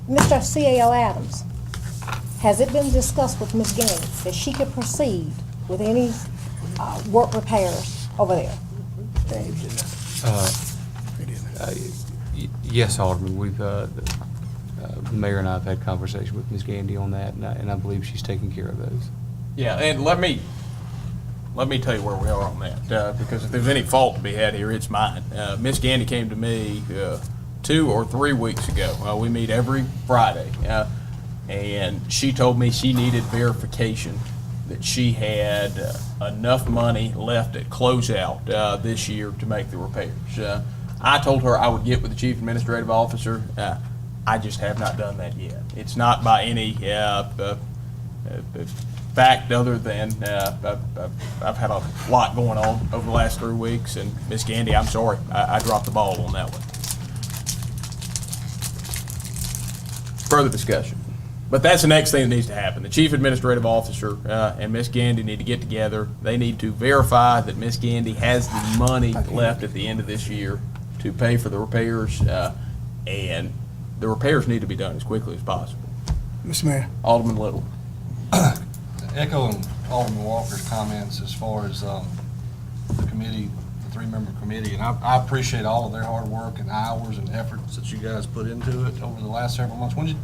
Mr. C.A.O. Adams, has it been discussed with Ms. Gandy that she could proceed with any work repairs over there? Yes, Alderman. We've the mayor and I have had conversation with Ms. Gandy on that, and I believe she's taking care of those. Yeah, and let me tell you where we are on that, because if there's any fault to be had here, it's mine. Ms. Gandy came to me 2 or 3 weeks ago. We meet every Friday, and she told me she needed verification that she had enough money left at closeout this year to make the repairs. I told her I would get with the chief administrative officer. I just have not done that yet. It's not by any fact other than I've had a lot going on over the last 3 weeks, and Ms. Gandy, I'm sorry, I dropped the ball on that one. Further discussion. But that's the next thing that needs to happen. The chief administrative officer and Ms. Gandy need to get together. They need to verify that Ms. Gandy has the money left at the end of this year to pay for the repairs, and the repairs need to be done as quickly as possible. Mr. Mayor. Alderman Little. Echoing Alderman Walker's comments as far as the committee, the three-member committee, and I appreciate all of their hard work and hours and efforts that you guys put into it over the last several months. When did,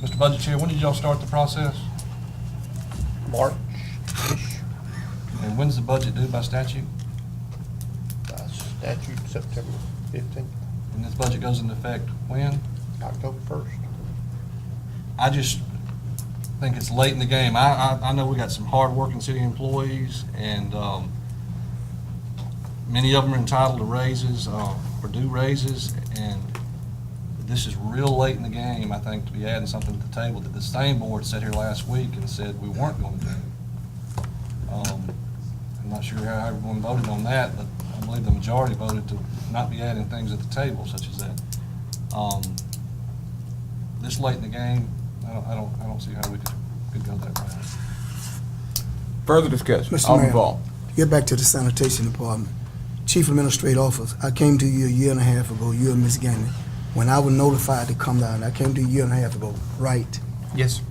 Mr. Budget Chair, when did y'all start the process? March-ish, And when's the budget due by statute? statute September 15th, And this budget goes into effect when? October 1st. I just think it's late in the game. I know we got some hard-working city employees, and many of them are entitled to raises, or due raises, and this is real late in the game, I think, to be adding something to the table that the same board sat here last week and said we weren't going to do. I'm not sure how everyone voted on that, but I believe the majority voted to not be adding things at the table such as that. This late in the game, I don't see how we could go that route. Further discussion. Mr. Alderman Mayor, Vaughn. get back to the sanitation department. Chief Administrative Officer, I came to you a year and a half ago, you and Ms. Gandy, when I was notified to come down. I came to you a year and a half ago, right? Yes.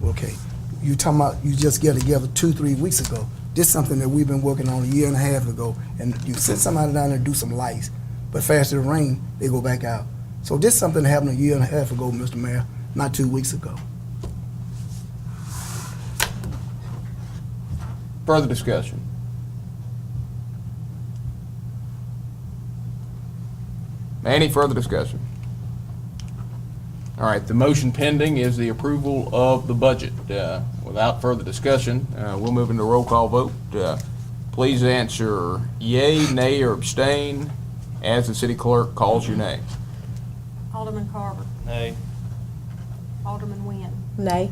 Okay. You talking about you just got together 2-3 weeks ago. This is something that we've been working on a year and a half ago, and you sent somebody down there to do some lights, but faster than rain, they go back out. So this is something that happened a year and a half ago, Mr. Mayor, not 2 weeks ago. Further discussion. Any further discussion? All right, the motion pending is the approval of the budget. Without further discussion, we'll move into a roll call vote. Please answer yea, nay, or abstain as the city clerk calls your name. Alderman Carver. Nay. Alderman Nguyen. Nay.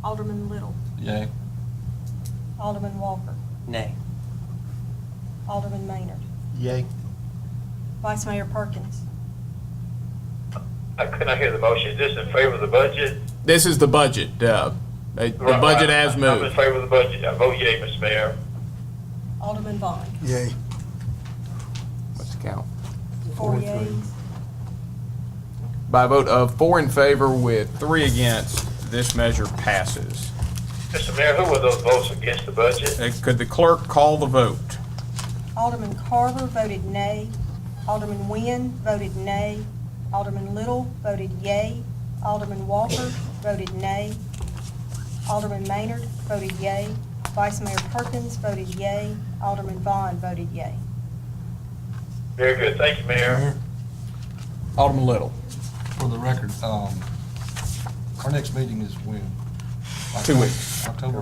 Alderman Little. Yay. Alderman Walker. Nay. Alderman Maynard. Yay. Vice Mayor Perkins. I could not hear the motion. Is this in favor of the budget? This is the budget, the budget as I'm in moved. favor of the budget. I vote yea, Mr. Mayor. Alderman Vaughn. Yay. What's the count? 4 yeas. By a vote of 4 in favor with 3 against, this measure passes. Mr. Mayor, who were those votes against the budget? Could the clerk call the vote? Alderman Carver voted nay. Alderman Nguyen voted nay. Alderman Little voted yea. Alderman Walker voted nay. Alderman Maynard voted yea. Vice Mayor Perkins voted yea. Alderman Vaughn voted yea. Very good. Thank you, Mayor. Alderman Little. For the record, our next meeting is when? 2 weeks. October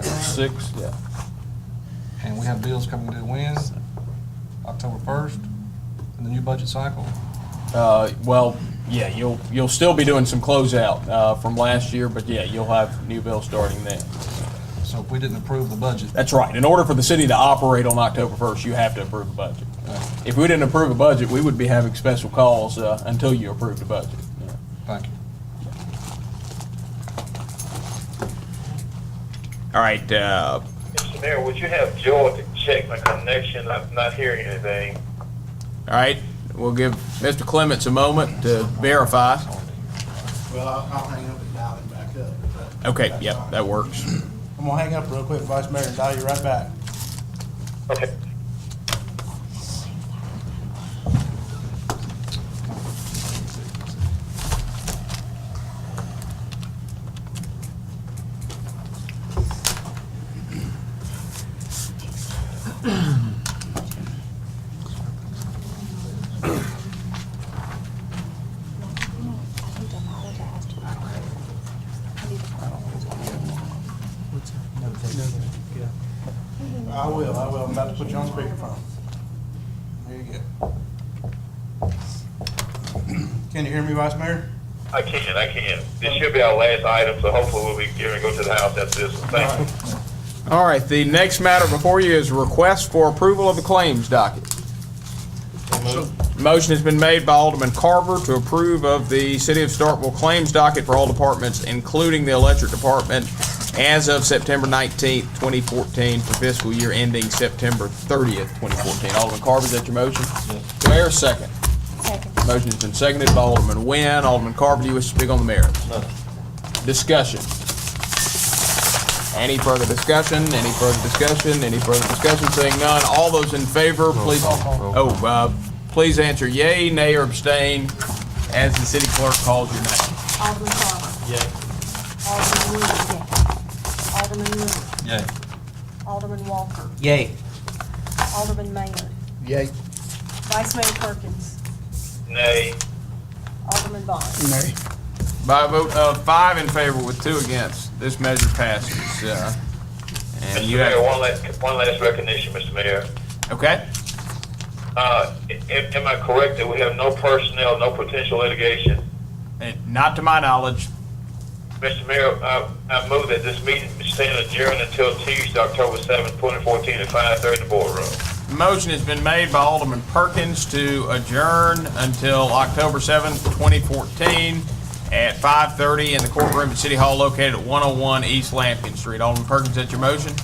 6th, yeah. And we have bills coming due when? October 1st, in the new budget cycle? Well, yeah, you'll still be doing some closeout from last year, but yeah, you'll have new bills starting then. So if we didn't approve the budget. That's right. In order for the city to operate on October 1st, you have to approve the budget. If we didn't approve a budget, we would be having special calls until you approve the budget. Yeah. Thank you. All right. Mr. Mayor, would you have Joel to check my connection? I'm not hearing anything. All right. We'll give Mr. Clements a moment to verify. Well, I'll hang up and dial it back up. Okay. Yep, that works. I'm gonna hang up real quick, Vice Mayor, and dial you right back. Okay. I will. I'm about to put you on speakerphone. There you go. Can you hear me, Vice Mayor? I can. This should be our last item, so hopefully we'll be getting to go to the house after this one. Thank you. All right. The next matter before you is a request for approval of the claims docket. Motion has been made by Alderman Carver to approve of the City of Starkville claims docket for all departments, including the electric department, as of September 19th, 2014, for fiscal year ending September 30th, 2014. Alderman Carver, is that your motion? Yes. Do I hear a second? Second. Motion has been seconded by Alderman Nguyen. Alderman Carver, do you wish to speak on the merits? No. Discussion. Any further discussion? Any further discussion? Any further discussion? Seeing none, all those in favor, please. Please answer yea, nay, or abstain as the city clerk calls your name. Alderman Carver. Yay. Alderman Williams. Alderman Miller. Yay. Alderman Walker. Yay. Alderman Maynard. Yay. Vice Mayor Perkins. Nay. Alderman Vaughn. Nay. By a vote of 5 in favor with 2 against, this measure passes. And Mr. you Mayor, have, one last recognition, Mr. Mayor. okay? Am I correct that we have no personnel, no potential litigation? And not to my knowledge. Mr. Mayor, I move that this meeting stand adjourned until Tuesday, October 7th, 2014 at 5:30 in the boardroom. Motion has been made by Alderman Perkins to adjourn until October 7th, 2014 at 5:30 in the courtroom at City Hall located at 101 East Lampkin Street. Alderman Perkins, that's your motion?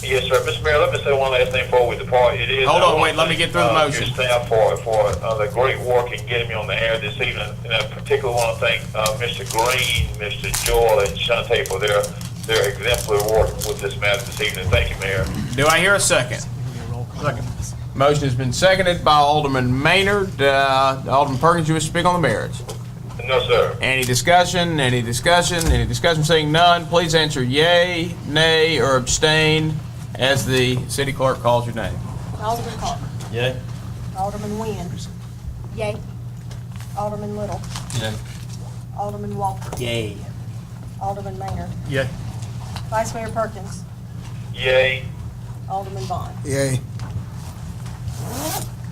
Yes, sir. Mr. Mayor, let me say one last thing before we depart. It is. Hold on, wait, let me get through the motion. Your staff for the great work in getting me on the air this evening. And I particularly want to thank Mr. Green, Mr. Joel, and Shante for their exemplary work with this matter this evening. Thank you, Mayor. Do I hear a second? Second. Motion has been seconded by Alderman Maynard. Alderman Perkins, you wish to speak on the merits? No, sir. Any discussion? Any discussion? Any discussion? Seeing none, please answer yay, nay, or abstain as the city clerk calls your name. Alderman Carver. Yay. Alderman Nguyen. Yay. Alderman Little. Yay. Alderman Walker. Yay. Alderman Maynard. Yay. Vice Mayor Perkins. Yay. Alderman Vaughn. Yay.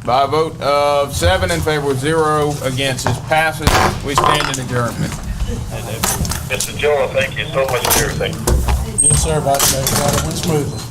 By a vote of 7 in favor with 0 against, this passes. We stand in adjournment. Mr. Joel, thank you so much for everything. Yes, sir, Vice Mayor. Got it. Went smoothly.